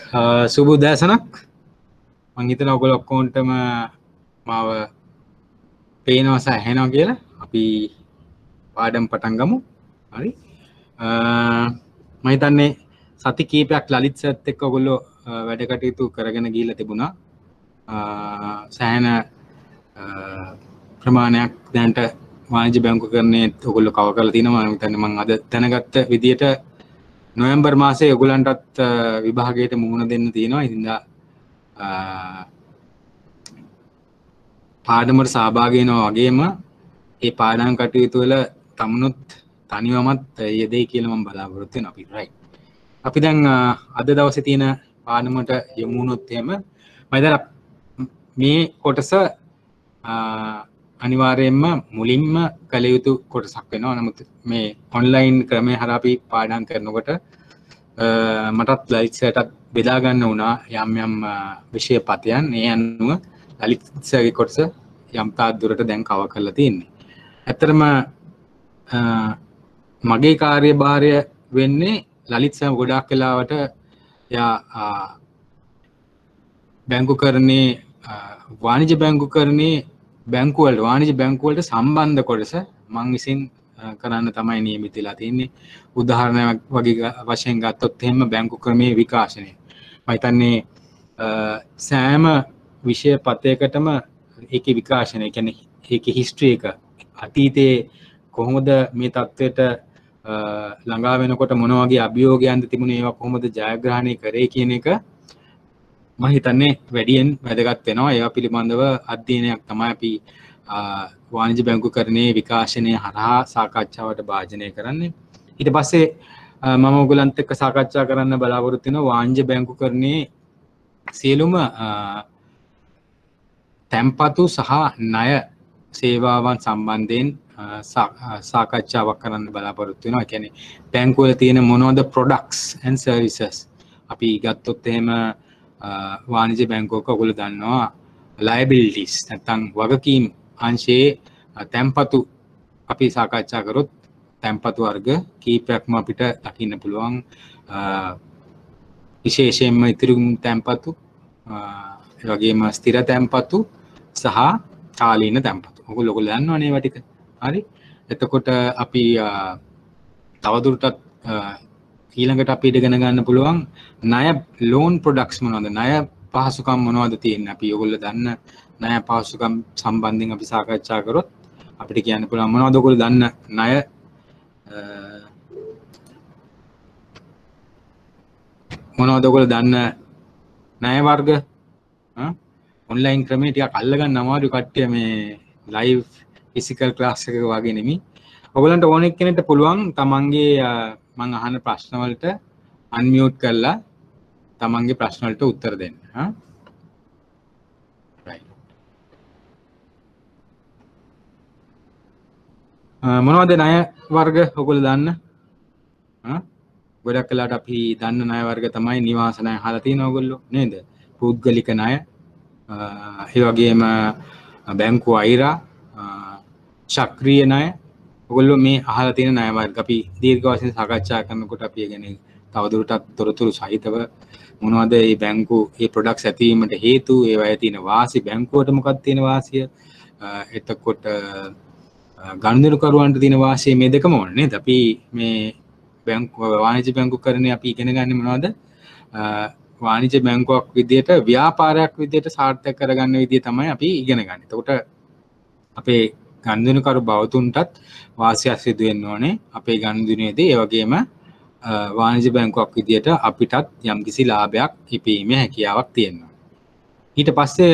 සුබ උදෑසනක්. මං හිතනවා ඔයගොල්ලෝ ඔක්කොන්ටම මාව පේනවා සහ ඇහෙනවා කියලා. අපි පාඩම් පටන් ගමු. හරි. මම හිතන්නේ සති කීපයක් ලලිත් සර්ත් එක්ක ඔයගොල්ලෝ වැඩ කටයුතු කරගෙන ගිහිල්ලා තිබුණා. සෑහෙන ප්‍රමාණයක් දැනට වාණිජ්‍ය බැංකුකරණයේ ඔයගොල්ලෝ කව කරලා තිනවා. මම හිතන්නේ මම අද දැනගත්ත විදියට නොවැම්බර් මාසයේ ඔයගොල්ලන්ටත් විභාගයට මුහුණ දෙන්න තියෙනවා. ඉතින් පාඩමට සහභාගී වෙනවා වගේම ඒ පාඩම් කටයුතු වල තමනුත් තනිවමත් යෙදෙයි කියලා මම බලාපොරොත්තු වෙනවා. අපි රයිට්. අපි දැන් අද දවසේ තියෙන පාඩමට යමු වුණොත් එහෙම මම හිතලා මේ කොටස අනිවාර්යයෙන්ම මුලින්ම කළ යුතු කොටසක් වෙනවා. නමුත් මේ ඔන්ලයින් ක්‍රමයේ හරහා අපි පාඩම් කරනකොට මටත් ලලිත් සර්ටත් බෙදා ගන්න වුණා යම් යම් විෂය පතයන්. ඒ අනුව ලලිත් සර්ගේ කොටස යම් තාක් දුරට දැන් කව කරලා තියෙන්නේ. ඇත්තටම මගේ කාර්යභාරය වෙන්නේ ලලිත් සර් ගොඩාක් වෙලාවට යා බැංකුකරණයේ වාණිජ්‍ය බැංකුකරණයේ වාණිජ්‍ය බැංකු වලට සම්බන්ධ කොටස මං විසින් කරන්න තමයි නියමිත වෙලා තියෙන්නේ. උදාහරණයක් වගේ වශයෙන් ගත්තොත් එහෙම බැංකු ක්‍රමයේ විකාශනය. මම හිතන්නේ සෑම විෂය පතයකටම ඒකේ විකාශනය කියන්නේ ඒකේ හිස්ටරි එක අතීතයේ කොහොමද මේ තත්ත්වයට ළඟා වෙනකොට මොන වගේ අභියෝගයන්ද තිබුණේ, ඒවා කොහොමද ජයග්‍රහණය කරේ කියන එක මම හිතන්නේ වැඩියෙන් වැදගත් වෙනවා. ඒවා පිළිබඳව අධ්‍යයනයක් තමයි අපි වාණිජ්‍ය බැංකුකරණයේ විකාශනය හරහා සාකච්ඡාවට භාජනය කරන්නේ. ඊට පස්සේ මම ඔයගලන්ට එක්ක සාකච්ඡා කරන්න බලාපොරොත්තු වෙනවා වාණිජ්‍ය බැංකුකරණයේ සියලුම තැන්පතු සහ ණය සේවාවන් සම්බන්ධයෙන් සාකච්ඡාවක් කරන්න බලාපොරොත්තු වෙනවා. ඒ කියන්නේ බැංකුව වල තියෙන මොනවද products and services. අපි ගත්තොත් එහෙම වාණිජ්‍ය බැංකුවක ඔයගොල්ලෝ දන්නවා liabilities නැත්නම් වගකීම් අංශයේ තැන්පතු අපි සාකච්ඡා කරොත් තැන්පතු වර්ග කීපයක්ම අපිට දකින්න පුළුවන්. විශේෂයෙන්ම ඉතිරි තැන්පතු, ඒ වගේම ස්ථිර තැන්පතු සහ කාලීන තැන්පතු. ඔයගොල්ලෝ දන්නවනේ ඒවා ටික. හරි. එතකොට අපි තවදුරටත් ඊළඟට අපිට ඉගෙන ගන්න පුළුවන් ණය loan products මොනවද? ණය පහසුකම් මොනවද තියෙන්නේ? අපි ඔයගොල්ලෝ දන්න ණය පහසුකම් සම්බන්ධයෙන් අපි සාකච්ඡා කරොත් අපිට කියන්න පුළුවන් මොනවද ඔයගොල්ලෝ දන්න ණය මොනවද ඔයගොල්ලෝ දන්න ණය වර්ග? ඔන්ලයින් ක්‍රමයේ ටිකක් අල්ලගන්න අමාරු කට්ටිය මේ ලයිව් ෆිසිකල් ක්ලාස් එකක වගේ නෙමෙයි. ඔයගොල්ලන්ට ඕන එක්කෙනෙක්ට පුළුවන් තමන්ගේ මම අහන ප්‍රශ්න වලට අන්මියුට් කරලා තමන්ගේ ප්‍රශ්න වලට උත්තර දෙන්න. මොනවද ණය වර්ග ඔයගොල්ලෝ දන්න? ගොඩක් වෙලාවට අපි දන්න ණය වර්ග තමයි නිවාස ණය අහලා තියෙනවා ඔයගොල්ලෝ නේද? පුද්ගලික ණය, ඒ වගේම බැංකු අයිරා, චක්‍රීය ණය. ඔයගොල්ලෝ මේ අහලා තියෙන ණය වර්ග අපි දීර්ඝ වශයෙන් සාකච්ඡා කරනකොට අපි ඒ කියන්නේ තවදුරටත් තොරතුරු සහිතව මොනවද මේ බැංකු මේ ප්‍රොඩක්ට්ස් ඇතිවීමට හේතු, ඒවායේ තියෙන වාසි, බැංකුවට මොකක්ද තියෙන වාසිය, එතකොට ගනුදෙනුකරුවන්ට තියෙන වාසිය, මේ දෙකම ඕනේ නේද? අපි මේ බැංකු වාණිජ්‍ය බැංකුකරණය අපි ඉගෙන ගන්න මොනවද? වාණිජ්‍ය බැංකුවක් විදියට, ව්‍යාපාරයක් විදියට සාර්ථක කරගන්න විදිය තමයි අපි ඉගෙන ගන්න. එතකොට අපේ ගනුදෙනුකරු බවතුන්ටත් වාසියක් සිදු වෙන්න ඕනේ අපේ ගනුදෙනුවේදී. ඒ වගේම වාණිජ්‍ය බැංකුවක් විදියට අපිටත් යම්කිසි ලාභයක් ඉපීමේ හැකියාවක් තියෙනවා. ඊට පස්සේ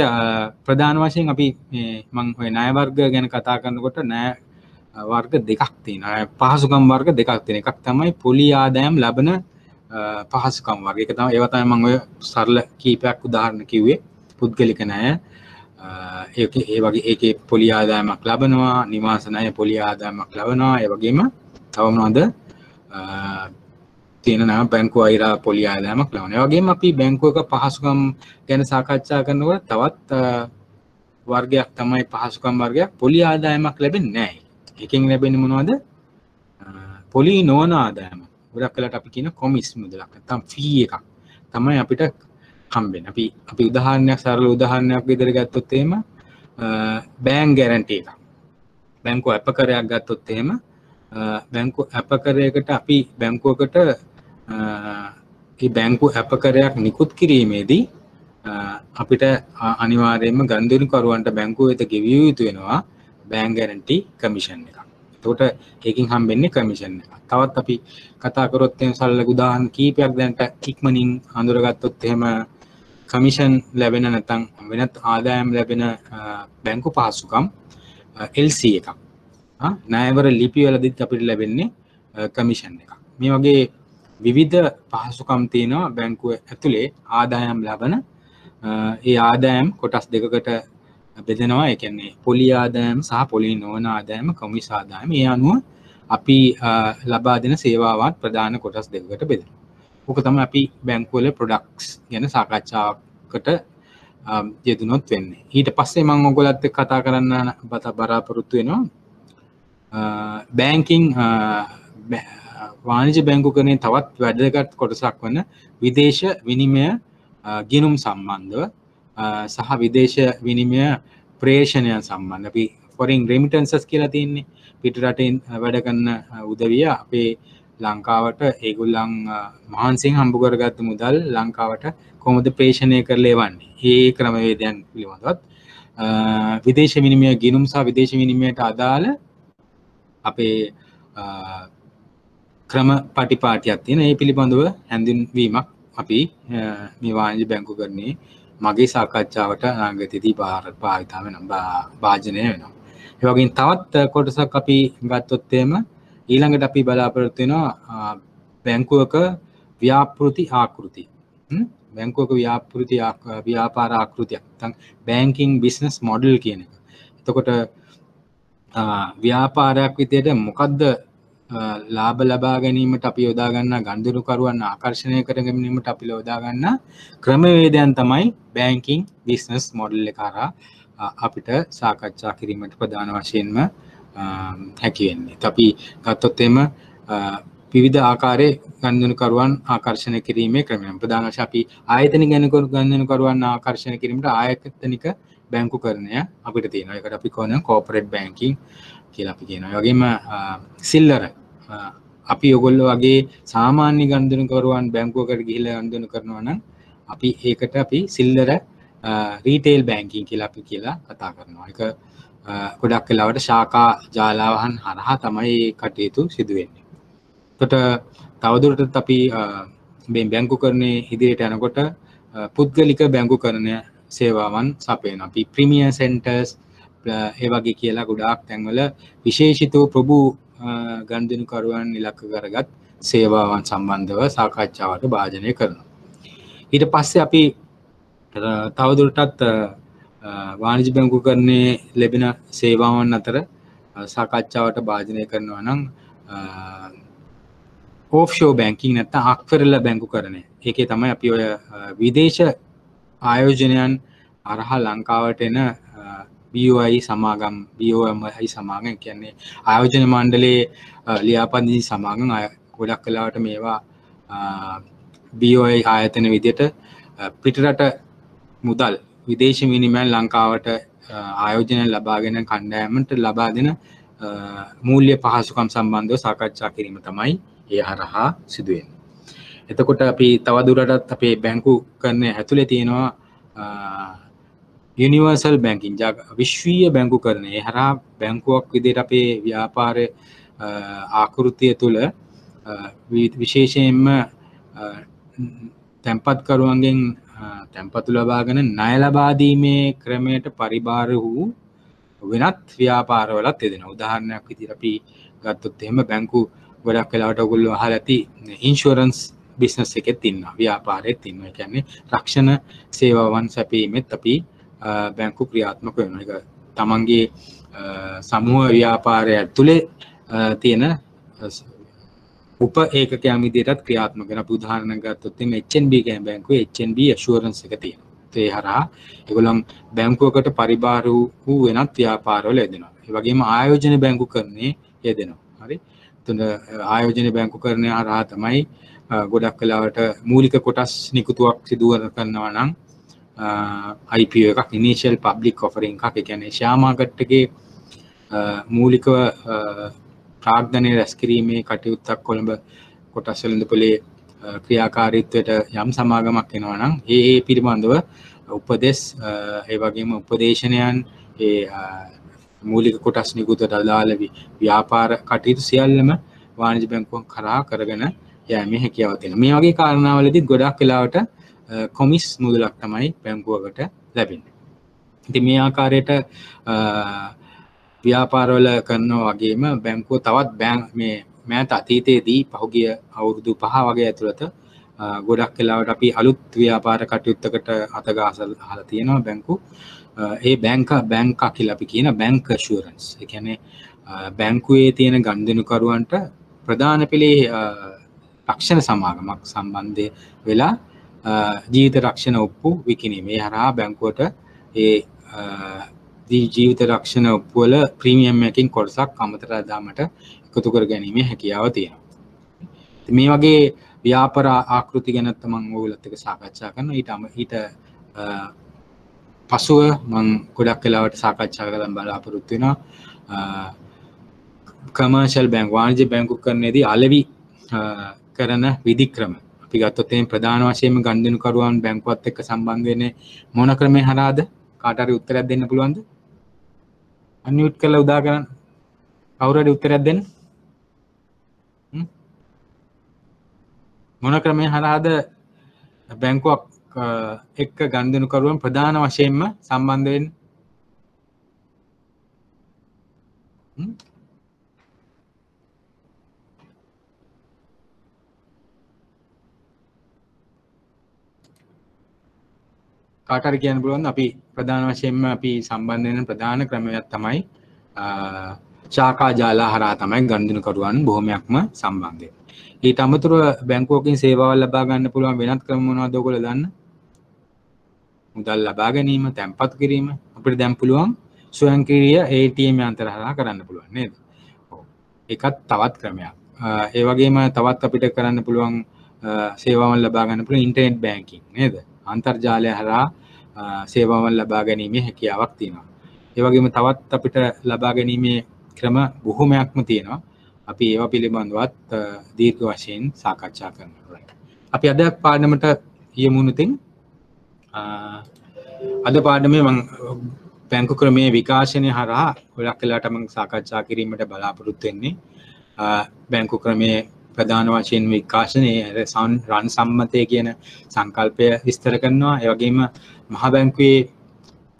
ප්‍රධාන වශයෙන් අපි මම ඔය ණය වර්ග ගැන කතා කරනකොට ණය වර්ග දෙකක් තියෙනවා. පහසුකම් වර්ග දෙකක් තියෙනවා. එකක් තමයි පොලි ආදායම් ලබන පහසුකම් වර්ග. ඒක තමයි ඒවා තමයි මම ඔය සරල කීපයක් උදාහරණ කිව්වේ. පුද්ගලික ණය, ඒ වගේ ඒකේ පොලි ආදායමක් ලබනවා, නිවාස ණය පොලි ආදායමක් ලබනවා. ඒ වගේම තව මොනවද තියෙන ණය බැංකු අයිරා පොලි ආදායමක් ලබනවා. ඒ වගේම අපි බැංකුවක පහසුකම් ගැන සාකච්ඡා කරනකොට තවත් වර්ගයක් තමයි පහසුකම් වර්ගයක් පොලි ආදායමක් ලැබෙන්නේ නැහැ. එකෙන් ලැබෙන්නේ මොනවද? පොලි නොවන ආදායම. ගොඩක් වෙලාවට අපි කියන කොමිස් මුදලක් නැත්නම් ෆී එකක්. තමයි අපිට හම්බෙන්නේ. අපි උදාහරණයක් සරල උදාහරණයක් විදිහට ගත්තොත් එහෙම බෑන්ක් ගැරන්ටි එකක්. බැංකුව අපකරයක් ගත්තොත් එහෙම බැංකු අපකරයකට අපි බැංකුවකට ඒ බැංකු අපකරයක් නිකුත් කිරීමේදී අපිට අනිවාර්යයෙන්ම ගනුදෙනුකරුවන්ට බැංකුව වෙත ගෙවිය යුතු වෙනවා බෑන්ක් ගැරන්ටි කමිෂන් එකක්. එතකොට ඒකෙන් හම්බෙන්නේ කමිෂන් එකක්. තවත් අපි කතා කරොත් එහෙම සරල උදාහරණ කීපයක් දැනට ඉක්මනින් අඳුරගත්තොත් එහෙම කමිෂන් ලැබෙන නැත්නම් වෙනත් ආදායම් ලැබෙන බැංකු පහසුකම් LC එකක්. ණයවර ලිපි වලදීත් අපිට ලැබෙන්නේ කමිෂන් එකක්. මේ වගේ විවිධ පහසුකම් තියෙනවා බැංකුව ඇතුලේ ආදායම් ලබන. ඒ ආදායම් කොටස් දෙකකට බෙදෙනවා. ඒ කියන්නේ පොලි ආදායම් සහ පොලි නොවන ආදායම, කොමිස් ආදායම. ඒ අනුව අපි ලබා දෙන සේවාවත් ප්‍රධාන කොටස් දෙකකට බෙදෙනවා. ඕක තමයි අපි බැංකුවල ප්‍රොඩක්ට්ස් ගැන සාකච්ඡාවකට යෙදුනොත් වෙන්නේ. ඊට පස්සේ මම ඔයගොල්ලත් එක්ක කතා කරන්න බලාපොරොත්තු වෙනවා බැංකින් වාණිජ්‍ය බැංකුකරණයේ තවත් වැදගත් කොටසක් වන විදේශ විනිමය ගිණුම් සම්බන්ධව සහ විදේශ විනිමය ප්‍රේෂණයන් සම්බන්ධ. අපි foreign remittances කියලා තියෙන්නේ. පිට රටින් වැඩ කරන උදවිය අපේ ලංකාවට ඒගොල්ලන් මහන්සියෙන් හම්බ කරගත්ත මුදල් ලංකාවට කොහොමද ප්‍රේෂණය කරලා එවන්නේ? මේ ක්‍රමවේදයන් පිළිබඳවත් විදේශ විනිමය ගිණුම් සහ විදේශ විනිමයට අදාළ අපේ ක්‍රම පටිපාටියක් තියෙන. ඒ පිළිබඳව හැඳින්වීමක් අපි මේ වාණිජ්‍ය බැංකුකරණයේ මගේ සාකච්ඡාවට අනාගතයේදී භාවිතා වෙනවා, භාජනය වෙනවා. ඒ වගේම තවත් කොටසක් අපි ගත්තොත් එහෙම ඊළඟට අපි බලාපොරොත්තු වෙනවා බැංකුවක ව්‍යාපෘති ආකෘතිය. බැංකුවක ව්‍යාපාර ආකෘතියක්. නැත්නම් බැංකින් බිස්නස් මොඩල් කියන එක. එතකොට ව්‍යාපාරයක් විදිහට මොකද්ද ලාභ ලබා ගැනීමට අපි යොදා ගන්නා ගනුදෙනුකරුවන් ආකර්ෂණය කර ගැනීමට අපි යොදා ගන්නා ක්‍රමවේදයන් තමයි බැංකින් බිස්නස් මොඩල් එක හරහා අපිට සාකච්ඡා කිරීමට ප්‍රධාන වශයෙන්ම හැකි වෙන්නේ. අපි ගත්තොත් එම විවිධ ආකාරයේ ගනුදෙනුකරුවන් ආකර්ෂණය කිරීමේ ක්‍රමයන්. ප්‍රධාන වශයෙන් අපි ආයතනික ගනුදෙනුකරුවන් ආකර්ෂණය කිරීමට ආයතනික බැංකුකරණය අපිට තියෙනවා. ඒකට අපි කියනවා කෝපරේට් බැංකින් කියලා අපි කියනවා. ඒ වගේම සිල්ලර අපි ඔයගොල්ලෝ වගේ සාමාන්‍ය ගනුදෙනුකරුවන් බැංකුවකට ගිහිල්ලා ගනුදෙනු කරනවා නම් අපි ඒකට අපි සිල්ලර රීටේල් බැංකින් කියලා අපි කියලා කතා කරනවා. ඒක ගොඩක් වෙලාවට ශාඛා ජාලාවහන් හරහා තමයි කටයුතු සිදු වෙන්නේ. එතකොට තවදුරටත් අපි මේ බැංකුකරණයේ ඉදිරියට යනකොට පුද්ගලික බැංකුකරණය සේවාවන් සපයනවා. අපි ප්‍රීමියර් සෙන්ටර්ස් ඒ වගේ කියලා ගොඩාක් තැන්වල විශේෂිත ප්‍රභු ගනුදෙනුකරුවන් ඉලක්ක කරගත් සේවාවන් සම්බන්ධව සාකච්ඡාවට භාජනය කරනවා. ඊට පස්සේ අපි තවදුරටත් වාණිජ්‍ය බැංකුකරණයේ ලැබෙන සේවාවන් අතර සාකච්ඡාවට භාජනය කරනවා නම් offshore banking නැත්නම් අක්වරල බැංකුකරණය. ඒකේ තමයි අපි ඔය විදේශ ආයෝජනයන් අරහා ලංකාවට එන BOI සමාගම්, BOMI සමාගම් කියන්නේ ආයෝජන මණ්ඩලයේ ලියාපදිංචි සමාගම් ගොඩක් වෙලාවට මේවා BOI ආයතන විදිහට පිටරට මුදල් විදේශ විනිමය ලංකාවට ආයෝජන ලබාගෙන කණ්ඩායමට ලබා දෙන මූල්‍ය පහසුකම් සම්බන්ධව සාකච්ඡා කිරීම තමයි ඒ හරහා සිදු වෙන්නේ. එතකොට අපි තවදුරටත් අපේ බැංකුකරණය ඇතුලේ තියෙනවා යුනිවර්සල් බැංකින් විශ්වීය බැංකුකරණය. ඒ හරහා බැංකුවක් විදිහට අපේ ව්‍යාපාර ආකෘතිය තුළ විශේෂයෙන්ම තැන්පත්කරුවන්ගෙන් තැන්පතු ලබාගෙන ණය ලබා දීමේ ක්‍රමයට පරිබාර වූ වෙනත් ව්‍යාපාරවලත් යෙදෙනවා. උදාහරණයක් විදිහට අපි ගත්තොත් එහෙම බැංකු ගොඩක් වෙලාවට ඔයගොල්ලෝ අහලා ඇති ඉන්ෂුරන්ස් බිස්නස් එකෙත් ඉන්නවා, ව්‍යාපාරෙත් ඉන්නවා. ඒ කියන්නේ රක්ෂණ සේවාවන් සැපීමෙත් අපි බැංකු ක්‍රියාත්මක වෙනවා. ඒක තමන්ගේ සමූහ ව්‍යාපාරය ඇතුලේ තියෙන උප ඒකකයන් විදිහටත් ක්‍රියාත්මක වෙන. අපි උදාහරණයක් ගත්තොත් එimhe HNB කියන බැංකුවේ HNB ඇෂුරන්ස් එක තියෙනවා. ඒ හරහා ඒගොල්ලන් බැංකුවකට පරිබාර වූ වෙනත් ව්‍යාපාරවල යෙදෙනවා. ඒ වගේම ආයෝජන බැංකුකරණයේ යෙදෙනවා. හරි. තුන ආයෝජන බැංකුකරණය හරහා තමයි ගොඩක් වෙලාවට මූලික කොටස් නිකුතුවක් සිදු කරනවා නම් IPO එකක් ඉනිෂියල් පබ්ලික් ඔෆරින් එකක් ඒ කියන්නේ ෂෙයා මාකට් එකේ මූලිකව ප්‍රාග්ධනය රැස් කිරීමේ කටයුත්තක් කොළඹ කොටස් වෙළඳපොලේ ක්‍රියාකාරීත්වයට යම් සමාගමක් වෙනවා නම් ඒ පිළිබඳව උපදෙස් ඒ වගේම උපදේශනයන් ඒ මූලික කොටස් නිකුතට අදාළ ව්‍යාපාර කටයුතු සියල්ලම වාණිජ බැංකුවන් කරා කරගෙන යෑමේ හැකියාව තියෙනවා. මේ වගේ කාරණාවලදී ගොඩක් වෙලාවට කොමිස් මුදලක් තමයි බැංකුවකට ලැබෙන්නේ. ඉතින් මේ ආකාරයට ව්‍යාපාරවල කරනවා වගේම බැංකුව තවත් මේ මෑත අතීතයේදී පහුගිය අවුරුදු 5 වගේ ඇතුළත ගොඩක් වෙලාවට අපි අලුත් ව්‍යාපාර කටයුත්තකට අතගාසලා තියෙනවා බැංකු. ඒ බැංකා කියලා අපි කියන බැංක් ඇෂුරන්ස්. ඒ කියන්නේ බැංකුවේ තියෙන ගනුදෙනුකරුවන්ට ප්‍රධාන පෙළේ රක්ෂණ සමාගමක් සම්බන්ධ වෙලා ජීවිත රක්ෂණ ඔප්පු විකිණීම. ඒ හරහා බැංකුවට ඒ ජීවිත රක්ෂණ ඔප්පු වල ප්‍රීමියම් එකකින් කොටසක් අමතර දාමට එකතු කර ගැනීමේ හැකියාව තියෙනවා. මේ වගේ ව්‍යාපාර ආකෘති ගැන මම ඔයගොල්ලොත් එක්ක සාකච්ඡා කරනවා. ඊට පසුව මම ගොඩක් වෙලාවට සාකච්ඡා කරන්න බලාපොරොත්තු වෙනවා කමර්ෂල් බැංක් වාණිජ්‍ය බැංකුකරණයේදී අලෙවි කරන විධික්‍රම. අපි ගත්තොත් එහෙනම් ප්‍රධාන වශයෙන්ම ගනුදෙනුකරුවන් බැංකුවත් එක්ක සම්බන්ධ වෙන්නේ මොන ක්‍රමේ හරහාද? කාට හරි උත්තරයක් දෙන්න පුළුවන්ද? අන්මියුට් කරලා උදා කරන්න. කවුරු හරි උත්තරයක් දෙන්න. මොන ක්‍රමේ හරහාද බැංකුවක් එක්ක ගනුදෙනුකරුවන් ප්‍රධාන වශයෙන්ම සම්බන්ධ වෙන්නේ? කාට හරි කියන්න පුළුවන්ද? අපි ප්‍රධාන වශයෙන්ම අපි සම්බන්ධ වෙන ප්‍රධාන ක්‍රමයක් තමයි ශාඛා ජාල හරහා තමයි ගනුදෙනුකරුවන් බොහොමයක්ම සම්බන්ධ වෙන්නේ. ඊට අමතරව බැංකුවකින් සේවාවල් ලබා ගන්න පුළුවන් වෙනත් ක්‍රම මොනවද ඔයගොල්ලෝ දන්න? මුදල් ලබා ගැනීම, තැන්පත් කිරීම අපිට දැන් පුළුවන් ස්වයංක්‍රීය ATM යන්ත්‍ර හරහා කරන්න පුළුවන් නේද? ඔව්. ඒකත් තවත් ක්‍රමයක්. ඒ වගේම තවත් අපිට කරන්න පුළුවන් සේවාවන් ලබා ගන්න පුළුවන් ඉන්ටර්නෙට් බැංකින් නේද? අන්තර්ජාලය හරහා සේවාවන් ලබා ගැනීමේ හැකියාවක් තියෙනවා. ඒ වගේම තවත් අපිට ලබා ගැනීමේ ක්‍රම බොහොමයක්ම තියෙනවා. අපි ඒවා පිළිබඳවත් දීර්ඝ වශයෙන් සාකච්ඡා කරනවා. අපි අද පාඩමට යමුනුතින් අද පාඩමේ මම බැංකු ක්‍රමයේ විකාශනය හරහා ගොඩක් වෙලාවට මම සාකච්ඡා කිරීමට බලාපොරොත්තු වෙන්නේ බැංකු ක්‍රමයේ ප්‍රධාන වශයෙන් විකාශනයේ රන් සම්මතය කියන සංකල්පය විස්තර කරනවා. ඒ වගේම මහ බැංකුවේ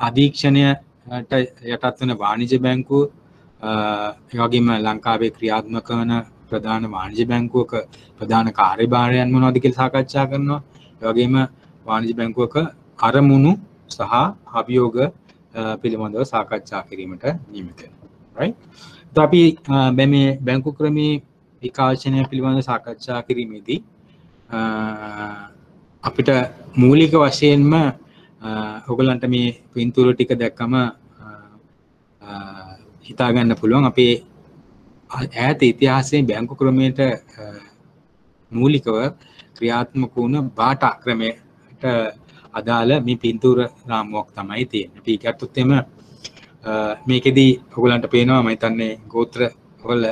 අධීක්ෂණයට යටත් වන වාණිජ්‍ය බැංකුව ඒ වගේම ලංකාවේ ක්‍රියාත්මක වන ප්‍රධාන වාණිජ්‍ය බැංකුවක ප්‍රධාන කාර්යභාරයන් මොනවද කියලා සාකච්ඡා කරනවා. ඒ වගේම වාණිජ්‍ය බැංකුවක අරමුණු සහ අභියෝග පිළිබඳව සාකච්ඡා කිරීමට නියමිත වෙනවා. right? අපි මේ බැංකු ක්‍රමයේ විකාශනය පිළිබඳව සාකච්ඡා කිරීමේදී අපිට මූලික වශයෙන්ම ඔයගලන්ට මේ පින්තූර ටික දැක්කම හිතා ගන්න පුළුවන් අපේ ඈත ඉතිහාසයේ බැංකු ක්‍රමයට මූලිකව ක්‍රියාත්මක වුණ බාටා ක්‍රමයට අදාළ මේ පින්තූර රාමුවක් තමයි තියෙන්නේ. අපි ගත්තොත් එම මේකෙදී ඔයගලන්ට පේනවා මම හිතන්නේ ගෝත්‍ර වල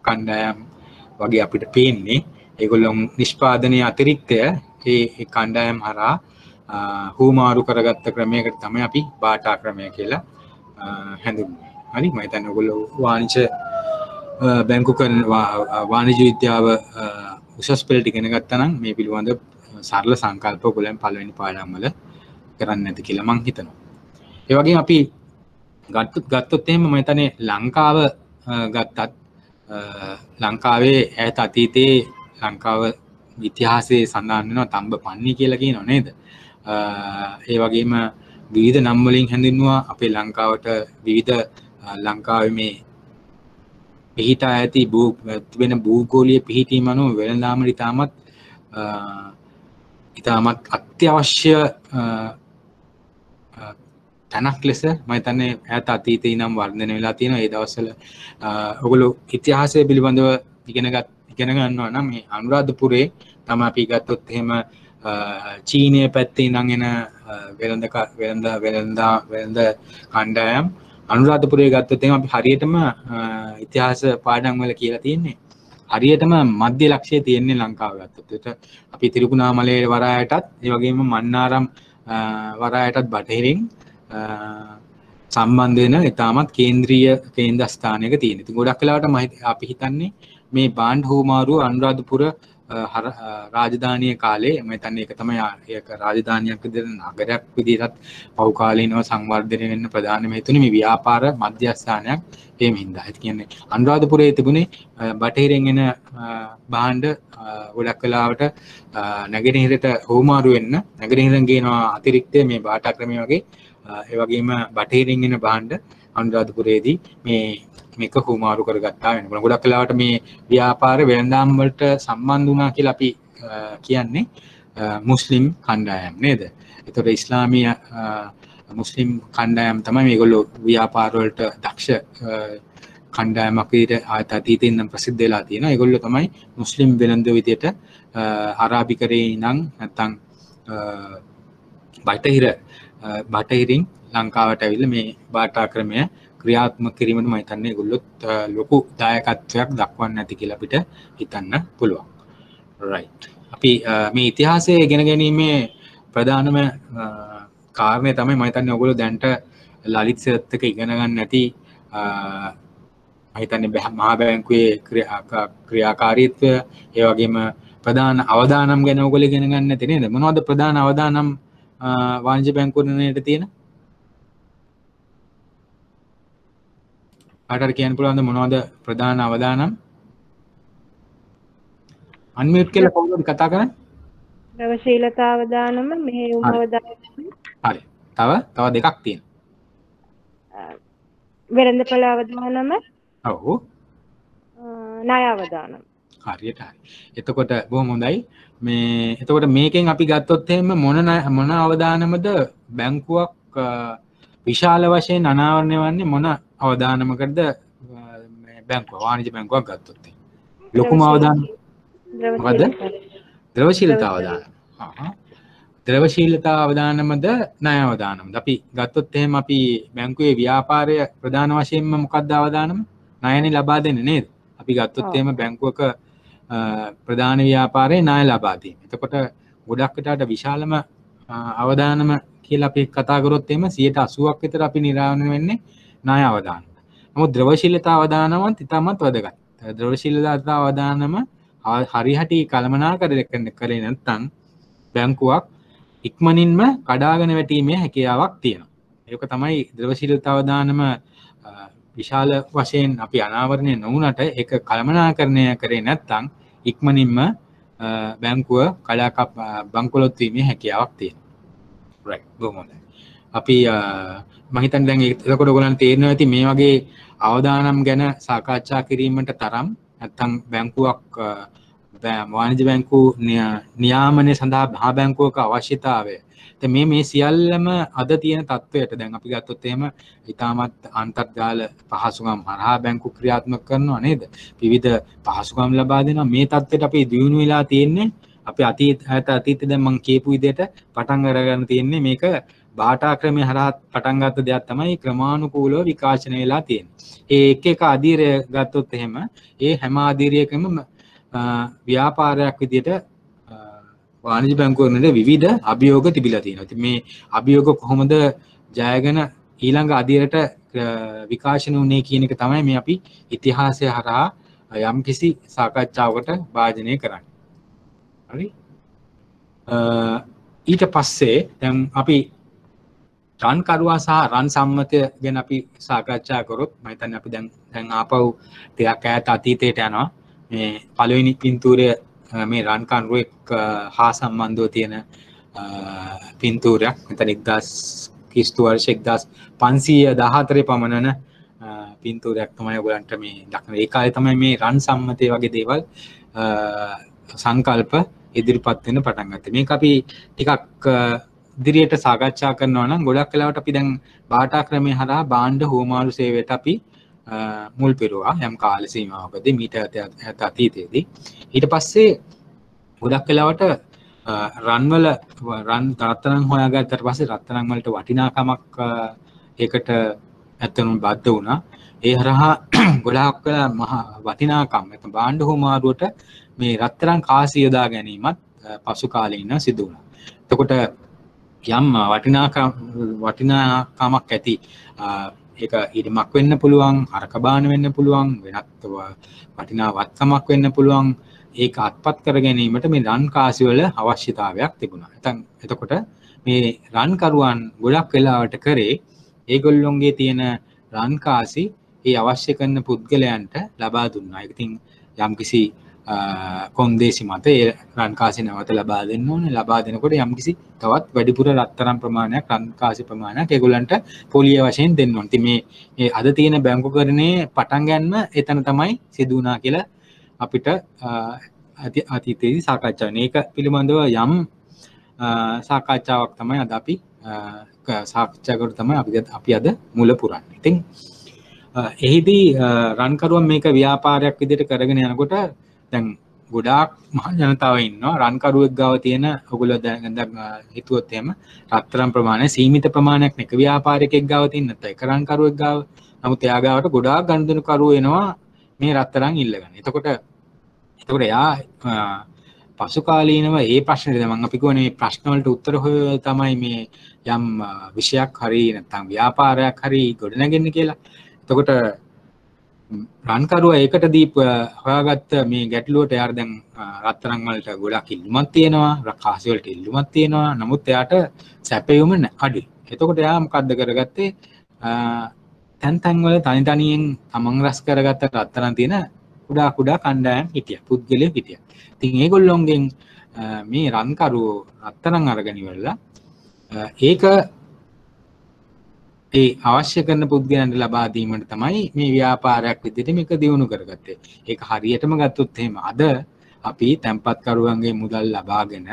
කණ්ඩායම් වගේ අපිට පේන්නේ. ඒගොල්ලෝ නිෂ්පාදනයේ අතිරික්තය ඒ කණ්ඩායම් හරහා හුමාරු කරගත්ත ක්‍රමයකට තමයි අපි බාටා ක්‍රමය කියලා හැඳින්වුවේ. හරි මම හිතන්නේ ඔයගොල්ලෝ වාණිජ්‍ය බැංකු කරන වාණිජ්‍ය විද්‍යාව උසස් පෙළට ඉගෙන ගත්තා නම් මේ පිළිබඳ සරල සංකල්ප ඔයගොල්ලන් පළවෙනි පාඩම් වල කරන්නේ නැති කියලා මම හිතනවා. ඒ වගේම අපි ගත්තොත් එහෙම මම හිතන්නේ ලංකාව ගත්තත් ලංකාවේ ඈත අතීතයේ ලංකාව ඉතිහාසයේ සඳහන් වෙනවා තඹ පන්නි කියලා කියනවා නේද? ඒ වගේම විවිධ නම් වලින් හැඳින්වුවා අපේ ලංකාවට විවිධ ලංකාවේ මේ පිහිටා ඇති වෙන භූගෝලීය පිහිටීම් අනුව වෙළඳාම ඉතාමත් අත්‍යවශ්‍ය තැනක් ලෙස මම හිතන්නේ ඈත අතීතේ ඉඳන් වර්ධනය වෙලා තියෙනවා. ඒ දවස්වල ඔයගොල්ලෝ ඉතිහාසය පිළිබඳව ඉගෙන ගන්නවා නම් මේ අනුරාධපුරේ තමයි අපි ගත්තොත් එහෙම චීනය පැත්තේ ඉඳන් එන වෙළඳ කණ්ඩායම් අනුරාධපුරේ ගත්තොත් එහෙම අපි හරියටම ඉතිහාස පාඩම් වල කියලා තියෙන්නේ හරියටම මධ්‍ය ලක්ෂයේ තියෙන්නේ ලංකාව ගත්තොත්. අපි තිරුකුණාමලයේ වරායටත් ඒ වගේම මන්නාරම් වරායටත් බටහිරින් සම්බන්ධ වෙන ඉතාමත් කේන්ද්‍රීය කේන්ද්‍රස්ථානයක තියෙන. ඉතින් ගොඩක් වෙලාවට අපි හිතන්නේ මේ බාණ්ඩ හුවමාරුව අනුරාධපුර රාජධානිය කාලේ මම හිතන්නේ ඒක තමයි ඒක රාජධානියක් විදිහට නගරයක් විදිහටත් පහු කාලීනව සංවර්ධනය වෙන්න ප්‍රධානම හේතුනේ මේ ව්‍යාපාර මධ්‍යස්ථානයක් එහෙම හින්දා. ඒ කියන්නේ අනුරාධපුරයේ තිබුණේ බටහිරෙන් එන භාණ්ඩ ගොඩක් වෙලාවට නැගෙනහිරට හුවමාරු වෙන්න නැගෙනහිරෙන් ගේනවා අතිරික්තය මේ බාටා ක්‍රමය වගේ ඒ වගේම බටහිරින් එන භාණ්ඩ අනුරාධපුරයේදී මේක හුවමාරු කරගත්තා වෙනවා. ගොඩක් වෙලාවට මේ ව්‍යාපාර වෙළඳාම් වලට සම්බන්ධ වුණා කියලා අපි කියන්නේ මුස්ලිම් කණ්ඩායම් නේද? ඒතකොට ඉස්ලාමීය මුස්ලිම් කණ්ඩායම් තමයි මේගොල්ලෝ ව්‍යාපාර වලට දක්ෂ කණ්ඩායමක් විදිහට අතීතයෙන් නම් ප්‍රසිද්ධ වෙලා තියෙනවා. ඒගොල්ලෝ තමයි මුස්ලිම් වෙළඳ විදිහට අරාබිකරේ ඉඳන් නැත්තම් බටහිරින් ලංකාවට ඇවිල්ලා මේ බාටා ක්‍රමය ක්‍රියාත්මක කිරීමට මම හිතන්නේ ඒගොල්ලොත් ලොකු දායකත්වයක් දක්වන්න ඇති කියලා අපිට හිතන්න පුළුවන්. right. අපි මේ ඉතිහාසය ඉගෙන ගැනීමේ ප්‍රධානම කාරණේ තමයි මම හිතන්නේ ඔයගොල්ලෝ දැන්ට ලලිත් සර්ත් එක ඉගෙන ගන්න නැති මම හිතන්නේ මහා බැංකුවේ ක්‍රියාකාරීත්වය ඒ වගේම ප්‍රධාන අවදානම් ගැන ඔයගොල්ලෝ ඉගෙන ගන්න නැති නේද? මොනවද ප්‍රධාන අවදානම් වාණිජ්‍ය බැංකුවේට තියෙන? කාටට කියන්න පුළුවන්ද මොනවද ප්‍රධාන අවදානම්? අන්මියුට් කියලා කවුරුද කතා කරන්නේ? ද්‍රවශීලතා අවදානම මෙහෙයුම් අවදානම. හරි. තව දෙකක් තියෙනවා. වෙළඳපළ අවදානම. ඔව්. ණය අවදානම. හරියට හරි. එතකොට බොහොම හොඳයි. එතකොට මේකෙන් අපි ගත්තොත් එහෙම මොන අවදානමද බැංකුවක් විශාල වශයෙන් අනාවරණය වන්නේ මොන අවදානමකටද බැංකුව වාණිජ්‍ය බැංකුවක් ගත්තොත් ලොකුම අවදානම මොකද? ද්‍රවශීලතා අවදානම. ද්‍රවශීලතා අවදානමද ණය අවදානමද? අපි ගත්තොත් එහෙම අපි බැංකුවේ ව්‍යාපාරය ප්‍රධාන වශයෙන්ම මොකක්ද අවදානම? ණයනේ ලබා දෙන්නේ නේද? අපි ගත්තොත් එහෙම බැංකුවක ප්‍රධාන ව්‍යාපාරයේ ණය ලබා දීම. එතකොට ගොඩක් විටට විශාලම අවදානම කියලා අපි කතා කරොත් එහෙම 80%ක් විතර අපි නිරාවරණය වෙන්නේ ණය අවදානම. නමුත් ද්‍රවශීලතා අවදානමත් ඉතාමත් වැදගත්. ද්‍රවශීලතා අවදානම හරියටි කළමනාකරණය කරේ නැත්නම් බැංකුවක් ඉක්මනින්ම කඩාගෙන වැටීමේ හැකියාවක් තියෙනවා. ඒක තමයි ද්‍රවශීලතා අවදානම විශාල වශයෙන් අපි අනාවරණය නොවුනට ඒක කළමනාකරණය කරේ නැත්නම් ඉක්මනින්ම බැංකුව බංකොලොත් වීමේ හැකියාවක් තියෙනවා. right. බොහොම හොඳයි. අපි මම හිතන්නේ දැන් ඒකට ඔයගොල්ලන්ට තේරෙනවා ඇති මේ වගේ අවදානම් ගැන සාකච්ඡා කිරීමට තරම් නැත්නම් බැංකුවක් වාණිජ්‍ය බැංකු නියාමනය සඳහා මහා බැංකුවක අවශ්‍යතාවය. මේ සියල්ලම අද තියෙන තත්වයට දැන් අපි ගත්තොත් එහෙම ඉතාමත් අන්තර්ජාල පහසුකම් හරහා බැංකු ක්‍රියාත්මක කරනවා නේද? විවිධ පහසුකම් ලබා දෙනවා. මේ තත්ත්වයට අපි දියුණු වෙලා තියෙන්නේ අපි අතීතයේ දැන් මම කියපු විදිහට පටන් අරගෙන තියෙන්නේ මේක බාටා ක්‍රමය හරහා පටන් ගත්ත දෙයක් තමයි ක්‍රමානුකූලව විකාශනය වෙලා තියෙන්නේ. ඒ එක අධීරය ගත්තොත් එහෙම ඒ හැම අධීරයකම ව්‍යාපාරයක් විදිහට වාණිජ්‍ය බැංකුවකට විවිධ අභියෝග තිබිලා තියෙනවා. ඉතින් මේ අභියෝග කොහොමද ජයගෙන ඊළඟ අධීරයට විකාශන වුණේ කියන එක තමයි මේ අපි ඉතිහාසය හරහා යම්කිසි සාකච්ඡාවකට භාජනය කරන්නේ. හරි. ඊට පස්සේ දැන් අපි රන් කරුවා සහ රන් සම්මතය ගැන අපි සාකච්ඡා කරොත් මම හිතන්නේ අපි දැන් ආපහු ටිකක් ඈත අතීතයට යනවා. මේ පළවෙනි පින්තූරය මේ රන් කරුවෙක් හා සම්බන්ධව තියෙන පින්තූරයක්. මෙතන 1000 ක්‍රිස්තු වර්ෂ 1514 පමණන පින්තූරයක් තමයි ඔයගලන්ට මේ දක්වන. ඒ කාලේ තමයි මේ රන් සම්මතය වගේ දේවල් සංකල්ප ඉදිරිපත් වෙන්න පටන් ගත්තේ. මේක අපි ටිකක් ඉදිරියට සාකච්ඡා කරනවා නම් ගොඩක් වෙලාවට අපි දැන් බාටා ක්‍රමයේ හරහා භාණ්ඩ හුවමාරු සේවයට අපි මුල් පිරුවා යම් කාල සීමාවකදී මීට අතීතයේදී. ඊට පස්සේ ගොඩක් වෙලාවට රන්වල රන් රත්තරන් හොයාගත්තට පස්සේ රත්තරන් වලට වටිනාකමක් ඒකට ඇත්තටම බද්ධ වුණා. ඒ හරහා ගොඩාක් මහ වටිනාකම් නැත්නම් භාණ්ඩ හුවමාරුවට මේ රත්තරන් කාසි යොදා ගැනීමත් පසු කාලීනව සිදු වුණා. එතකොට යම් වටිනාකමක් ඇති ඒක ඉරිමක් වෙන්න පුළුවන්, හරක බාන වෙන්න පුළුවන්, වෙනත් වටිනා වත්කමක් වෙන්න පුළුවන්. ඒක අත්පත් කර ගැනීමට මේ රන් කාසි වල අවශ්‍යතාවයක් තිබුණා. එතකොට මේ රන් කරුවන් ගොඩක් වෙලාවට කරේ ඒගොල්ලොන්ගේ තියෙන රන් කාසි ඒ අවශ්‍ය කරන පුද්ගලයන්ට ලබා දුන්නා. ඒක ඉතින් යම්කිසි කොන්දේසි මත ඒ රන් කාසි නැවත ලබා දෙන්න ඕනේ. ලබා දෙනකොට යම්කිසි තවත් වැඩිපුර රත්තරන් ප්‍රමාණයක් රන් කාසි ප්‍රමාණයක් ඒගොල්ලන්ට පොලිය වශයෙන් දෙන්න ඕනේ. ඉතින් මේ අද තියෙන බැංකුකරණයේ පටන් ගන්න එතන තමයි සිදු වුණා කියලා අපිට අතීතයේදී සාකච්ඡා වෙන. ඒක පිළිබඳව යම් සාකච්ඡාවක් තමයි අද අපි සාකච්ඡා කරු තමයි අපි අද මුල පුරන්නේ. ඉතින් එහිදී රන්කරුවන් මේක ව්‍යාපාරයක් විදිහට කරගෙන යනකොට දැන් ගොඩාක් මහ ජනතාව ඉන්නවා. රන්කරුවෙක් ගාව තියෙන ඔයගොල්ලෝ දැන් හිතුවොත් එහෙම රත්තරන් ප්‍රමාණය සීමිත ප්‍රමාණයක් නෙක ව්‍යාපාරිකයෙක් ගාව තියෙන නැත්නම් එක රන්කරුවෙක් ගාව. නමුත් එයා ගාවට ගොඩාක් ගනුදෙනු කරුවෝ එනවා මේ රත්තරන් ඉල්ලගන්න. එතකොට එයා පසු කාලීනව ඒ ප්‍රශ්නේ දැන් මම අපි කියවනේ මේ ප්‍රශ්න වලට උත්තර හොය තමයි මේ යම් විෂයක් හරි නැත්නම් ව්‍යාපාරයක් හරි ගොඩනගන්නේ කියලා. එතකොට රන්කරුවා ඒකට දීප හොයාගත්ත මේ ගැටලුවට යාර දැන් රත්තරන් වලට ගොඩක් ඉල්ලුමක් තියෙනවා, රකාසි වලට ඉල්ලුමක් තියෙනවා. නමුත් එයාට සැපයුම අඩුයි. එතකොට එයා මොකද්ද කරගත්තේ? තැන් වල තනියෙන් තමන් රැස් කරගත්ත රත්තරන් තියෙන කුඩා කණ්ඩායම් හිටියා, පුද්ගලයෝ හිටියා. ඉතින් ඒගොල්ලොන්ගෙන් මේ රන්කරුවෝ රත්තරන් අරගෙන ඉවරලා ඒක ඒ අවශ්‍ය කරන පුද්ගලයන්ට ලබා දීමට තමයි මේ ව්‍යාපාරයක් විදිහට මේක දියුණු කරගත්තේ. ඒක හරියටම ගත්තොත් එහෙම අද අපි තැන්පත් කරුවන්ගේ මුදල් ලබාගෙන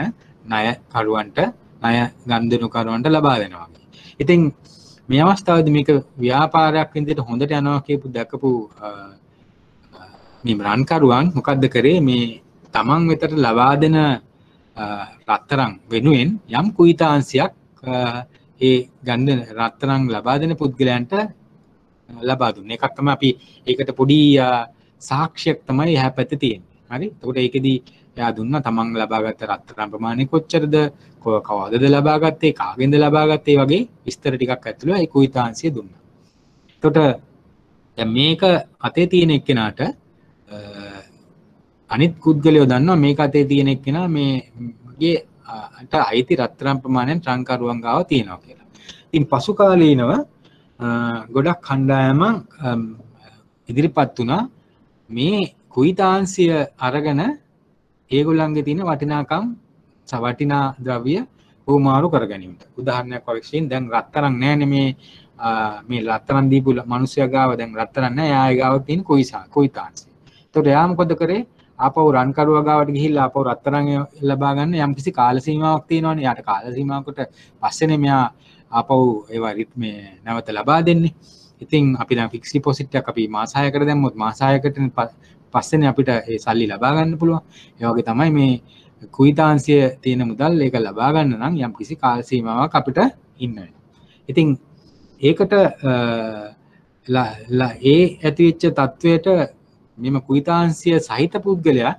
ණය කරුවන්ට ණය ගනුදෙනු කරුවන්ට ලබා දෙනවා. ඉතින් මේ අවස්ථාවේදී මේක ව්‍යාපාරයක් විදිහට හොඳට යනවා කියපු දැකපු මේ රන්කරුවන් මොකද්ද කරේ? මේ තමන් වෙතට ලබා දෙන රත්තරන් වෙනුවෙන් යම් කුයිතාංශයක් ඒ ගන්න රත්තරන් ලබා දෙන පුද්ගලයන්ට ලබා දුන්නේ. එකක් තමයි අපි ඒකට පොඩි සාක්ෂියක් තමයි එහා පැත්තේ තියෙන්නේ. හරි? එතකොට ඒකෙදී එයා දුන්නා තමන් ලබාගත් රත්තරන් ප්‍රමාණය කොච්චරද, කවදද ලබාගත්තේ, කාගෙන්ද ලබාගත්තේ වගේ විස්තර ටිකක් ඇතුළේ ඒ කුයිතාංශය දුන්නා. එතකොට දැන් මේක අතේ තියෙන එක්කෙනාට අනිත් පුද්ගලයෝ දන්නවා මේක අතේ තියෙන එක්කෙනා මේගේ අට අයිති රත්තරන් ප්‍රමාණයෙන් රන්කරුවන් ගාව තියෙනවා කියලා. ඉතින් පසු කාලීනව ගොඩක් කණ්ඩායම ඉදිරිපත් වුණා මේ කුයිතාංශය අරගෙන ඒගොල්ලන්ගේ තියෙන වටිනා ද්‍රව්‍ය හුවමාරු කර ගැනීමට. උදාහරණයක් වශයෙන් දැන් රත්තරන් නැහැනේ මේ රත්තරන් දීපු මිනිස්සයා ගාව දැන් රත්තරන් නැහැ. එයා ගාව තියෙන කුයිතාංශය. එතකොට එයා මොකද කරේ? ආපහු රන්කරුවා ගාවට ගිහිල්ලා ආපහු රත්තරන් ලබා ගන්න යම්කිසි කාල සීමාවක් තියෙනවනේ. යාට කාල සීමාවකට පස්සේනේ මෙයා ආපහු ඒවා මේ නැවත ලබා දෙන්නේ. ඉතින් අපි දැන් ෆික්ස් ඩිපොසිට් එකක් අපි මාස 6කට දැම්මොත් මාස 6කට පස්සේනේ අපිට ඒ සල්ලි ලබා ගන්න පුළුවන්. ඒ වගේ තමයි මේ කුයිතාංශය තියෙන මුදල් ඒක ලබා ගන්න නම් යම්කිසි කාල සීමාවක් අපිට ඉන්න වෙනවා. ඉතින් ඒකට ඒ ඇතිවෙච්ච තත්වයට මෙම කුයිතාංශය සහිත පුද්ගලයා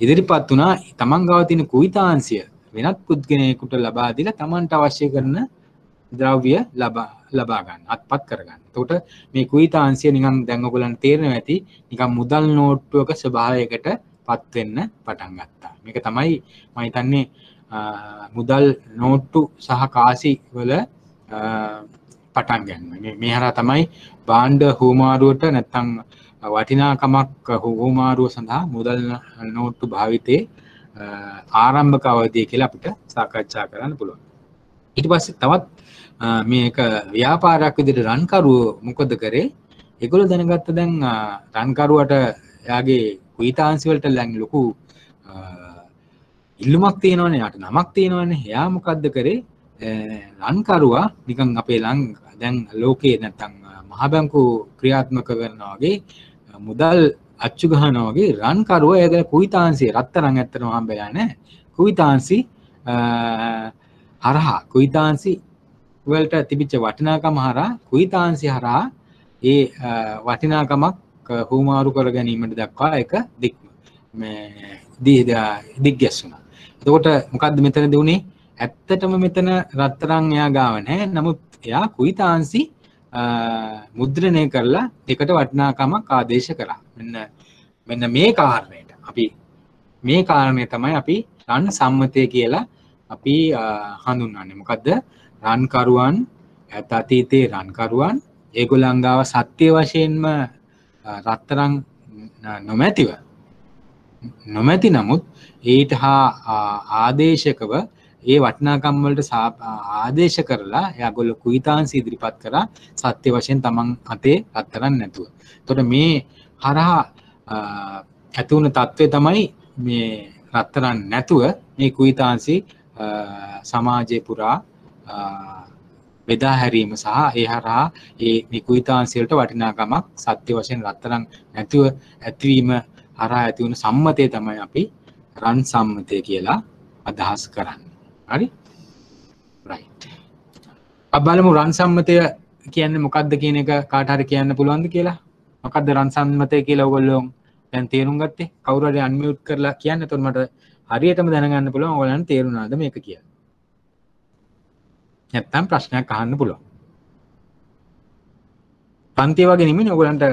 ඉදිරිපත් වුණා තමන් ගාව තියෙන කුයිතාංශය වෙනත් පුද්ගලයෙකුට ලබා දීලා තමන්ට අවශ්‍ය කරන ද්‍රව්‍ය ලබා ගන්න, අත්පත් කර ගන්න. එතකොට මේ කුයිතාංශය නිකන් දැන් ඔයගොල්ලන්ට තේරෙනවා ඇති නිකන් මුදල් නෝට්ටුවක ස්වභාවයකට පත් වෙන්න පටන් ගත්තා. මේක තමයි මම හිතන්නේ මුදල් නෝට්ටු සහ කාසි වල පටන් ගන්න. මේ හරහා තමයි භාණ්ඩ හුවමාරුවට නැත්නම් වටිනාකමක් හුවමාරුව සඳහා මුදල් නෝට්ටු භාවිතයේ ආරම්භක අවධිය කියලා අපිට සාකච්ඡා කරන්න පුළුවන්. ඊට පස්සේ තවත් මේක ව්‍යාපාරයක් විදිහට රන්කරුවෝ මොකද කරේ? ඒගොල්ලෝ දැනගත්ත දැන් රන්කරුවට එයාගේ කුයිතාංශ වලට ලොකු ඉල්ලුමක් තියෙනවනේ යාට නමක් තියෙනවනේ එයා මොකද්ද කරේ ලන්කරුවා නිකන් අපේ දැන් ලෝකේ නැත්තම් මහ බැංකු ක්‍රියාත්මක කරනවා වගේ මුදල් අච්චු ගහනවා වගේ රන්කරුවා ඒක කුයිතාංශي රත්තරන් ඇත්තටම හම්බෙලා නැහැ කුයිතාංශي හරහා කුයිතාංශي වලට තිබිච්ච වටිනාකම හරහා කුයිතාංශي හරහා ඒ වටිනාකමක් හුමාරු කර ගැනීමට දක්වා එක දිග්ගැස්සුණා. එතකොට මොකද්ද මෙතනදී උනේ? ඇත්තටම මෙතන රත්තරන් එයා ගාව නැහැ. නමුත් එයා කුයිතාංශي මුද්‍රණය කරලා එකට වටිනාකමක් ආදේශ කරා. මෙන්න මේ කාරණයට අපි මේ කාරණය තමයි අපි රන් සම්මතය කියලා අපි හඳුන්වන්නේ. මොකද්ද? රන්කරුවන් අතීතයේ රන්කරුවන් ඒගොල්ලන් ගාව සත්‍ය වශයෙන්ම රත්තරන් නොමැති නමුත් ඊට හා ආදේශකව ඒ වටිනාකම් වලට ආදේශ කරලා එයාගොල්ලෝ කුයිතාංශ ඉදිරිපත් කරා සත්‍ය වශයෙන් තමන් අතේ රත්තරන් නැතුව. එතකොට මේ හරහා ඇති වුණ තත්ත්වය තමයි මේ රත්තරන් නැතුව මේ කුයිතාංශي සමාජය පුරා බෙදා හැරීම සහ ඒ හරහා මේ කුයිතාංශ වලට වටිනාකමක් සත්‍ය වශයෙන් රත්තරන් නැතුව ඇතිවීම හරහා ඇති වුණ සම්මතය තමයි අපි රන් සම්මතය කියලා අදහස් කරන්නේ. හරි? රයිට්. අපි බලමු රන් සම්මතය කියන්නේ මොකක්ද කියන එක කාට හරි කියන්න පුළුවන්ද කියලා? මොකක්ද රන් සම්මතය කියලා ඔයගොල්ලෝ දැන් තේරුම් ගත්තේ? කවුරු හරි අන්මියුට් කරලා කියන්න. එතකොට මට හරියටම දැනගන්න පුළුවන් ඔයගොල්ලන්ට තේරුණාද මේක කියලා. නැත්තම් ප්‍රශ්නයක් අහන්න පුළුවන්. පන්තිය වගේ නෙමෙයි ඔයගොල්ලන්ට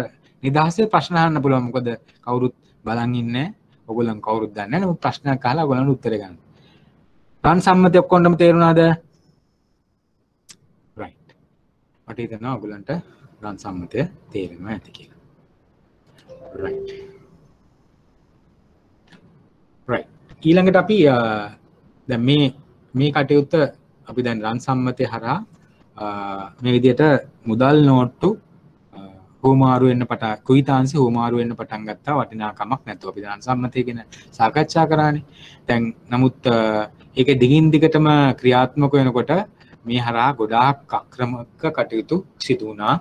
නිදහසේ ප්‍රශ්න අහන්න පුළුවන්. මොකද කවුරුත් බලන් ඉන්නේ. ඔයගොල්ලන් කවුරුත් දන්නේ නැහැ. නමුත් ප්‍රශ්නයක් අහලා ඔයගොල්ලන්ට උත්තර ගන්න. රන් සම්මතය ඔක්කොටම තේරුණාද? රයිට්. මට හිතෙනවා ඔයගොල්ලන්ට රන් සම්මතය තේරෙනවා ඇති කියලා. රයිට්. රයිට්. ඊළඟට අපි දැන් මේ කටයුත්ත අපි දැන් රන් සම්මතය හරහා මේ විදිහට මුදල් නෝට්ටු හුමාරු වෙන්න කුයිතාංශي හුමාරු වෙන්න පටන් ගත්තා වටිනාකමක් නැතුව. අපි රන් සම්මතය ගැන සාකච්ඡා කරානේ. දැන් නමුත් ඒක දිගින් දිගටම ක්‍රියාත්මක වෙනකොට මේ හරහා ගොඩාක් අක්‍රමක කටයුතු සිදු වුණා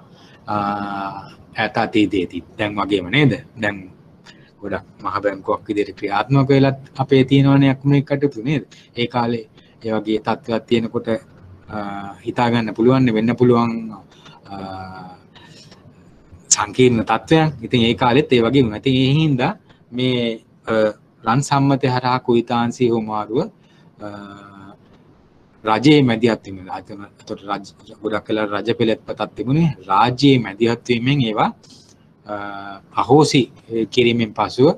අතීතයේදී. දැන් වගේම නේද? දැන් ගොඩක් මහ බැංකුවක් විදිහට ක්‍රියාත්මක වෙලත් අපේ තියෙනවනේ අක්‍රමික කටයුතු නේද? ඒ කාලේ ඒ වගේ තත්ත්වයක් තියෙනකොට හිතා ගන්න පුළුවන් වෙන්න පුළුවන් සංකීර්ණ තත්ත්වයන්. ඉතින් ඒ කාලෙත් ඒ වගේ වුණා. ඉතින් ඒ හින්දා මේ රන් සම්මතය හරහා කුයිතාංශي හුමාරුව රජයේ මැදිහත් වීම. එතකොට ගොඩක් වෙලා රජ පෙළපතක් තිබුණේ. රාජ්‍යයේ මැදිහත් වීමෙන් ඒවා අහෝසි කිරීමෙන් පසුව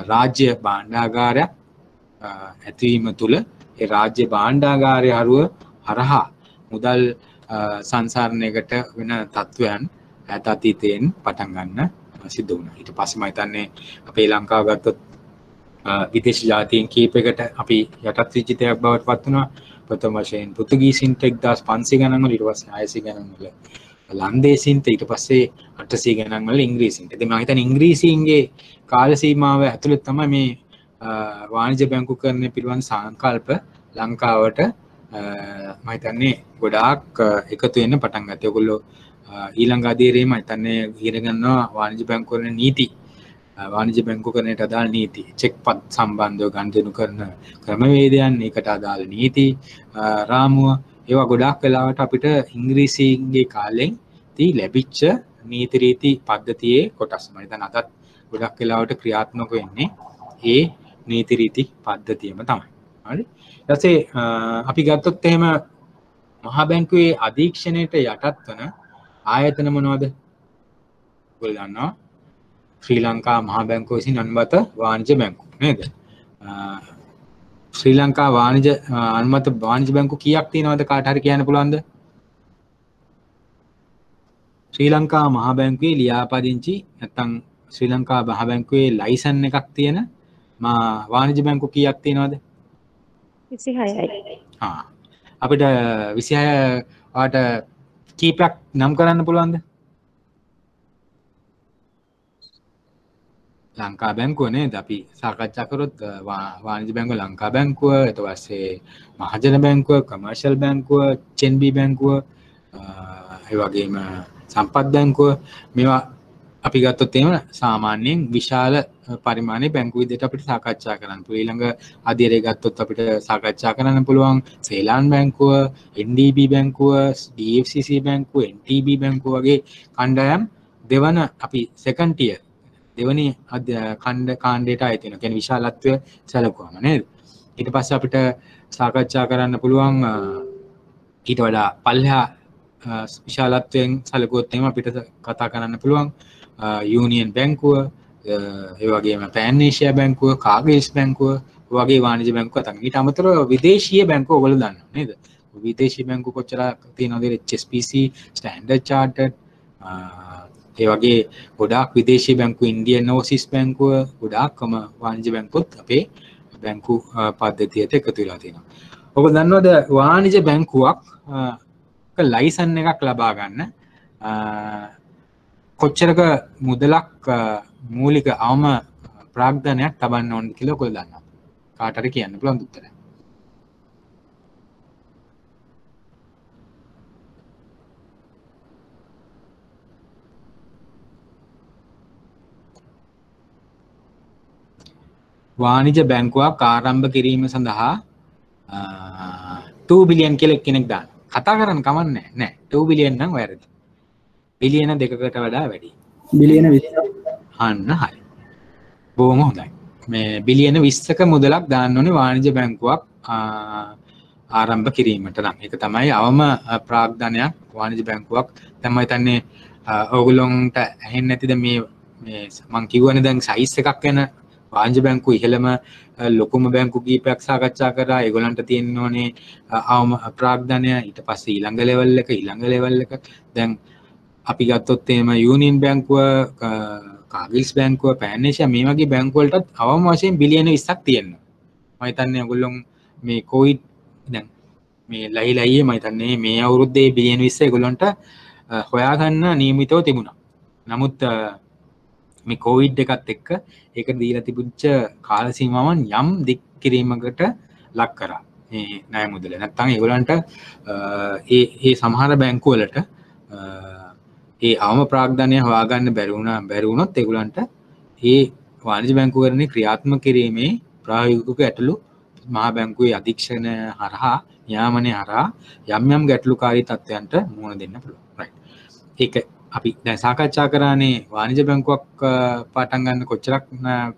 රාජ්‍ය භාණ්ඩාගාරයක් ඇතිවීම තුළ ඒ රාජ්‍ය භාණ්ඩාගාරය හරහා මුදල් සංසරණයකට වෙන තත්ත්වයන් අතීතයෙන් පටන් ගන්න සිද්ධ වුණා. ඊට පස්සේ මම හිතන්නේ අපේ ලංකාව ගත්තොත් විදේශ ජාතීන් කීපයකට අපි යටත් වෙච්ච තයක් බවට පත් වුණා. ප්‍රථම වශයෙන් පෘතුගීසින්ට 1500 ගණන් වල, ඊට පස්සේ 600 ගණන් වල ලන්දේසින්ට, ඊට පස්සේ 800 ගණන් වල ඉංග්‍රීසින්ට. ඉතින් මම හිතන්නේ ඉංග්‍රීසීන්ගේ කාල සීමාව ඇතුළත තමයි මේ වාණිජ්‍ය බැංකුකරණය පිළිබඳ සංකල්ප ලංකාවට මම හිතන්නේ ගොඩාක් එකතු වෙන්න පටන් ගත්තා. ඒගොල්ලෝ ඊළඟ අධීරයේ මම හිතන්නේ ඉගෙන ගන්නවා වාණිජ්‍ය බැංකුකරණ නීති, වාණිජ්‍ය බැංකුකරණයට අදාළ නීති, චෙක්පත් සම්බන්ධව ගනුදෙනු කරන ක්‍රමවේදයන්, ඒකට අදාළ නීති රාමුව, ඒවා ගොඩාක් වෙලාවට අපිට ඉංග්‍රීසිගේ කාලෙන් ලැබිච්ච නීති රීති පද්ධතියේ කොටස්. මම හිතන්නේ අදත් ගොඩක් වෙලාවට ක්‍රියාත්මක වෙන්නේ ඒ නීති රීති පද්ධතියම තමයි. හරි. ඊට පස්සේ අපි ගත්තොත් එහෙම මහා බැංකුවේ අධීක්ෂණයට යටත් වන ආයතන මොනවද? ඔයගොල්ලෝ දන්නවා ශ්‍රී ලංකා මහා බැංකුව විසින් අනුමත වාණිජ්‍ය බැංකුව නේද? ශ්‍රී ලංකා අනුමත වාණිජ්‍ය බැංකුව කීයක් තියෙනවද කාට හරි කියන්න පුළුවන්ද? ශ්‍රී ලංකා මහා බැංකුවේ ලියාපදිංචි නැත්නම් ශ්‍රී ලංකා මහා බැංකුවේ ලයිසන් එකක් තියෙන වාණිජ්‍ය බැංකුව කීයක් තියෙනවද? 26යි. අපිට 26 වාට කීපයක් නම් කරන්න පුළුවන්ද? ලංකා බැංකුව නේද අපි සාකච්ඡා කරොත් වාණිජ්‍ය බැංකුව ලංකා බැංකුව ඊට පස්සේ මහජන බැංකුව කමර්ෂල් බැංකුව චෙන්බි බැංකුව ඒ වගේම සම්පත් බැංකුව මේවා අපි ගත්තොත් එහෙම සාමාන්‍යයෙන් විශාල පරිමාණයේ බැංකු විදිහට අපිට සාකච්ඡා කරන්න පුළුවන්. ඊළඟ අධ්‍යයනය ගත්තොත් අපිට සාකච්ඡා කරන්න පුළුවන් සේලාන් බැංකුව, NDB බැංකුව, DFCC බැංකුව, NTB බැංකුව වගේ කණ්ඩායම් දෙවන අපි second tier දෙවනි කාණ්ඩයට අයිති වෙනවා. කියන්නේ විශාලත්වය සැලකුවම නේද? ඊට පස්සේ අපිට සාකච්ඡා කරන්න පුළුවන් ඊට වඩා පල්ලෙහා විශාලත්වයෙන් සැලකුවොත් එහෙම අපිට කතා කරන්න පුළුවන් යූනියන් බැංකුව, ඒ වගේම පෑන් ඒෂියා බැංකුව, කාගිල්ස් බැංකුව වගේ වාණිජ්‍ය බැංකු කතා. ඊට අමතරව විදේශීය බැංකු ඔයගොල්ලෝ දන්නවා නේද? විදේශී බැංකු කොච්චර තියෙනවද? HSBC, Standard Chartered ඒ වගේ ගොඩාක් විදේශී බැංකු, ඉන්දියන් ඕවර්සීස් බැංකුව ගොඩාක්ම වාණිජ්‍ය බැංකුත් අපේ බැංකු පද්ධතියට එකතු වෙලා තියෙනවා. ඔබ දන්නවද වාණිජ්‍ය බැංකුවක් ලයිසන් එකක් ලබා ගන්න කොච්චරක මුදලක් මූලික අවම ප්‍රාග්ධනයක් තබන්න ඕනද කියලා ඔයගොල්ලෝ දන්නවා? කාට හරි කියන්න පුළුවන් උත්තරය? වාණිජ්‍ය බැංකුවක් ආරම්භ කිරීම සඳහා 2 බිලියන් කියලා කෙනෙක් දාන්න. කතා කරන්න කමන්නේ නැහැ. 2 බිලියන් නම් වැරදි. බිලියන 2කට වඩා වැඩි. බිලියන 20ක්. අන්න හරි. බොහොම හොඳයි. මේ බිලියන 20ක මුදලක් දාන්න ඕනේ වාණිජ්‍ය බැංකුවක් ආරම්භ කිරීමට නම්. ඒක තමයි අවම ප්‍රාග්ධනයක් වාණිජ්‍ය බැංකුවක්. දැන් මම හිතන්නේ ඕගොල්ලොන්ට ඇහෙන්නේ නැතිද මේ මම කියවනේ දැන් සයිස් එකක් වෙන වාණිජ්‍ය බැංකු ඉහළම ලොකුම බැංකු කීපයක් සාකච්ඡා කරා. ඒගොල්ලන්ට තියෙන්න ඕනේ අවම ප්‍රාග්ධනය. ඊට පස්සේ ඊළඟ ලෙවල් එක දැන් අපි ගත්තොත් එහෙම යූනියන් බැංකුව, කාගිල්ස් බැංකුව, පෑන් ඒෂියා මේ වගේ බැංකු වලටත් අවම වශයෙන් බිලියන 20ක් තියෙනවා. මම හිතන්නේ ඔයගොල්ලොන් මේ කොවිඩ් දැන් මේ ලයියේ මම හිතන්නේ මේ අවුරුද්දේ බිලියන 20 ඒගොල්ලන්ට හොයාගන්න නියමිතව තිබුණා. නමුත් මේ කොවිඩ් එකත් එක්ක ඒක දීලා තිබුච්ච කාල සීමාවන් යම් දික් කිරීමකට ලක් කරා මේ ණය මුදල. නැත්තම් ඒගොල්ලන්ට ඒ සමහර බැංකු වලට ඒ අවම ප්‍රාග්ධනය හොයාගන්න බැරි වුණොත් ඒගොල්ලන්ට ඒ වාණිජ්‍ය බැංකුවරණේ ක්‍රියාත්මක කිරීමේ ප්‍රායෝගික ගැටලු මහා බැංකුවේ අධීක්ෂණ හරහා නියාමනය හරහා යම් ගැටලුකාරී තත්ත්වයන්ට මුහුණ දෙන්න පුළුවන්. රයිට්. ඒක අපි දැන් සාකච්ඡා කරානේ වාණිජ්‍ය බැංකුවක් පටන් ගන්න කොච්චරක්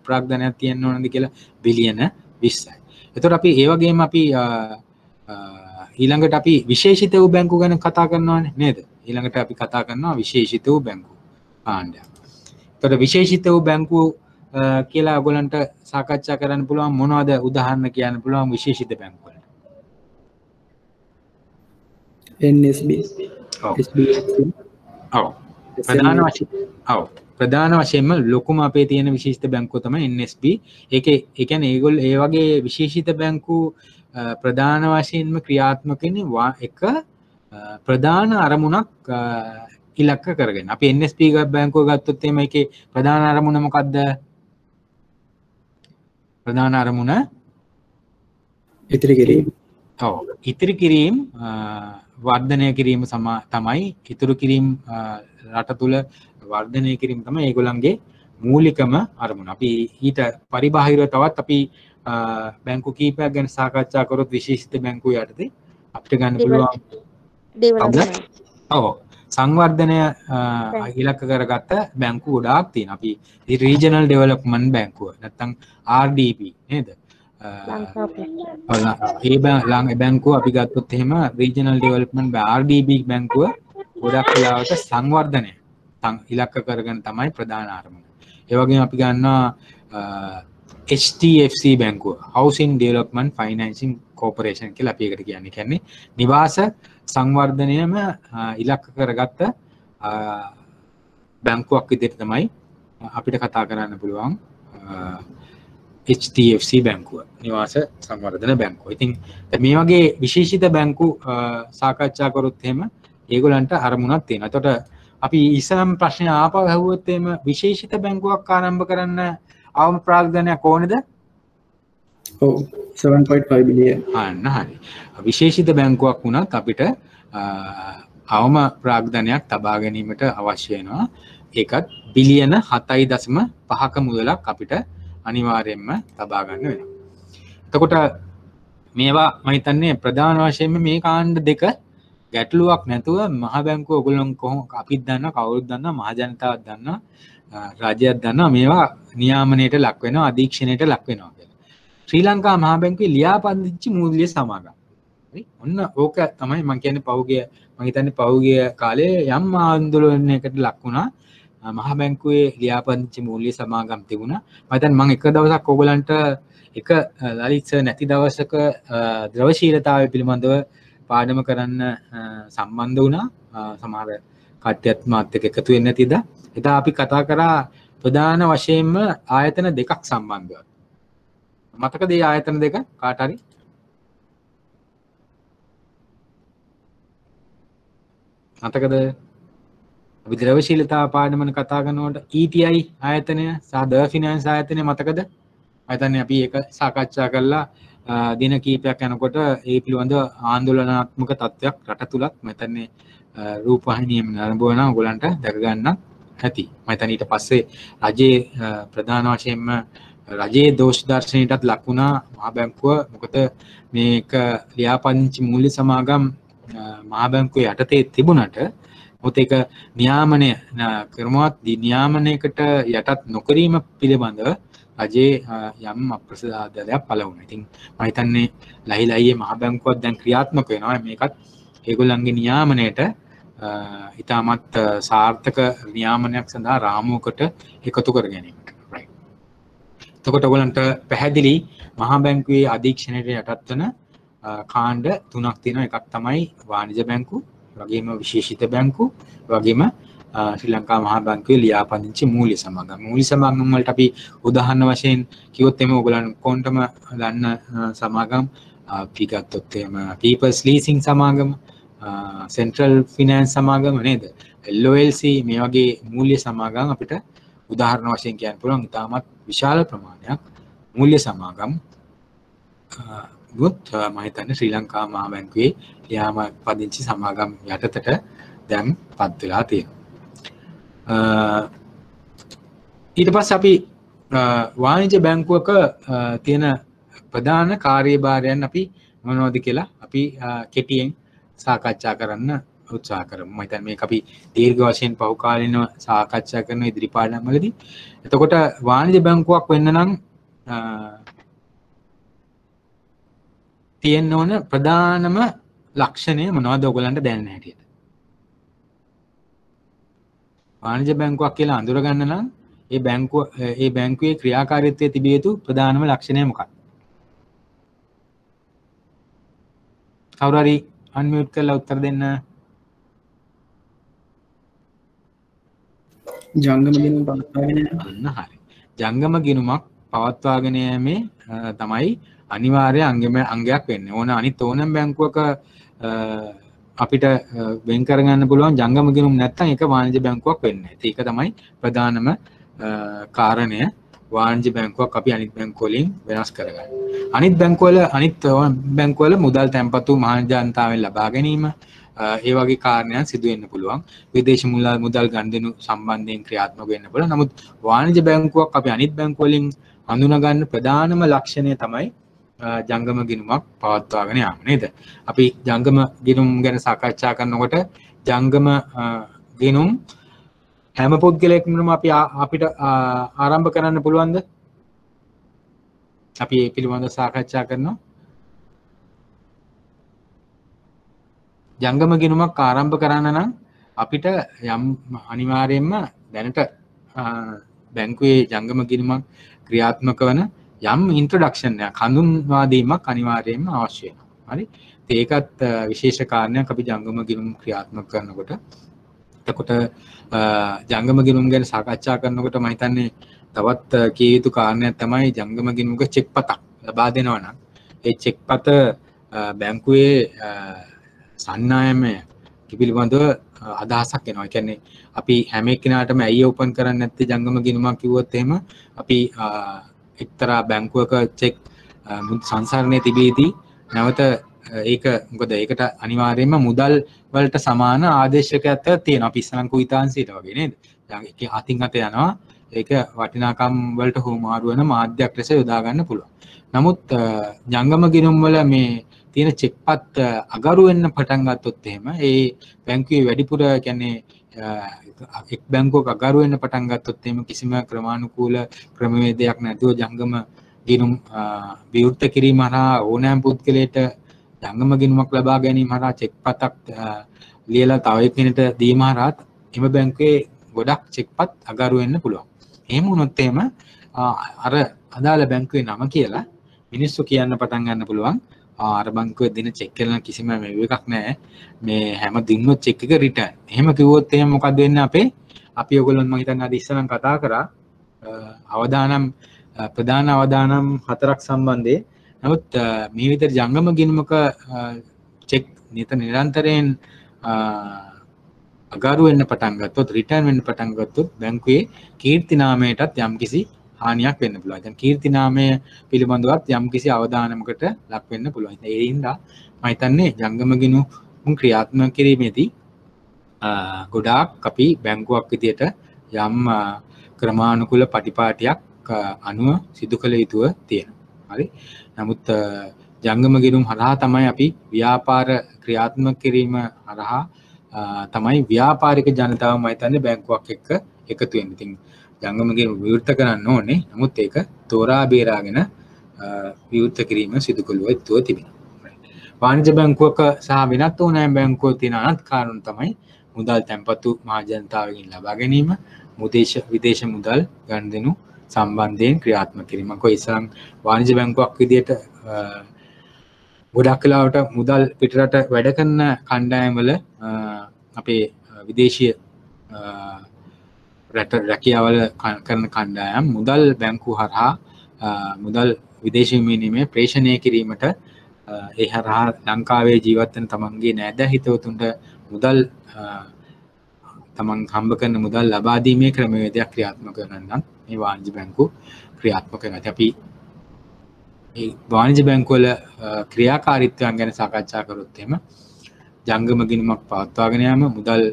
ප්‍රාග්ධනයක් තියෙන්න ඕනද කියලා බිලියන 20යි. එතකොට අපි ඒ වගේම අපි ඊළඟට අපි විශේෂිත වූ බැංකු ගැන කතා කරනවානේ නේද? ඊළඟට අපි කතා කරනවා විශේෂිත වූ බැංකු කාණ්ඩයක්. එතකොට විශේෂිත වූ බැංකු කියලා ඔයගොල්ලන්ට සාකච්ඡා කරන්න පුළුවන් මොනවද උදාහරණ කියන්න පුළුවන් විශේෂිත බැංකු වලට? NSB. ඔව්. ප්‍රධාන වශයෙන්ම ලොකුම අපේ තියෙන විශේෂිත බැංකුව තමයි NSB. ඒකේ ඒ කියන්නේ ඒගොල්ලෝ ඒ වගේ විශේෂිත බැංකු ප්‍රධාන වශයෙන්ම ක්‍රියාත්මක වෙන්නේ එක ප්‍රධාන අරමුණක් ඉලක්ක කරගෙන. අපි NSB බැංකුව ගත්තොත් එහෙම ඒකේ ප්‍රධාන අරමුණ මොකද්ද? ප්‍රධාන අරමුණ ඉතිරි කිරීම. ඔව්. ඉතිරි කිරීම වර්ධනය කිරීම තමයි ඉතුරු කිරීම රට තුල වර්ධනය කිරීම තමයි ඒගොල්ලන්ගේ මූලිකම අරමුණ. අපි ඊට පරිබාහිරව තවත් අපි බැංකු කීපයක් ගැන සාකච්ඡා කරොත් විශේෂිත බැංකු යටතේ අපිට ගන්න පුළුවන් සංවර්ධනය ඉලක්ක කරගත්ත බැංකු ගොඩාක් තියෙනවා. අපි රීජනල් ඩෙවලොප්මන්ට් බැංකුව නැත්නම් RDB නේද? ඒ බැංකුව අපි ගත්තොත් එහෙම රීජනල් ඩෙවලොප්මන්ට් RDB බැංකුව ගොඩක් වෙලාවට සංවර්ධනය ඉලක්ක කරගෙන තමයි ප්‍රධාන අරමුණ. ඒ වගේම අපි ගන්නවා HDFC බැංකුව, Housing Development Financing Corporation කියලා අපි ඒකට කියන්නේ. කියන්නේ නිවාස සංවර්ධනයම ඉලක්ක කරගත්ත බැංකුවක් විදිහට තමයි අපිට කතා කරන්න පුළුවන් HDFC බැංකුව, නිවාස සංවර්ධන බැංකුව. ඉතින් මේ වගේ විශේෂිත බැංකු සාකච්ඡා කරොත් එහෙම ඒගොල්ලන්ට අරමුණක් තියෙනවා. එතකොට අපි ඉස්සරම් ප්‍රශ්නේ ආපහු ඇහුවොත් එimhe විශේෂිත බැංකුවක් ආරම්භ කරන්න අවම ප්‍රාග්ධනයක් ඕනේද? ඔව් 7.5 බිලියන්. අන්න හරි. විශේෂිත බැංකුවක් වුණත් අපිට අවම ප්‍රාග්ධනයක් තබා ගැනීමට අවශ්‍ය වෙනවා. ඒකත් බිලියන 7.5ක මුදලක් අපිට අනිවාර්යයෙන්ම තබා ගන්න වෙනවා. එතකොට මේවා මම හිතන්නේ ප්‍රධාන වශයෙන්ම මේ කාණ්ඩ දෙක ගැටලුවක් නැතුව මහ බැංකුව ඔයගොල්ලෝ කොහොම අපිත් දන්නවා කවුරුත් දන්නවා මහ ජනතාවත් දන්නවා රාජ්‍යයක් දන්නවා මේවා නියාමනයට ලක් වෙනවා අධීක්ෂණයට ලක් වෙනවා කියලා. ශ්‍රී ලංකා මහ බැංකුවේ ලියාපදිංචි මූල්‍ය සමාගම්. හරි. ඔන්න ඕක තමයි මම කියන්නේ මම හිතන්නේ පහුගිය කාලේ යම් ආందోලනයකට ලක් වුණා. මහ බැංකුවේ ලියාපදිංචි මූල්‍ය සමාගම් තිබුණා. මම හිතන්නේ මම එක දවසක් ඕගලන්ට එක ලලිත් සර් නැති දවසක ද්‍රවශීලතාවය පිළිබඳව පාඩම කරන්න සම්බන්ධ වුණා. සමහර කට්ටියත් මාත් එක්ක එකතු වෙන්නේ නැතිද? එදා අපි කතා කරා ප්‍රධාන වශයෙන්ම ආයතන දෙකක් සම්බන්ධව. මතකද මේ ආයතන දෙක කාට හරි? මතකද? අපි ද්‍රවශීලතාව පාඩමන කතා කරනකොට ETI ආයතනය සහ ද ෆිනෑන්ස් ආයතනය මතකද? මම හිතන්නේ අපි ඒක සාකච්ඡා කළා දින කීපයක් යනකොට ඒ පිළිබඳව ආందోලනාත්මක තත්ත්වයක් රට තුලත් මම හිතන්නේ රූපවාහිනියෙම නරඹවනවා ඔයගලන්ට දැක ගන්න ඇති. මම හිතන්නේ ඊට පස්සේ රජයේ ප්‍රධාන වශයෙන්ම රජයේ දෝෂ දර්ශනයටත් ලක් වුණා මහ බැංකුව. මොකද මේක ලියාපදිංචි මූල්‍ය සමාගම් මහ බැංකුවේ යටතේ තිබුණට මොකද ඒක නියාමනය ක්‍රමවත් නියාමනයකට යටත් නොකිරීම පිළිබඳව රජයේ යම් අප්‍රසාදයක් පළ වුණා. ඉතින් මම හිතන්නේ ලහිලහියේ මහ බැංකුවක් දැන් ක්‍රියාත්මක වෙනවා. මේකත් ඒගොල්ලන්ගේ නියාමනයට ඉතාමත් සාර්ථක නියාමනයක් සඳහා රාමුවකට එකතු කර ගැනීමට. right. එතකොට ඔයගොල්ලන්ට පැහැදිලි මහ බැංකුවේ අධීක්ෂණයට යටත් වන කාණ්ඩ තුනක් තියෙනවා. එකක් තමයි වාණිජ බැංකු, වගේම විශේෂිත බැංකු, වගේම ශ්‍රී ලංකා මහා බැංකුවේ ලියාපදිංචි මූල්‍ය සමාගම්. මූල්‍ය සමාගම් වලට අපි උදාහරණ වශයෙන් කිව්වොත් එimhe ඔයගොල්ලන් කොන්ටම දන්න සමාගම් අපි ගත්තොත් එimhe People's Leasing සමාගම, Central Finance සමාගම නේද? LOLC මේ වගේ මූල්‍ය සමාගම් අපිට උදාහරණ වශයෙන් කියන්න පුළුවන්. ඉතාමත් විශාල ප්‍රමාණයක් මූල්‍ය සමාගම් ගොත් මම හිතන්නේ ශ්‍රී ලංකා මහා බැංකුවේ ලියාපදිංචි සමාගම් යටතට දැන් පත් වෙලා තියෙනවා. ඊට පස්සේ අපි වාණිජ්‍ය බැංකුවක තියෙන ප්‍රධාන කාර්යභාරයන් අපි මොනවද කියලා අපි කෙටියෙන් සාකච්ඡා කරන්න උත්සාහ කරමු. මම හිතන්නේ මේක අපි දීර්ඝ වශයෙන් පහු කාලිනව සාකච්ඡා කරන ඉදිරි පාඩම් වලදී. එතකොට වාණිජ්‍ය බැංකුවක් වෙන්න නම් තියෙන්න ඕන ප්‍රධානම ලක්ෂණය මොනවද ඔයගලන්ට දැනෙන හැටියට? වාණිජ්‍ය බැංකුවක් කියලා අඳුර ගන්න නම් ඒ බැංකුවේ ක්‍රියාකාරීත්වයේ තිබිය යුතු ප්‍රධානම ලක්ෂණය මොකක්ද? කවුරු හරි අන්මියුට් කරලා උත්තර දෙන්න. ජංගම ගිණුම පවත්වාගෙන යන. අන්න හරි. ජංගම ගිණුමක් පවත්වාගෙන යෑමේ තමයි අනිවාර්ය අංගයක් වෙන්නේ. අනිත් ඕනම බැංකුවක අපිට වෙන් කරගන්න පුළුවන් ජංගම ගිණුම් නැත්නම් ඒක වාණිජ්‍ය බැංකුවක් වෙන්නේ නැහැ. ඒක තමයි ප්‍රධානම කාරණය. වාණිජ්‍ය බැංකුවක් අපි අනිත් බැංකු වලින් වෙනස් කරගන්න. අනිත් බැංකු වල මුදල් තැන්පතු මහජනතාවෙන් ලබා ගැනීම ඒ වගේ කාරණයන් සිදු වෙන්න පුළුවන්. විදේශ මුදල් ගනුදෙනු සම්බන්ධයෙන් ක්‍රියාත්මක වෙන්න පුළුවන්. නමුත් වාණිජ්‍ය බැංකුවක් අපි අනිත් බැංකු වලින් හඳුනා ගන්න ප්‍රධානම ලක්ෂණය තමයි ජංගම ගිණුමක් පවත්වාගෙන යාම නේද? අපි ජංගම ගිණුම් ගැන සාකච්ඡා කරනකොට ජංගම ගිණුම් හැම පුද්ගලයෙක්ම අපිට ආරම්භ කරන්න පුළුවන්ද? අපි මේ පිළිබඳව සාකච්ඡා කරනවා. ජංගම ගිණුමක් ආරම්භ කරන්න නම් අපිට යම් අනිවාර්යයෙන්ම දැනට බැංකුවේ ජංගම ගිණුමක් ක්‍රියාත්මක වන යම් ඉන්ට්‍රොඩක්ෂන් එකක් හඳුන්වා දීමක් අනිවාර්යයෙන්ම අවශ්‍ය වෙනවා. හරි. ඒකත් විශේෂ කාරණයක් අපි ජංගම ගිණුම් ක්‍රියාත්මක කරනකොට. එතකොට ජංගම ගිණුම් ගැන සාකච්ඡා කරනකොට මම හිතන්නේ තවත් කිය යුතු කාරණයක් තමයි ජංගම ගිණුමක චෙක් පතක් ලබා දෙනවා නම් ඒ චෙක් පත බැංකුවේ සන්නායමය පිළිබඳව අදහසක් එනවා. ඒ කියන්නේ අපි හැම එක්කිනාටම ඇයි ඕපන් කරන්නේ නැත්තේ ජංගම ගිණුමක් කිව්වොත් එහෙම අපි එක්තරා බැංකුවක චෙක් සංසරණයේ තිබීදී නැවත ඒක මොකද ඒකට අනිවාර්යයෙන්ම මුදල් වලට සමාන ආදේශකයක් තියෙනවා. අපි ඉස්සරන් කුයිතාංශයට වගේ නේද? ඒක අතින් අත යනවා. ඒක වටිනාකම් වලට හුමාරු වෙන මාධ්‍යයක් ලෙස යොදා ගන්න පුළුවන්. නමුත් ජංගම ගිණුම් වල මේ තියෙන චෙක්පත් අගරු වෙන්න පටන් ගත්තොත් එහෙම ඒ බැංකුවේ වැඩිපුර කියන්නේ එක් බැංකුවක අගරු වෙන්න පටන් ගත්තොත් එහෙම කිසිම ක්‍රමානුකූල ක්‍රමවේදයක් නැතුව ජංගම ගිණුම් විවෘත කිරීම හරහා ඕනෑම පුද්ගලයාට ජංගම ගිණුමක් ලබා ගැනීම හරහා චෙක්පතක් ලියලා තව එක්කෙනෙකුට දීම හරහා එම බැංකුවේ ගොඩක් චෙක්පත් අගරු වෙන්න පුළුවන්. එහෙම වුණොත් එහෙම අර අදාළ බැංකුවේ නම කියලා මිනිස්සු කියන්න පටන් ගන්න පුළුවන්. අර බැංකුවේ දෙන චෙක් කරන කිසිම එකක් නැහැ. මේ හැම දිනුත් චෙක් එක රිටර්න්. එහෙම කිව්වොත් එහෙම මොකද වෙන්නේ අපි ඔයගොල්ලන් මම හිතන්නේ අද ඉස්සරම් කතා කරා අවදානම් ප්‍රධාන අවදානම් 4ක් සම්බන්ධයෙන්. නමුත් මේ විතර ජංගම ගිණුමක චෙක් නිරන්තරයෙන් අගරු වෙන්න පටන් ගත්තොත් රිටර්න් වෙන්න පටන් ගත්තොත් බැංකුවේ කීර්ති නාමයටත් යම්කිසි හානියක් වෙන්න පුළුවන්. දැන් කීර්ති නාමය පිළිබඳවත් යම්කිසි අවධානමකට ලක් වෙන්න පුළුවන්. ඒ හින්දා මම හිතන්නේ ජංගම ගිණුම් ක්‍රියාත්මක කිරීමේදී ගොඩාක් අපි බැංකුවක් විදියට යම් ක්‍රමානුකූල පටිපාටියක් අනුව සිදු කළ යුතුව තියෙනවා. හරි. නමුත් ජංගම ගිණුම් හරහා තමයි අපි ව්‍යාපාර ක්‍රියාත්මක කිරීම හරහා තමයි ව්‍යාපාරික ජනතාව මම හිතන්නේ බැංකුවක් එක්ක එකතු වෙන්නේ. ඉතින් ජංගම ගිණුම් විවෘත කරන්න ඕනේ. නමුත් ඒක තෝරා බේරාගෙන විවෘත කිරීම සිදු කළොත් යුතුව තිබෙනවා. වාණිජ්‍ය බැංකුවක සහ වෙනත් ඕනෑම බැංකුවක තියෙන අනත් කාරණා තමයි මුදල් තැන්පතු මහ ජනතාවගෙන් ලබා ගැනීම, විදේශ මුදල් ගනුදෙනු සම්බන්ධයෙන් ක්‍රියාත්මක කිරීම. කොයි ඉස්සරම් වාණිජ්‍ය බැංකුවක් විදියට ගොඩක් වෙලාවට මුදල් පිටරට වැඩ කරන කණ්ඩායම් වල අපේ විදේශීය රැකියාවල කරන කණ්ඩායම් මුදල් බැංකුව හරහා මුදල් විදේශීය විනිමය ප්‍රේෂණය කිරීමට ඒ හරහා ලංකාවේ ජීවත් වෙන තමන්ගේ නෑදෑ හිතවතුන්ට මුදල් තමන් හම්බ කරන මුදල් ලබා දීමේ ක්‍රමවේදයක් ක්‍රියාත්මක කරනවා නම් මේ වාණිජ්‍ය බැංකු ක්‍රියාත්මක කරනවා. අපි මේ වාණිජ්‍ය බැංකු වල ක්‍රියාකාරීත්වයන් ගැන සාකච්ඡා කරොත් එහෙම ජංගම ගිණුමක් පවත්වාගෙන යාම, මුදල්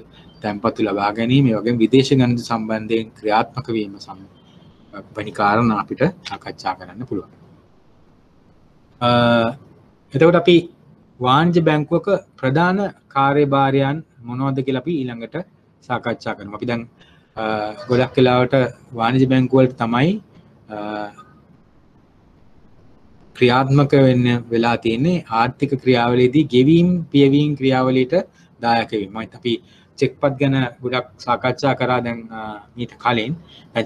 තැන්පතු ලබා ගැනීම, ඒ වගේම විදේශ ගණන් සම්බන්ධයෙන් ක්‍රියාත්මක වීම වැනි කාරණා අපිට සාකච්ඡා කරන්න පුළුවන්. එතකොට අපි වාණිජ්‍ය බැංකුවක ප්‍රධාන කාර්යභාරයන් මොනවද කියලා අපි ඊළඟට සාකච්ඡා කරමු. අපි දැන් ගොඩක් වෙලාවට වාණිජ්‍ය බැංකුව වලට තමයි ක්‍රියාත්මක වෙන්න වෙලා තියෙන්නේ ආර්ථික ක්‍රියාවලියේදී ගෙවීම් පියවීම් ක්‍රියාවලියට දායක වීම. අපි චෙක්පත් ගැන ගොඩක් සාකච්ඡා කරා දැන් මීට කලින්.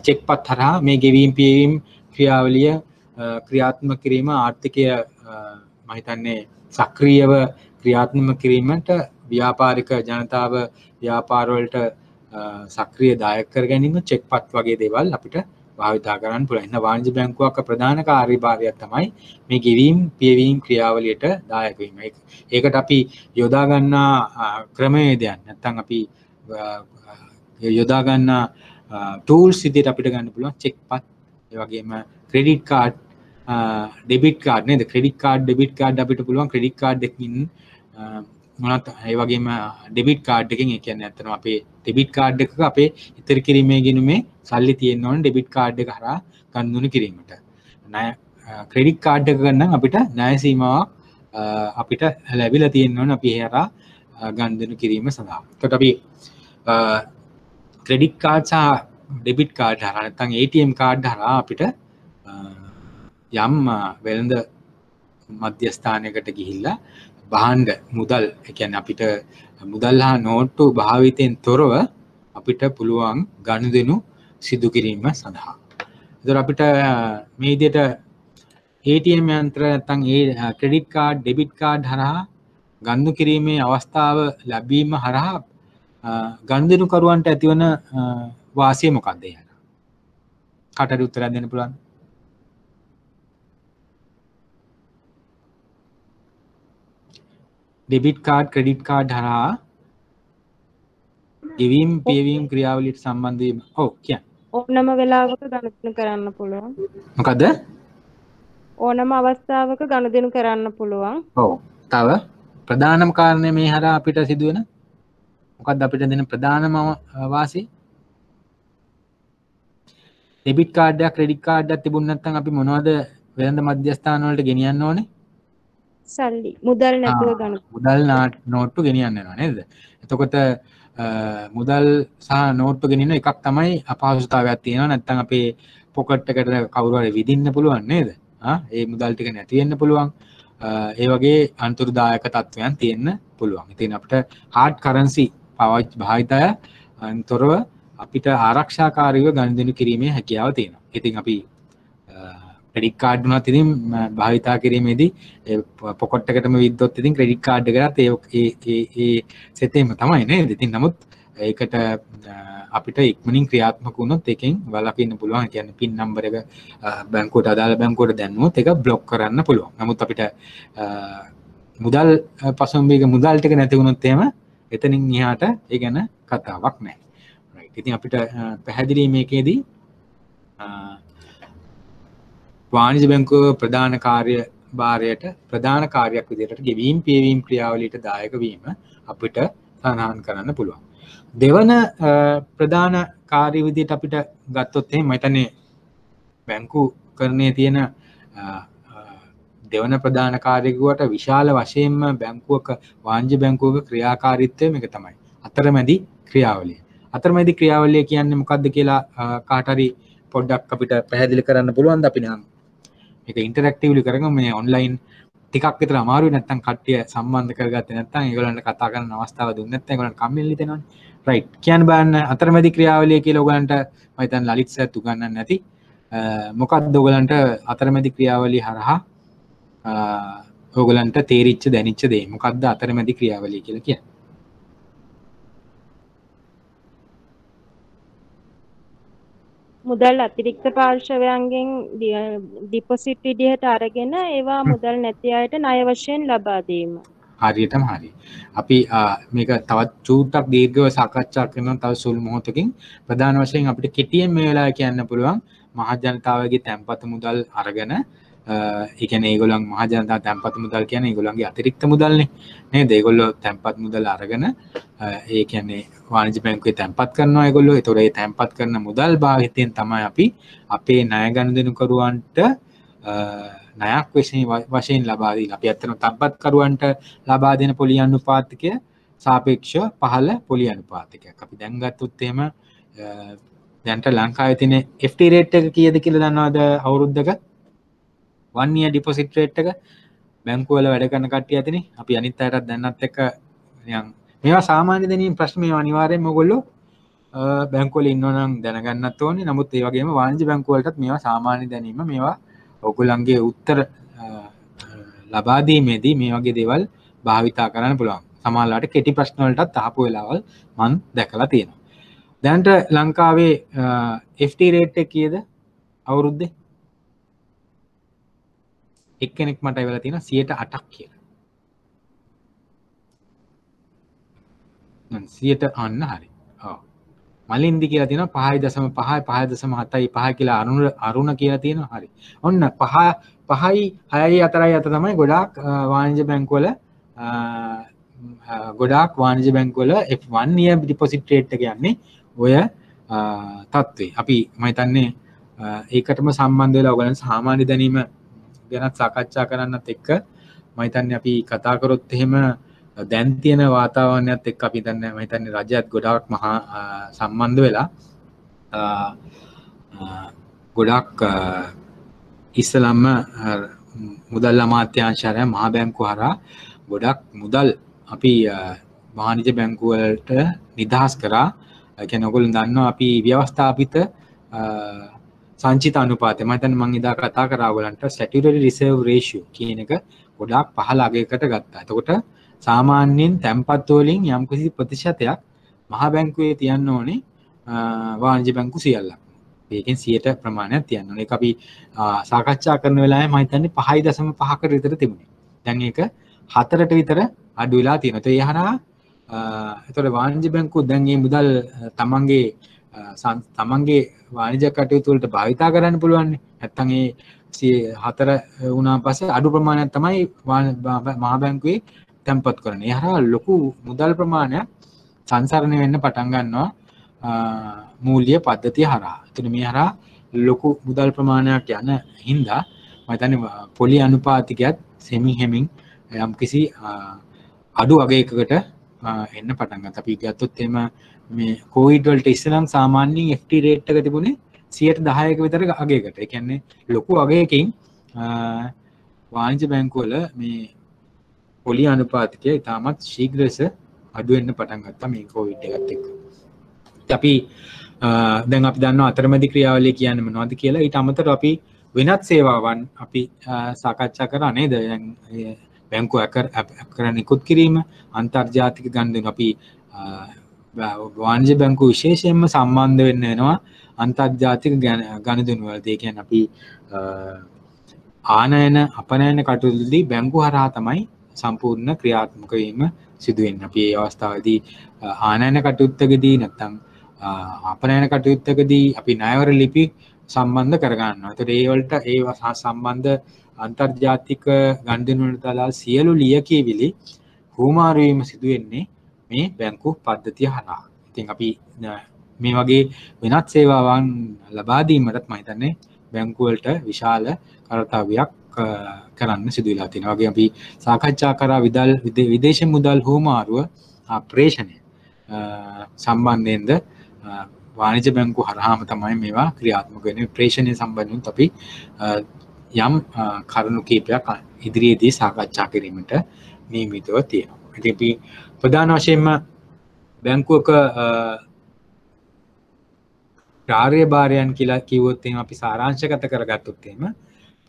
චෙක්පත් හරහා මේ ගෙවීම් පියවීම් ක්‍රියාවලිය ක්‍රියාත්මක කිරීම ආර්ථිකය මම හිතන්නේ සක්‍රියව ක්‍රියාත්මක කිරීමට ව්‍යාපාරික ජනතාව ව්‍යාපාර වලට සක්‍රිය දායක කර ගැනීම චෙක්පත් වගේ දේවල් අපිට භාවිතා කරන්න පුළුවන්. එහෙනම් වාණිජ්‍ය බැංකුවක ප්‍රධාන කාර්යභාරයක් තමයි මේ ගෙවීම් පියවීම් ක්‍රියාවලියට දායක වීම. ඒකට අපි යොදා ගන්නා ක්‍රමවේදයන් නැත්නම් අපි යොදා ගන්නා ටූල්ස් විදිහට අපිට ගන්න පුළුවන් චෙක්පත්, ඒ වගේම ක්‍රෙඩිට් කාඩ්, ඩෙබිට් කාඩ් නේද? ක්‍රෙඩිට් කාඩ්, ඩෙබිට් කාඩ් අපිට පුළුවන් ක්‍රෙඩිට් කාඩ් එකකින් මොනවත් ඒ වගේම ඩෙබිට් කාඩ් එකකින් ඒ කියන්නේ අතන අපේ ඩෙබිට් කාඩ් එකක අපේ ඉතිරි කිරීමේ ගිණුමේ සල්ලි තියෙන්න ඕනේ ඩෙබිට් කාඩ් එක හරහා ගනුදෙනු කිරීමට. ණය ක්‍රෙඩිට් කාඩ් එක ගන්න අපිට ණය සීමාවක් අපිට ලැබිලා තියෙන්න ඕනේ අපි ඒ හරහා ගනුදෙනු කිරීම සඳහා. එතකොට අපි ක්‍රෙඩිට් කාඩ් සහ ඩෙබිට් කාඩ් හරහා නැත්නම් ATM කාඩ් හරහා අපිට යම් වෙළඳ මධ්‍යස්ථානයකට ගිහිල්ලා භාණ්ඩ මුදල් ඒ කියන්නේ අපිට මුදල් හා නෝට්ටු භාවිතයෙන් තොරව අපිට පුළුවන් ගනුදෙනු සිදු කිරීම සඳහා. ඒතර අපිට මේ විදිහට ATM යන්ත්‍ර නැත්නම් ඒ ක්‍රෙඩිට් කාඩ්, ඩෙබිට් කාඩ් හරහා ගනුදෙනු කිරීමේ අවස්ථාව ලැබීම හරහා ගනුදෙනු කරුවන්ට ඇතිවන වාසිය මොකක්ද ඒ හරහා? කාටද උත්තරයක් දෙන්න පුළුවන්? ඩෙබිට් කාඩ්, ක්‍රෙඩිට් කාඩ් හරහා ගෙවීම් පියවීම් ක්‍රියාවලියට සම්බන්ධ වීම. ඔව් කියන්න. ඕනම වෙලාවක ගනුදෙනු කරන්න පුළුවන්. මොකද්ද? ඕනම අවස්ථාවක ගනුදෙනු කරන්න පුළුවන්. ඔව්. තව ප්‍රධානම කාරණය මේ හරහා අපිට සිදුවෙන මොකක්ද අපිට දෙන ප්‍රධානම වාසිය? ඩෙබිට් කාඩ් එකක් ක්‍රෙඩිට් කාඩ් එකක් තිබුණ නැත්නම් අපි මොනවද වෙළඳ මධ්‍යස්ථාන වලට ගෙනියන්න ඕනේ? සල්ලි මුදල් නැතුව ගනුදෙනු. මුදල් නෝට්ටු ගෙනියන්න වෙනවා නේද? එතකොට මුදල් සහ නෝට්ටු ගෙනියන එකක් තමයි අපහසුතාවයක් තියෙනවා. නැත්නම් අපේ පොකට් එකට කවුරු හරි විදින්න පුළුවන් නේද? ඒ මුදල් ටික නැති වෙන්න පුළුවන්. ඒ වගේ අන්තර්දායක තත්ත්වයන් තියෙන්න පුළුවන්. ඉතින් අපිට හાર્ඩ් කරන්සි භාවිතය අන්තරව අපිට ආරක්ෂාකාරීව ගනුදෙනු කිරීමේ හැකියාව තියෙනවා. ඉතින් අපි ක්‍රෙඩිට් කාඩ් උනත් ඉතින් භාවිතා කිරීමේදී පොකට් එකටම විද්දොත් ඉතින් ක්‍රෙඩිට් කාඩ් එකකට ඒ සෙතේම තමයි නේද? ඉතින් නමුත් ඒකට අපිට ඉක්මනින් ක්‍රියාත්මක වුණොත් එකෙන් වළකින්න පුළුවන්. ඒ කියන්නේ පින් නම්බර එක බැංකුවට අදාළ බැංකුවට දැන්නුවොත් ඒක බ්ලොක් කරන්න පුළුවන්. නමුත් අපිට මුදල් පසුම්බියක මුදල් ටික නැති වුණොත් එහෙම එතනින් එහාට ඒ ගැන කතාවක් නැහැ. රයිට්. ඉතින් අපිට පැහැදිලි මේකේදී වාණිජ බැංකුව ප්‍රධාන කාර්යභාරයට ප්‍රධාන කාර්යයක් විදිහට ගෙවීම් පියවීම් ක්‍රියාවලියට දායක වීම අපිට සඳහන් කරන්න පුළුවන්. දෙවන ප්‍රධාන කාර්ය විදිහට අපිට ගත්තොත් එහෙනම් මම හිතන්නේ බැංකු කරන්නේ තියෙන දෙවන ප්‍රධාන කාර්ය කිව්වට විශාල වශයෙන්ම බැංකුවක වාණිජ බැංකුවක ක්‍රියාකාරීත්වය මේක තමයි. අතරමැදි ක්‍රියාවලිය. අතරමැදි ක්‍රියාවලිය කියන්නේ මොකක්ද කියලා කාට හරි පොඩ්ඩක් අපිට පැහැදිලි කරන්න පුළුවන්ද? අපි නම් මේක ඉන්ටරැක්ටිව්ලි කරගමු. මේ ඔන්ලයින් ටිකක් විතර අමාරුයි. නැත්නම් කට්ටිය සම්බන්ධ කරගත්තේ නැත්නම් ඒගොල්ලන්ට කතා කරන්න අවස්ථාව දුන්නේ නැත්නම් ඒගොල්ලන්ට කම්මැලි දෙනවනේ. රයිට්. කියන්න බලන්න අතරමැදි ක්‍රියාවලිය කියලා ඔයගලන්ට මම හිතන්නේ ලලිත් සර් උගන්වන්නේ නැති. මොකක්ද ඔයගලන්ට අතරමැදි ක්‍රියාවලිය හරහා ඔයගලන්ට තේරිච්ච දැනිච්ච දේ මොකක්ද අතරමැදි ක්‍රියාවලිය කියලා කියන්නේ? මුදල් අතිරික්ත පාර්ශවයන්ගෙන් ඩිපොසිට් විදිහට අරගෙන ඒවා මුදල් නැති අයට ණය වශයෙන් ලබා දීම. හරියටම හරි. අපි මේක තවත් චූට්ටක් දීර්ඝව සාකච්ඡා කරනවා තව සුළු මොහොතකින්. ප්‍රධාන වශයෙන් අපිට කෙටියෙන් මේ වෙලාවේ කියන්න පුළුවන් මහ ජනතාවගේ තැන්පතු මුදල් අරගෙන ඒ කියන්නේ ඒගොල්ලන් මහ ජනතාව තැන්පතු මුදල් කියන්නේ ඒගොල්ලන්ගේ අතිරික්ත මුදල්නේ නේද? ඒගොල්ලෝ තැන්පත් මුදල් අරගෙන ඒ කියන්නේ වාණිජ බැංකුවේ තැන්පත් කරනවා ඒගොල්ලෝ. ඒතකොට ඒ තැන්පත් කරන මුදල් භාවිතයෙන් තමයි අපි අපේ ණය ගනුදෙනුකරුවන්ට ණයක් වශයෙන් ලබා දීලා අපි අතන තබ්බත් කරුවන්ට ලබා දෙන පොලි අනුපාතිකය සාපේක්ෂව පහළ පොලි අනුපාතිකයක්. අපි දැන් ගත්තොත් එහෙම දැන්ට ලංකාවේ තියෙන FD රේට් එක කීයද කියලා දන්නවද අවුරුද්දක? 1 year deposit rate එක බැංකුව වල වැඩ කරන කට්ටිය අතනේ අපි අනිත් අයටත් දැන්නත් එක්ක නිකන් මේවා සාමාන්‍ය දැනීම් ප්‍රශ්න මේවා අනිවාර්යයෙන්ම ඔයගොල්ලෝ බැංකුව වල ඉන්නවා නම් දැනගන්නත් ඕනේ. නමුත් ඒ වගේම වාණිජ බැංකුව වලටත් මේවා සාමාන්‍ය දැනීම මේවා ඔයගොල්ලන්ගේ උත්තර ලබා දීමේදී මේ වගේ දේවල් භාවිතා කරන්න පුළුවන්. සමහරවිට කෙටි ප්‍රශ්න වලටත් අහපු වෙලාවල් මම දැකලා තියෙනවා. දැනට ලංකාවේ FD rate එක කීයද අවුරුද්දේ? එක්කෙනෙක් මට ඇවිල්ලා තියෙනවා 108ක් කියලා. නම් 100ට අන්න හරි. ඔව්. මලින්දි කියලා තියෙනවා 5.5 5.7යි 5 කියලා අරුණ කියලා තියෙනවා. හරි. ඔන්න 5යි 6යි 4යි අතර තමයි ගොඩාක් වාණිජ බැංකුවල F1 year deposit rate එක යන්නේ ඔය තත්ත්වේ. අපි මම හිතන්නේ ඒකටම සම්බන්ධ වෙලා ඔයගලන් සාමාන්‍ය දැනීම ගැනත් සාකච්ඡා කරන්නත් එක්ක මම හිතන්නේ අපි කතා කරොත් එහෙම දැන් තියෙන වාතාවරණයත් එක්ක අපි හිතන්නේ මම හිතන්නේ රජයත් ගොඩාක් මහා සම්බන්ධ වෙලා ගොඩාක් ඉස්සලම මුදල් අමාත්‍යාංශය මහා බැංකුව හරහා ගොඩක් මුදල් අපි වාණිජ බැංකුව වලට නිදහස් කරා. ඒ කියන්නේ ඔයගොල්ලෝ දන්නවා අපි ව්‍යවස්ථාපිත සංචිත අනුපාතය මම හිතන්නේ මම ඉදා කතා කරා ඔයගලන්ට statutory reserve ratio කියන එක ගොඩාක් පහළ අගයකට ගත්තා. එතකොට සාමාන්‍යයෙන් තැන්පත් වලින් යම්කිසි ප්‍රතිශතයක් මහ බැංකුවේ තියන්න ඕනේ වාණිජ බැංකු සියල්ලක්. ඒකෙන් 100ට ප්‍රමාණයක් තියන්න ඕනේ. ඒක අපි සාකච්ඡා කරන වෙලාවේ මම හිතන්නේ 5.5කට විතර තිබුණේ. දැන් ඒක 4ට විතර අඩු වෙලා තියෙනවා. ඒ හරහා එතකොට වාණිජ්‍ය බැංකුව දැන් මේ මුදල් තමන්ගේ තමන්ගේ වාණිජ්‍ය කටයුතු වලට භාවිතා කරන්න පුළුවන් නේ. නැත්තම් ඒ 4 වුණාන් පස්සේ අඩු ප්‍රමාණයක් තමයි මහා බැංකුවේ තැන්පත් කරන්නේ. ඒ හරහා ලොකු මුදල් ප්‍රමාණයක් සංසරණය වෙන්න පටන් ගන්නවා මූල්‍ය පද්ධතිය හරහා. එතකොට මේ හරහා ලොකු මුදල් ප්‍රමාණයක් යන හින්දා මම හිතන්නේ පොලි අනුපාතිකයත් සෙමින් හෙමින් යම්කිසි අඩු අගයකට එන්න පටන් ගත්තා. අපි ගත්තොත් එහෙම මේ කොවිඩ් වලට ඉස්සෙල්ලා සාමාන්‍යයෙන් FT රේට් එක තිබුණේ 10%ක විතර අගයකට. ඒ කියන්නේ ලොකු අගයකින් වාණිජ්‍ය බැංකුවල මේ පොලි අනුපාතිකය ඉතාමත් ශීඝ්‍ර ලෙස අඩු වෙන්න පටන් ගත්තා මේ කොවිඩ් එකත් එක්ක. අපි දැන් අපි දන්නවා අතරමැදි ක්‍රියාවලිය කියන්නේ මොනවද කියලා. ඊට අමතරව අපි වෙනත් සේවාවන් අපි සාකච්ඡා කරා නේද? දැන් බැංකුව කරන නිකුත් කිරීම, අන්තර්ජාතික ගනුදෙනු අපි වාණිජ්‍ය බැංකුව විශේෂයෙන්ම සම්බන්ධ වෙන්න වෙනවා අන්තර්ජාතික ගනුදෙනු වලට. ඒ කියන්නේ අපි ආනයන අපනයන කටයුතුදී බැංකුව හරහා තමයි සම්පූර්ණ ක්‍රියාත්මක වීම සිදු වෙන්නේ. අපි මේ අවස්ථාවේදී ආනයන කටයුත්තකදී නැත්නම් අපනයන කටයුත්තකදී අපි ණයවර ලිපි සම්බන්ධ කර ගන්නවා. ඒතකොට ඒ වලට ඒ සම්බන්ධ අන්තර්ජාතික ගනුදෙනු වලට අදාළ සියලු ලියකියවිලි හුවමාරු වීම සිදු වෙන්නේ මේ බැංකු පද්ධතිය හරහා. ඉතින් අපි මේ වගේ වෙනත් සේවාවන් ලබා දීමටත් මම හිතන්නේ බැංකු වලට විශාල කාර්යයක් කරන්න සිදු වෙලා තියෙනවා. වගේ අපි සාකච්ඡා කරා විදේශ මුදල් හුවමාරුව ප්‍රේෂණය සම්බන්ධයෙන්ද වාණිජ්‍ය බැංකුව හරහාම තමයි මේවා ක්‍රියාත්මක වෙන්නේ. ප්‍රේෂණය සම්බන්ධව අපි යම් කරුණු කීපයක් ඉදිරියේදී සාකච්ඡා කිරීමට නියමිතව තියෙනවා. ඉතින් අපි ප්‍රධාන වශයෙන්ම බැංකුවක කාර්යභාරයන් කියලා කිව්වොත් එහෙනම් අපි සාරාංශගත කරගත්තොත් එහෙම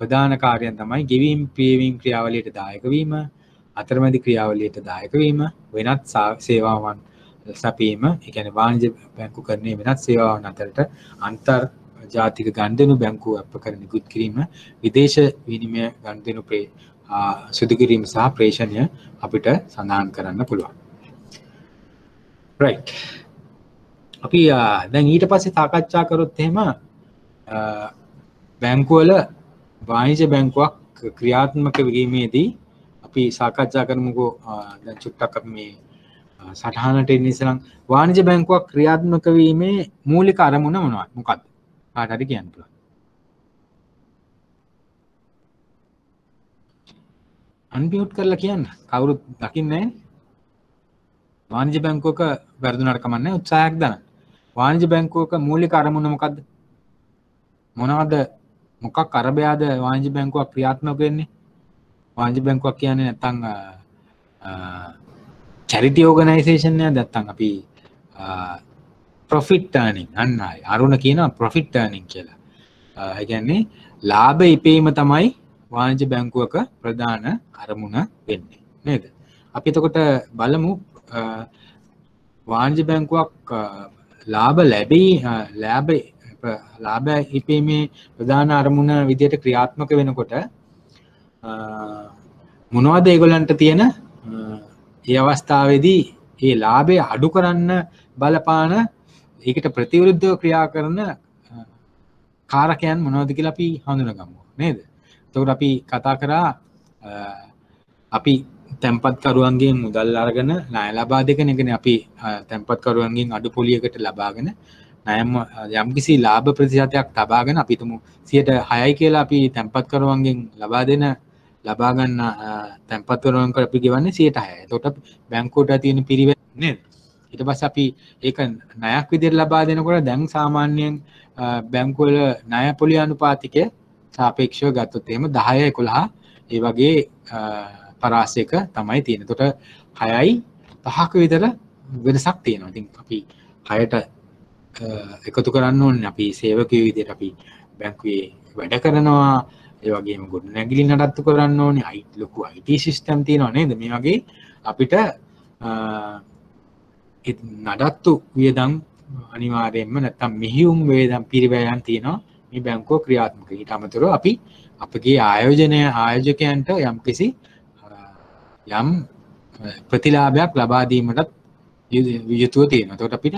ප්‍රධාන කාර්යයන් තමයි ගෙවීම් පියවීම් ක්‍රියාවලියට දායක වීම, අතරමැදි ක්‍රියාවලියට දායක වීම, වෙනත් සේවාවන් සපයීම. ඒ කියන්නේ වාණිජ්‍ය බැංකුව කරන්නේ වෙනත් සේවාවන් අතරට අන්තර්ජාතික ගනුදෙනු බැංකුව අප කර නිකුත් කිරීම, විදේශ විනිමය ගනුදෙනු සිදු කිරීම සහ ප්‍රේෂණය අපිට සඳහන් කරන්න පුළුවන්. right. අපි දැන් ඊට පස්සේ සාකච්ඡා කරොත් එහෙම බැංකුවල වාණිජ්‍ය බැංකුවක් ක්‍රියාත්මක වීමේදී අපි සාකච්ඡා කරමුකෝ. දැන් චුට්ටක් අපි මේ සටහනට එන්න ඉස්සෙල්ලා වාණිජ්‍ය බැංකුවක් ක්‍රියාත්මක වීමේ මූලික අරමුණ මොකක්ද? කාට හරි කියන්න පුළුවන්. අන්මියුට් කරලා කියන්න. කවුරුත් දකින්නේ නැහැ. වාණිජ්‍ය බැංකුවක වැරදුනට කමන්නේ උත්සාහයක් දරන්න. වාණිජ්‍ය බැංකුවක මූලික අරමුණ මොකද්ද? මොනවද? මොකක් අරබයාද වාණිජ්‍ය බැංකුවක් ක්‍රියාත්මක වෙන්නේ? වාණිජ්‍ය බැංකුවක් කියන්නේ නැත්තම් චැරිටි ඕගනයිසේෂන් එකක් නැත්තම් අපි ප්‍රොෆිට් ටර්නින් අන්නයි. අරුණ කියනවා ප්‍රොෆිට් ටර්නින් කියලා. ඒ කියන්නේ ලාභ ඉපීම තමයි වාණිජ්‍ය බැංකුවක ප්‍රධාන අරමුණ වෙන්නේ නේද? අපි එතකොට බලමු වාණිජ්‍ය බැංකුවක් ලාභ ඉපීමේ ප්‍රධාන අරමුණ විදියට ක්‍රියාත්මක වෙනකොට මොනවද ඒගොල්ලන්ට තියෙන ඒ අවස්ථාවේදී මේ ලාභය අඩු කරන්න බලපාන ඒකට ප්‍රතිවිරුද්ධව ක්‍රියා කරන කාරකයන් මොනවද කියලා අපි හඳුනගමු නේද? එතකොට අපි කතා කරා අපි තැන්පත්කරුවන්ගෙන් මුදල් අරගෙන ණය ලබා දෙන එකනේ. අපි තැන්පත්කරුවන්ගෙන් අඩු පොලියකට ලබාගෙන ණයම යම්කිසි ලාභ ප්‍රතිශතයක් තබාගෙන අපි තුමු 6යි කියලා අපි තැන්පත්කරුවන්ගෙන් ලබා ගන්න තැන්පත්කරුවන්ට අපි ගෙවන්නේ 6යි. එතකොට බැංකුවට තියෙන පිරිවෙන නේද? ඊට පස්සේ අපි ඒක ණයක් විදිහට ලබා දෙනකොට දැන් සාමාන්‍යයෙන් බැංකුවල ණය පොලි අනුපාතිකය සාපේක්ෂව ගත්තොත් එහෙම 10 11 ඒ වගේ පරාසයක තමයි තියෙන්නේ. එතකොට 6යි 5ක විතර වෙනසක් තියෙනවා. ඉතින් අපි 6ට එකතු කරන්න ඕනේ. අපි සේවකයෝ විදිහට අපි බැංකුවේ වැඩ කරනවා. ඒ වගේම ගොඩනැගිලි නඩත්තු කරන්න ඕනේ. ලොකු IT සිස්ටම් තියෙනවා නේද? මේ වගේ අපිට නඩත්තු වියදම් අනිවාර්යයෙන්ම නැත්තම් මෙහියුම් වේදම් පිරිවැයන් තියෙනවා මේ බැංකුව ක්‍රියාත්මක. ඊට අමතරව අපි අපගේ ආයෝජකයන්ට යම් ප්‍රතිලාභයක් ලබා දීමටත් යුතුව තියෙනවා. එතකොට අපිට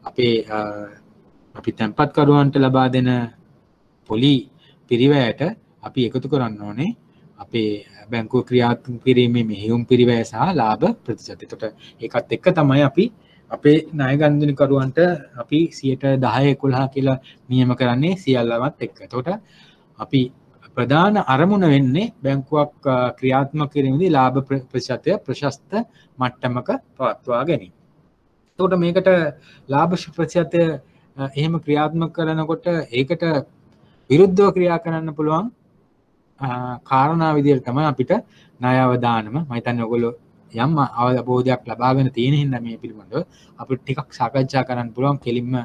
අපේ අපි තැන්පත්කරුවන්ට ලබා දෙන පොලි පිරිවැයට අපි එකතු කරන්න ඕනේ අපේ බැංකුව ක්‍රියාත්මක කිරීමේ මෙහෙයුම් පිරිවැය සහ ලාභ ප්‍රතිශත. එතකොට ඒකත් එක්ක තමයි අපි අපේ ණය ගනුදෙනුකරුවන්ට අපි 10 11 කියලා නියම කරන්නේ සියල්ලමත් එක්ක. එතකොට අපි ප්‍රධාන අරමුණ වෙන්නේ බැංකුවක් ක්‍රියාත්මක කිරීමේදී ලාභ ප්‍රතිශතය ප්‍රශස්ත මට්ටමක පවත්වා ගැනීම. එතකොට මේකට ලාභ ප්‍රතිශතය එහෙම ක්‍රියාත්මක කරනකොට ඒකට විරුද්ධව ක්‍රියා කරන්න පුළුවන් කාරණා විදිහට තමයි අපිට ණය අවදානම මම හිතන්නේ ඔයගොල්ලෝ යම් අවබෝධයක් ලබාගෙන තියෙන හින්දා මේ පිළිබඳව අපිට ටිකක් සාකච්ඡා කරන්න පුළුවන් කෙලින්ම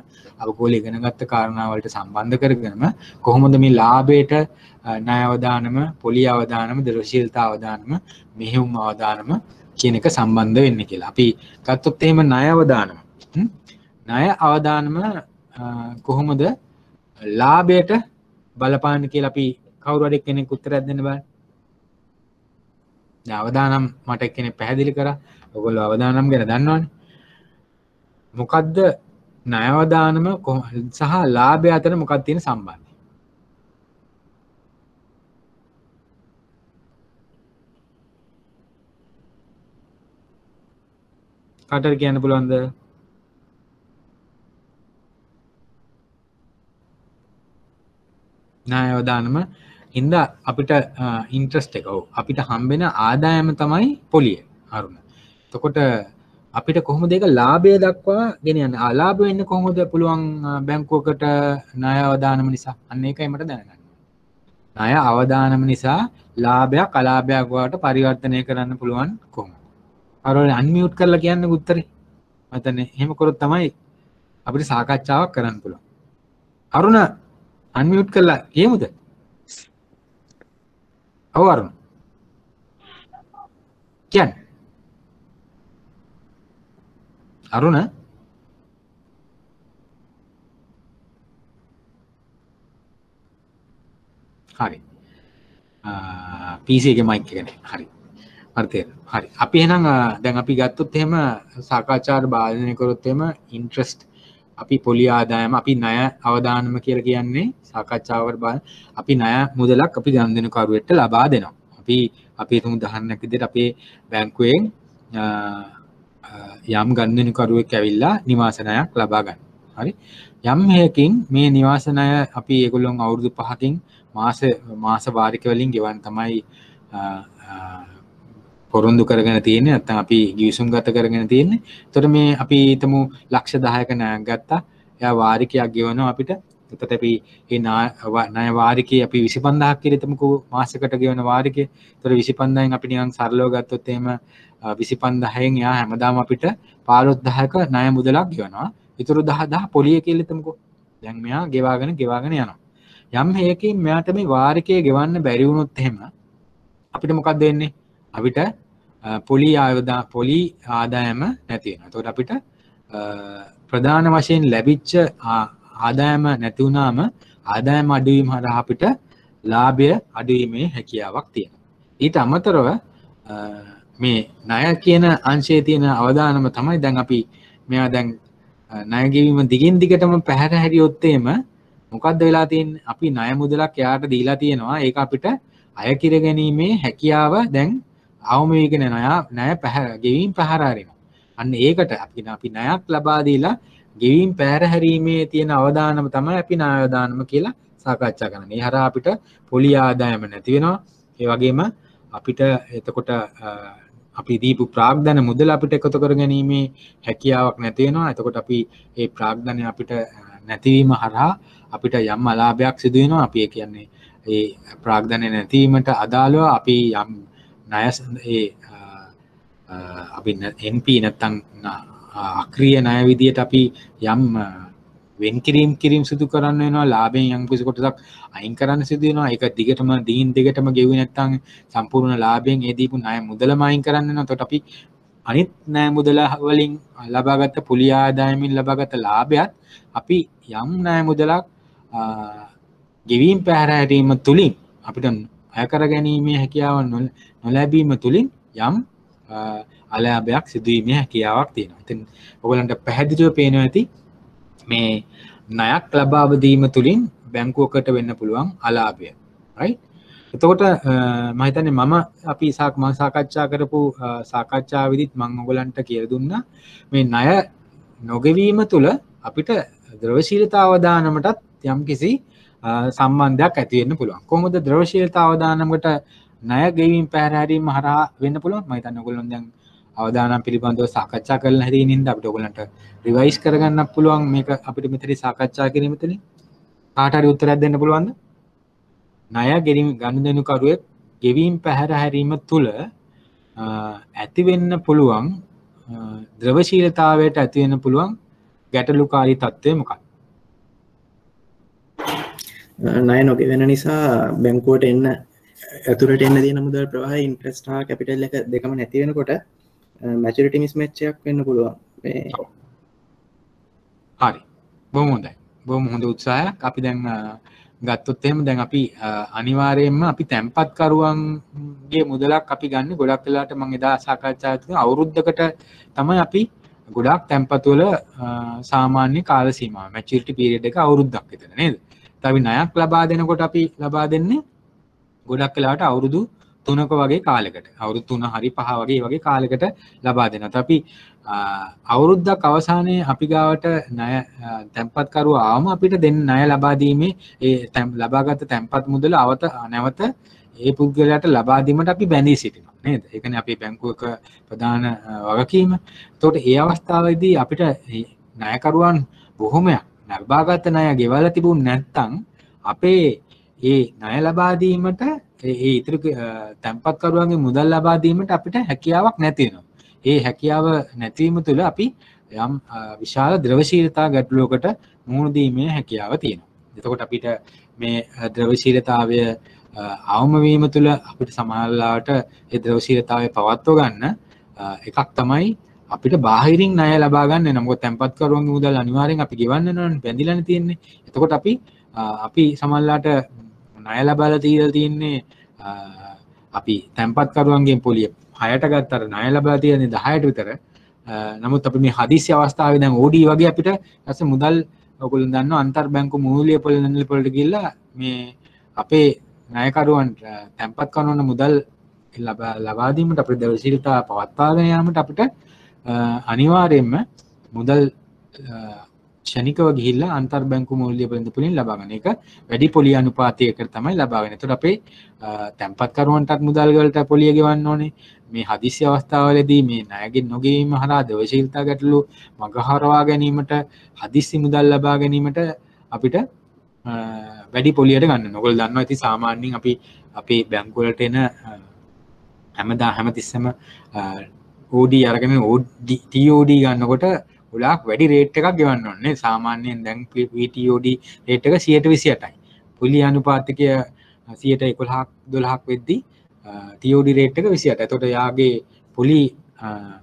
අවබෝධය ඉගෙනගත්ත කාරණා වලට සම්බන්ධ කරගෙනම කොහොමද මේ ලාභයට ණය අවදානම, පොලි අවදානම, දෘශ්‍යීලතා අවදානම, මෙහෙයුම් අවදානම කියන එක සම්බන්ධ වෙන්නේ කියලා. අපි ගත්තොත් එහෙම ණය අවදානම. ණය අවදානම කොහොමද ලාභයට බලපාන්නේ කියලා අපි කවුරු හරි කෙනෙක් උත්තරයක් දෙන්න බලන්න. දැන් අවදානම් මට කෙනෙක් පැහැදිලි කරා. ඔයගොල්ලෝ අවදානම් ගැන දන්නවනේ. මොකද්ද ණය අවදානම සහ ලාභය අතර මොකක්ද තියෙන සම්බන්ධය? කාටද කියන්න පුළුවන්ද? ණය අවදානම හින්දා අපිට ඉන්ට්‍රස්ට් එක අපිට හම්බෙන ආදායම තමයි පොලිය. අරුණ. එතකොට අපිට කොහොමද ඒක ලාභය දක්වා ගෙනියන්නේ? අලාභ වෙන්න කොහොමද පුළුවන් බැංකුවකට ණය අවදානම නිසා? අන්න ඒකයි මට දැනගන්න. ණය අවදානම නිසා ලාභයක් අලාභයක් වලට පරිවර්තනය කරන්න පුළුවන් කොහොමද? අරුණ අන්මියුට් කරලා කියන්න උත්තරේ. මම හිතන්නේ එහෙම කරොත් තමයි අපිට සාකච්ඡාවක් කරන්න පුළුවන්. අරුණ අන්මියුට් කරලා කියමුද? ඔව් අරුණ. කියන්න. අරුණ හරි. PC එකේ මයික් එක නැහැ. හරි. හරි. අපි එහෙනම් දැන් අපි ගත්තොත් එහෙම සාකච්ඡාවට භාජනය කරොත් එහෙම ඉන්ට්‍රස්ට් අපි පොලි ආදායම අපි ණය අවදානම කියලා කියන්නේ සාකච්ඡාවකට අපි ණය මුදලක් අපි ගනුදෙනුකරුවෙක්ට ලබා දෙනවා. අපි තුමු උදාහරණයක් විදිහට අපේ බැංකුවෙන් යම් ගනුදෙනුකරුවෙක් ඇවිල්ලා නිවාස ණයක් ලබා ගන්න. හරි. යම් හේකින් මේ නිවාස ණය අපි ඒගොල්ලොන් අවුරුදු 5කින් මාස වාරික වලින් ගෙවන්න තමයි පොරොන්දු කරගෙන තියෙන්නේ. නැත්නම් අපි ගිවිසුම් ගත කරගෙන තියෙන්නේ. එතකොට මේ අපි හිතමු ලක්ෂ 10ක ණයක් ගත්තා. එයා වාරිකයක් ගෙවනවා අපිට. එතකොට අපි මේ ණය වාරිකේ අපි 25000ක් කියලා හිතමුකෝ මාසයකට ගෙවන වාරිකේ. එතකොට 25000න් අපි නිකන් සරලව ගත්තොත් එහෙම 25000න් එයා හැමදාම අපිට 15000ක ණය මුදලක් ගෙවනවා. ඊටු 10000 පොලිය කියලා හිතමුකෝ. දැන් මෙයා ගෙවාගෙන යනවා. යම් හේකින් මෙයාට මේ වාරිකේ ගෙවන්න බැරි වුණොත් එහෙම අපිට මොකක්ද වෙන්නේ? අපිට පොලි ආදායම නැති වෙනවා. එතකොට අපිට ප්‍රධාන වශයෙන් ලැබිච්ච ආදායම නැති වුණාම ආදායම අඩුවීම හරහා අපිට ලාභය අඩුවීමේ හැකියාවක් තියෙනවා. ඊට අමතරව මේ ණය කියන අංශයේ තියෙන අවදානම තමයි දැන් අපි මෙයා දැන් ණය ගෙවීම දිගින් දිගටම පැහැර හැරියොත් එහෙම මොකද්ද වෙලා තියෙන්නේ? අපි ණය මුදලක් යාට දීලා තියෙනවා. ඒක අපිට අය කිර ගැනීමේ හැකියාව දැන් අවම වේගෙන ණය ගෙවීම් පැහැර හරිනවා. අන්න ඒකට අපි ණයක් ලබා දීලා ගෙවීම් පැහැර හැරීමේ තියෙන අවදානම තමයි අපි ණය අවදානම කියලා සාකච්ඡා කරන්නේ. ඒ හරහා අපිට පොලි ආදායම නැති වෙනවා. ඒ වගේම අපිට එතකොට අපි දීපු ප්‍රාග්ධන මුදල අපිට එකතු කර ගැනීමේ හැකියාවක් නැති වෙනවා. එතකොට අපි මේ ප්‍රාග්ධනය අපිට නැතිවීම හරහා අපිට යම් අලාභයක් සිදු වෙනවා. අපි කියන්නේ ඒ ප්‍රාග්ධනය නැතිවීමට අදාළව අපි යම් ණය අපි NP නැත්තම් අක්‍රීය ණය විදියට අපි යම් වෙන් කිරීම සිදු කරන්න වෙනවා. ලාභයෙන් යම් කිසි කොටසක් අයින් කරන්න සිදු වෙනවා. ඒක දිගින් දිගටම ගෙවුවේ නැත්තම් සම්පූර්ණ ලාභයෙන් ඒ දීපු ණය මුදලම අයින් කරන්න වෙනවා. එතකොට අපි අනිත් ණය මුදල වලින් ලබාගත් පොලි ආදායමින් ලබාගත් ලාභයත් අපි යම් ණය මුදලක් ගෙවීම් පැහැර හැරීම තුලින් අපිට අය කර ගැනීමේ හැකියාව නොලැබීම තුලින් යම් අලාභයක් සිදුවීමේ හැකියාවක් තියෙනවා. ඉතින් ඔයගලන්ට පැහැදිලිව පේනවා ඇති මේ ණයක් ලබා දීම තුලින් බැංකුවකට වෙන්න පුළුවන් අලාභය. right? එතකොට මම හිතන්නේ මම අපි සාකච්ඡා කරපු සාකච්ඡාවේදීත් මම ඔයගලන්ට කියලා දුන්නා මේ ණය නොගෙවීම තුල අපිට ද්‍රවශීලතා අවදානමටත් යම්කිසි සම්බන්ධයක් ඇති වෙන්න පුළුවන්. කොහොමද ද්‍රවශීලතා අවදානමකට ණය ගෙවීම පැහැරීම හරහා වෙන්න පුළුවන්? මම හිතන්නේ ඔයගොල්ලෝ දැන් අවදානම් පිළිබඳව සාකච්ඡා කරලා හැදීන ඉඳන් අපිට ඔයගොල්ලන්ට රිවයිස් කරගන්නත් පුළුවන් මේක අපිට මෙතනදී සාකච්ඡා කිරීම තුළින්. කාට හරි උත්තරයක් දෙන්න පුළුවන්ද? ණය ගෙවීම ගනුදෙනුකරුවෙක් ගෙවීම පැහැරීම තුළ ඇති වෙන්න පුළුවන් ද්‍රවශීලතාවයට ඇති වෙන්න පුළුවන් ගැටලුකාරී තත්ත්වය මොකක්ද? ණය නොගෙවෙන නිසා බැංකුවට එන්න ඇතුළට එන්න තියෙන මුදල් ප්‍රවාහය ඉන්ට්‍රස්ට් හා කැපිටල් එක දෙකම නැති වෙනකොට මැචුරිටි මිස්මැච් එකක් වෙන්න පුළුවන්. හරි. බොහොම හොඳයි. බොහොම හොඳ උත්සාහයක්. අපි දැන් ගත්තොත් එහෙම දැන් අපි අනිවාර්යයෙන්ම අපි තැන්පත්කරුවන්ගේ මුදලක් අපි ගන්න ගොඩක් වෙලාවට මම එදා සාකච්ඡා කරා අවුරුද්දකට තමයි අපි ගොඩක් තැන්පත්වල සාමාන්‍ය කාල සීමාව මැචියුරිටි පීරියඩ් එක අවුරුද්දක් විතර නේද? අපි ණයක් ලබා දෙනකොට අපි ලබා දෙන්නේ ගොඩක් වෙලාවට අවුරුදු 3ක වගේ කාලයකට. අවුරුදු 3 හරි 5 වගේ කාලයකට ලබා දෙනවා. අපි අවුරුද්දක් අවසානයේ අපි ගාවට ණය තැන්පත්කරුව ආවම අපිට දෙන්න ණය ලබා දීමේ ඒ ලබාගත් තැන්පත් මුදල නැවත ඒ පුද්ගලයාට ලබා දීමට අපි බැඳී සිටිනවා නේද? ඒ කියන්නේ අපේ බැංකුවක ප්‍රධාන වගකීම. එතකොට ඒ අවස්ථාවේදී අපිට ණයකරුවන් බොහොමයක් ලබාගත් ණය ගෙවලා තිබුණ නැත්නම් අපේ ඒ ණය ලබා දීමට ඒ ඉතිරි තැන්පත්කරුවන්ගේ මුදල් ලබා දීමට අපිට හැකියාවක් නැති වෙනවා. ඒ හැකියාව නැතිවීම තුළ අපි යම් විශාල ද්‍රවශීලතා ගැටලුවකට මුහුණ දීමේ හැකියාව තියෙනවා. එතකොට අපිට මේ ද්‍රවශීලතාවය අවම වීම තුළ අපිට සමහරවිට ඒ ද්‍රවශීලතාවය පවත්ව ගන්න එකක් තමයි අපිට බාහිරින් ණය ලබා ගන්න වෙනවා. මොකද තැන්පත්කරුවන්ගේ මුදල් අනිවාර්යෙන් අපි ගෙවන්න ඕනනේ, බැඳිලානේ තියෙන්නේ. එතකොට අපි සමහරවිට ණය ලබාලා තියලා තියෙන්නේ අපි තැන්පත්කරුවන්ගේ පොලිය 6ට ගත්තට ණය ලබා තියෙන්නේ 10ට විතර. නමුත් අපි මේ හදිසි අවස්ථාවේ දැන් OD වගේ අපිට ඊපස්සේ මුදල් ඔයගොල්ලෝ දන්නවා අන්තර් බැංකු මූල්‍ය පොළවලට ගිහිල්ලා මේ අපේ ණයකරුවන්ට තැන්පත් කරන මුදල් ලබා දීමට අපේ ද්‍රවශීලතා පවත්වාගෙන යාමට අපිට අනිවාර්යයෙන්ම මුදල් ක්ෂණිකව ගිහිල්ලා අන්තර් බැංකු මූල්‍ය පොළවලින් ලබා ගන්න. ඒක වැඩි පොලිය අනුපාතයකට තමයි ලබා ගන්න. ඒතකොට අපේ තැන්පත්කරුවන්ටත් මුදල් වලට පොලිය ගෙවන්න ඕනේ. මේ හදිසි අවස්ථාවලදී මේ ණයගෙන් නොගෙවීම හරහා ද්‍රවශීලතා ගැටලු මගහරවා ගැනීමට හදිසි මුදල් ලබා ගැනීමට අපිට වැඩි පොලියට ගන්න. ඔයගොල්ලෝ දන්නවා ඉතින් සාමාන්‍යයෙන් අපි අපේ බැංකු වලට එන හැමතිස්සෙම OD අරගෙන TOD ගන්නකොට ගොඩාක් වැඩි රේට් එකක් ගෙවන්න ඕනේ. සාමාන්‍යයෙන් දැන් VTOD රේට් එක 128යි. පොලිය අනුපාතිකය 11ක් 12ක් වෙද්දී TOD රේට් එක 28. එතකොට යාගේ පොලි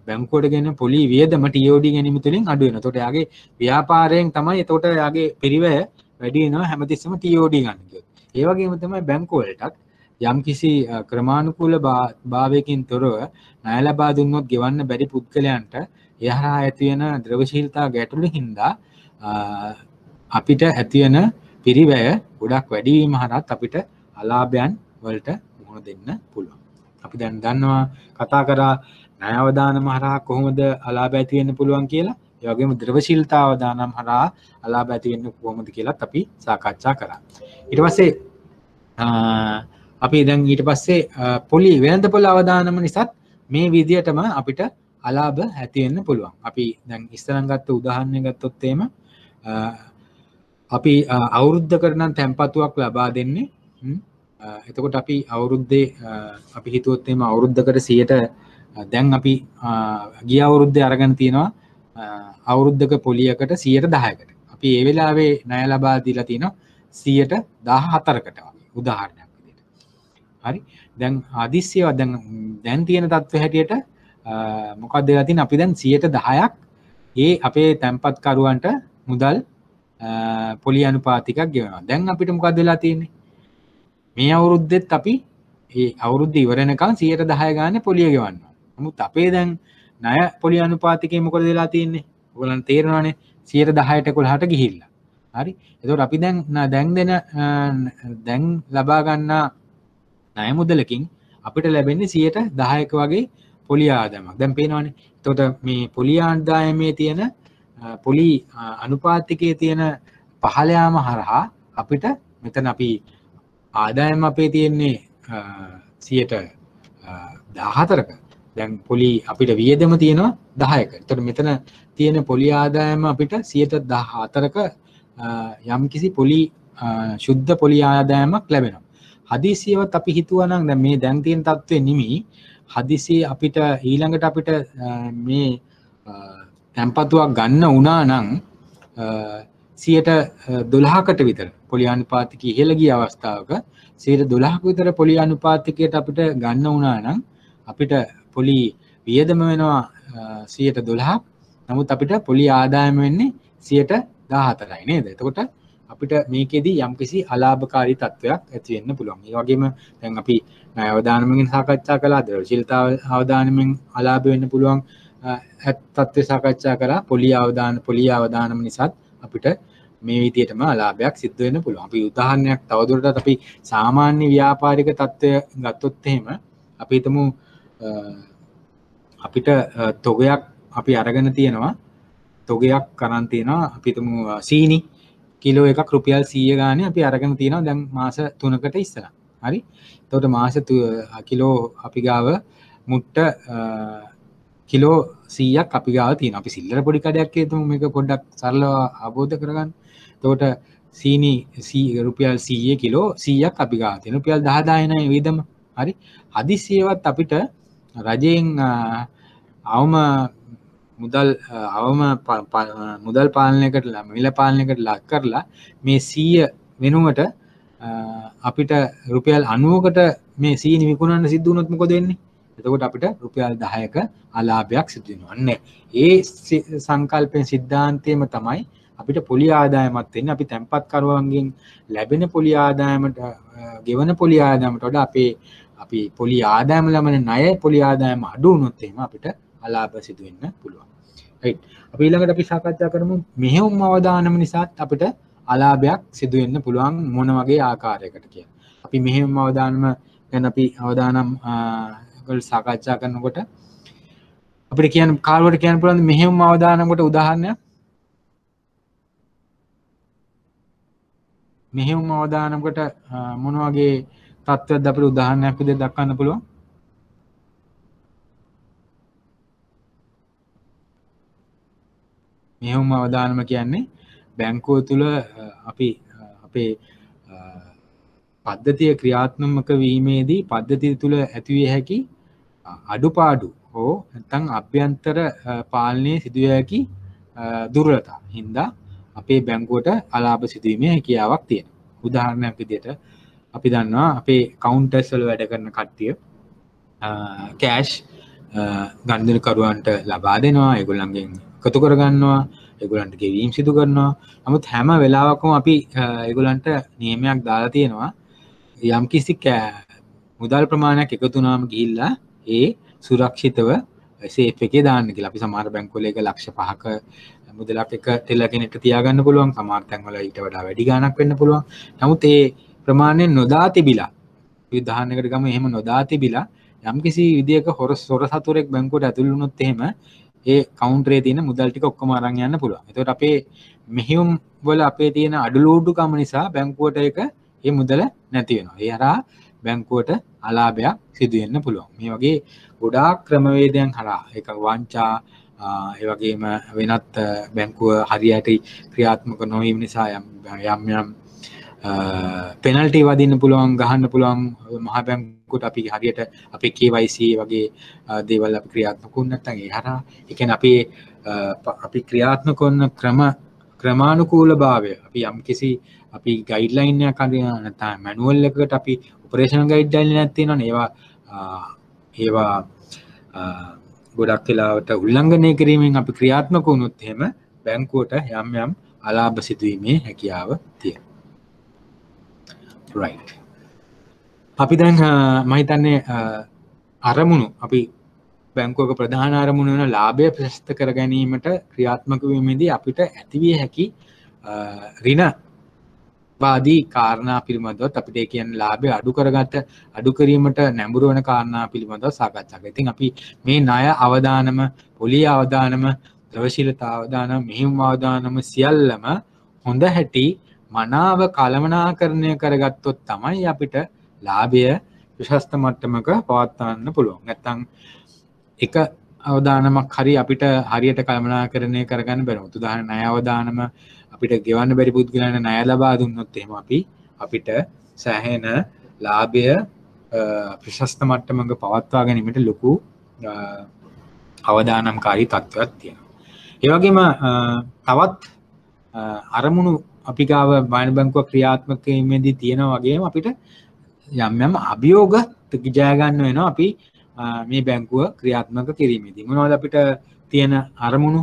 බැංකුවට ගෙන පොලි වියදම TOD ගැනීම තුළින් අඩු වෙනවා. එතකොට යාගේ ව්‍යාපාරයෙන් තමයි එතකොට යාගේ පිරිවැය වැඩි වෙනවා හැමතිස්සෙම TOD ගන්න කියොත්. ඒ වගේම තමයි බැංකු වලටත් යම්කිසි ක්‍රමානුකූල භාවයකින් තොරව ණය ලබා දුන්නොත් ගෙවන්න බැරි පුද්ගලයන්ට එහරහා ඇති වෙන ද්‍රවශීලතා ගැටලු හින්දා අපිට ඇති වෙන පිරිවැය ගොඩක් වැඩි වීම හරහත් අපිට අලාභයන් වලට මුහුණ දෙන්න පුළුවන්. අපි දැන් දන්නවා කතා කරා ණය අවදානම හරහා කොහොමද අලාභ ඇති වෙන්න පුළුවන් කියලා. ඒ වගේම ද්‍රවශීලතා අවදානම් හරහා අලාභ ඇති වෙන්න කොහොමද කියලාත් අපි සාකච්ඡා කරා. ඊට පස්සේ අපි දැන් ඊට පස්සේ පොලි වෙළඳපොළ අවදානම නිසාත් මේ විදියටම අපිට අලාභ ඇති වෙන්න පුළුවන්. අපි දැන් ඉස්සරහන් ගත්ත උදාහරණයක් ගත්තොත් එහෙම අපි අවුරුද්දකට නම් තැන්පතුවක් ලබා දෙන්නේ. එතකොට අපි අවුරුද්දේ අපි හිතුවොත් එහෙම අවුරුද්දකට 100ට දැන් අපි ගිය අවුරුද්දේ අරගෙන තියෙනවා අවුරුද්දක පොලියකට 110කට. අපි ඒ වෙලාවේ ණය ලබා දීලා තියෙනවා 114කට වගේ උදාහරණයක් විදිහට. හරි. දැන් හදිස්සියව දැන් තියෙන තත්ත්වය හැටියට මොකක්ද වෙලා තියෙන්නේ? අපි දැන් 10%ක් ඒ අපේ තැන්පත්කරුවන්ට මුදල් පොලි අනුපාතිකයක් ගෙවනවා. දැන් අපිට මොකක්ද වෙලා තියෙන්නේ? මේ අවුරුද්දෙත් අපි ඒ අවුරුද්ද ඉවර වෙනකන් 10% ගානේ පොලිය ගෙවනවා. නමුත් අපේ දැන් ණය පොලි අනුපාතිකය මොකද වෙලා තියෙන්නේ? ඔයගොල්ලන් තේරෙනවනේ 10%ට 11ට ගිහිල්ලා. හරි. එතකොට අපි දැන් ලබා ගන්නා ණය මුදලකින් අපිට ලැබෙන්නේ 10%ක වගේ පොලි ආදායමක්. දැන් පේනවනේ. එතකොට මේ පොලි ආදායමේ තියෙන පොලි අනුපාතිකයේ තියෙන පහළ යාම හරහා අපිට මෙතන අපි ආදායම අපේ තියෙන්නේ 14%ක. දැන් පොලි අපිට වියදම තියෙනවා 10ක. එතකොට මෙතන තියෙන පොලි ආදායම අපිට 14%ක යම්කිසි පොලි ශුද්ධ පොලි ආදායමක් ලැබෙනවා. හදිසියවත් අපි හිතුවා නම් දැන් මේ දැන් තියෙන තත්ත්වෙ නෙමෙයි. හදිසිය අපිට ඊළඟට අපිට මේ තැන්පතුවක් ගන්න වුණා නම් 12%කට විතර පොලි අනුපාතිකය ඉහළ ගිය අවස්ථාවක 12%ක විතර පොලි අනුපාතිකයට අපිට ගන්න වුණා නම් අපිට පොලි වියදම වෙනවා 12%ක්. නමුත් අපිට පොලි ආදායම වෙන්නේ 14%යි නේද? එතකොට අපිට මේකෙදී යම්කිසි අලාභකාරී තත්වයක් ඇති වෙන්න පුළුවන්. ඒ වගේම දැන් අපි ණය අවදානමකින් සාකච්ඡා කළා, ද්‍රව්‍යශීලතා අවදානමෙන් අලාභ වෙන්න පුළුවන් තත්ත්වය සාකච්ඡා කරා. පොලි අවදානම නිසාත් අපිට මේ විදිහටම අලාභයක් සිද්ධ වෙන්න පුළුවන්. අපි උදාහරණයක් තවදුරටත් අපි සාමාන්‍ය ව්‍යාපාරික තත්ත්වය ගත්තොත් එහෙම අපි හිතමු අපිට තොගයක් අපි අරගෙන තියෙනවා. තොගයක් කරන් තියෙනවා. අපි හිතමු සීනි කිලෝ එකක් රුපියල් 100 ගානේ අපි අරගෙන තියෙනවා දැන් මාස 3කට ඉස්සලා. හරි. එතකොට මාස කිලෝ අපි ගාව මුට්ට කිලෝ 100ක් අපි ගාව තියෙනවා. අපි සිල්ලර පොඩි කඩයක් හේතුමු මේක පොඩ්ඩක් සරලව අවබෝධ කරගන්න. එතකොට සීනි රුපියල් 100 කිලෝ 100ක් අපි ගාව තියෙනවා. රුපියල් 10000 නේ වියදම. හරි. හදිසියෙවත් අපිට රජයෙන් අවම මුදල් පාලනයකට මිල පාලනයකට ලක් කරලා මේ 100 වෙනුවට අපිට රුපියල් 90කට මේ සීනි විකුණන්න සිද්ධ වුණොත් මොකද වෙන්නේ? එතකොට අපිට රුපියල් 10ක අලාභයක් සිදු වෙනවා. අන්න ඒ සංකල්පයෙන් සිද්ධාන්තයම තමයි අපිට පොලි ආදායමත් වෙන්නේ. අපි තැන්පත් කරුවන්ගෙන් ලැබෙන පොලි ආදායමට ගෙවන පොලි ආදායමට වඩා අපි පොලි ආදායම ලබන ණය පොලි ආදායම අඩු වුණොත් එහෙම අපිට අලාභ සිදු වෙන්න පුළුවන්. right. අපි ඊළඟට අපි සාකච්ඡා කරමු මෙහෙයුම් අවදානම නිසාත් අපිට අලාභයක් සිදු වෙන්න පුළුවන් මොන වගේ ආකාරයකට කියලා. අපි මෙහෙයුම් අවදානම ගැන අපි අවදානම් වල සාකච්ඡා කරනකොට අපිට කාලවලට කියන්න පුළුවන් මෙහෙයුම් අවදානමකට උදාහරණයක්. මෙහෙයුම් අවදානමකට මොන වගේ තත්ත්වයක්ද අපිට උදාහරණයක් විදිහට දක්වන්න පුළුවන්? මෙහෙයුම් අවදානම කියන්නේ බැංකුව තුළ අපි අපේ පද්ධතිය ක්‍රියාත්මක වීමේදී පද්ධතිය තුළ ඇතිවිය හැකි අඩුපාඩු හෝ නැත්නම් අභ්‍යන්තර පාලනයේ සිදුවිය හැකි දුර්වලතා හින්දා අපේ බැංකුවට අලාභ සිදුවීමේ හැකියාවක් තියෙනවා. උදාහරණයක් විදිහට අපි දන්නවා අපේ කවුන්ටර්ස් වල වැඩ කරන කට්ටිය කෑෂ් ගනුදෙනුකරුවන්ට ලබා දෙනවා, ඒගොල්ලන්ගෙන් එකතු කරගන්නවා, ඒගොල්ලන්ට ගෙවීම් සිදු කරනවා. නමුත් හැම වෙලාවකම අපි ඒගොල්ලන්ට නියමයක් දාලා තියෙනවා යම්කිසි මුදල් ප්‍රමාණයක් එකතු වුණාම ගිහිල්ලා ඒ සුරක්ෂිතව සේෆ් එකේ දාන්න කියලා. අපි සමහර බැංකුවල එක ලක්ෂ 5ක මුදලක් එක ටෙලගෙනට තියාගන්න පුළුවන්. සමහර තැන්වල ඊට වඩා වැඩි ගාණක් වෙන්න පුළුවන්. නමුත් ඒ ප්‍රමාණය නොදා තිබිලා උදාහරණයකට ගමු එහෙම නොදා තිබිලා යම්කිසි විදියක සොර සතුරෙක් බැංකුවට ඇතුළු වුණොත් එහෙම ඒ කවුන්ටරේ තියෙන මුදල් ටික ඔක්කොම අරන් යන්න පුළුවන්. ඒකට අපේ මෙහෙයුම් වල අපේ තියෙන අඩලූඩුකම නිසා බැංකුවට ඒ මුදල නැති වෙනවා. ඒ හරහා බැංකුවට අලාභයක් සිදු වෙන්න පුළුවන්. මේ වගේ ගොඩාක් ක්‍රමවේදයන් හරහා ඒක වංචා ඒ වගේම වෙනත් බැංකුව හරියට ක්‍රියාත්මක නොවීම නිසා යම් පෙනල්ටි වදින්න පුළුවන්, ගහන්න පුළුවන්. මහ බැංකුවට අපි හරියට අපේ KYC වගේ දේවල් අපි ක්‍රියාත්මක වුණ නැත්නම් ඒ හරහා ඒ කියන්නේ අපි ක්‍රියාත්මක කරන ක්‍රමානුකූලභාවය අපි යම්කිසි අපි ගයිඩ්ලයින් එකක් අඳිනවා නැත්නම් මැනුවල් එකකට අපි ඔපරේෂනල් ගයිඩ්ලයින් එකක් තියෙනවනේ ඒවා ගොඩක් වෙලාවට උල්ලංඝනය කිරීමෙන් අපි ක්‍රියාත්මක වුණොත් එහෙම බැංකුවට යම් අලාභ සිදුවීමේ හැකියාව තියෙනවා. right. අපි දැන් මම හිතන්නේ අරමුණු අපි බැංකුවක ප්‍රධාන අරමුණ වන ලාභය ප්‍රශස්ත කර ගැනීමට ක්‍රියාත්මක වීමේදී අපිට ඇතිවිය හැකි ඍණ වාදී කාරණා පිළිබඳව අපිට ඒ කියන්නේ ලාභය අඩු කිරීමට නැඹුරු වන කාරණා පිළිබඳව සාකච්ඡා කරා. ඉතින් අපි මේ ණය අවදානම, පොලී අවදානම, ද්‍රවශීලතා අවදානම, මෙහෙයුම් අවදානම සියල්ලම හොඳ හැටි මනාව කළමනාකරණය කරගත්තොත් තමයි අපිට ලාභය විශස්ත මට්ටමක පවත්වන්න පුළුවන්. නැත්නම් එක අවදානමක් හරි අපිට හරියට කළමනාකරණය කරගන්න බැහැ. උදාහරණ ණය අවදානම අපිට ගෙවන්න බැරි පුද්ගලයන්ට ණය ලබා දුන්නොත් එහෙම අපිට සෑහෙන ලාභය ප්‍රශස්ත මට්ටමක පවත්වා ගැනීමට ලොකු අවදානම්කාරී තත්ත්වයක් තියෙනවා. ඒ වගේම තවත් අරමුණු අපි ගාව වාණිජ බැංකුව ක්‍රියාත්මක වීමේදී තියෙනවා වගේම අපිට යම් අභියෝග ජය ගන්න වෙනවා අපි මේ බැංකුව ක්‍රියාත්මක කිරීමේදී. මොනවද අපිට තියෙන අරමුණු?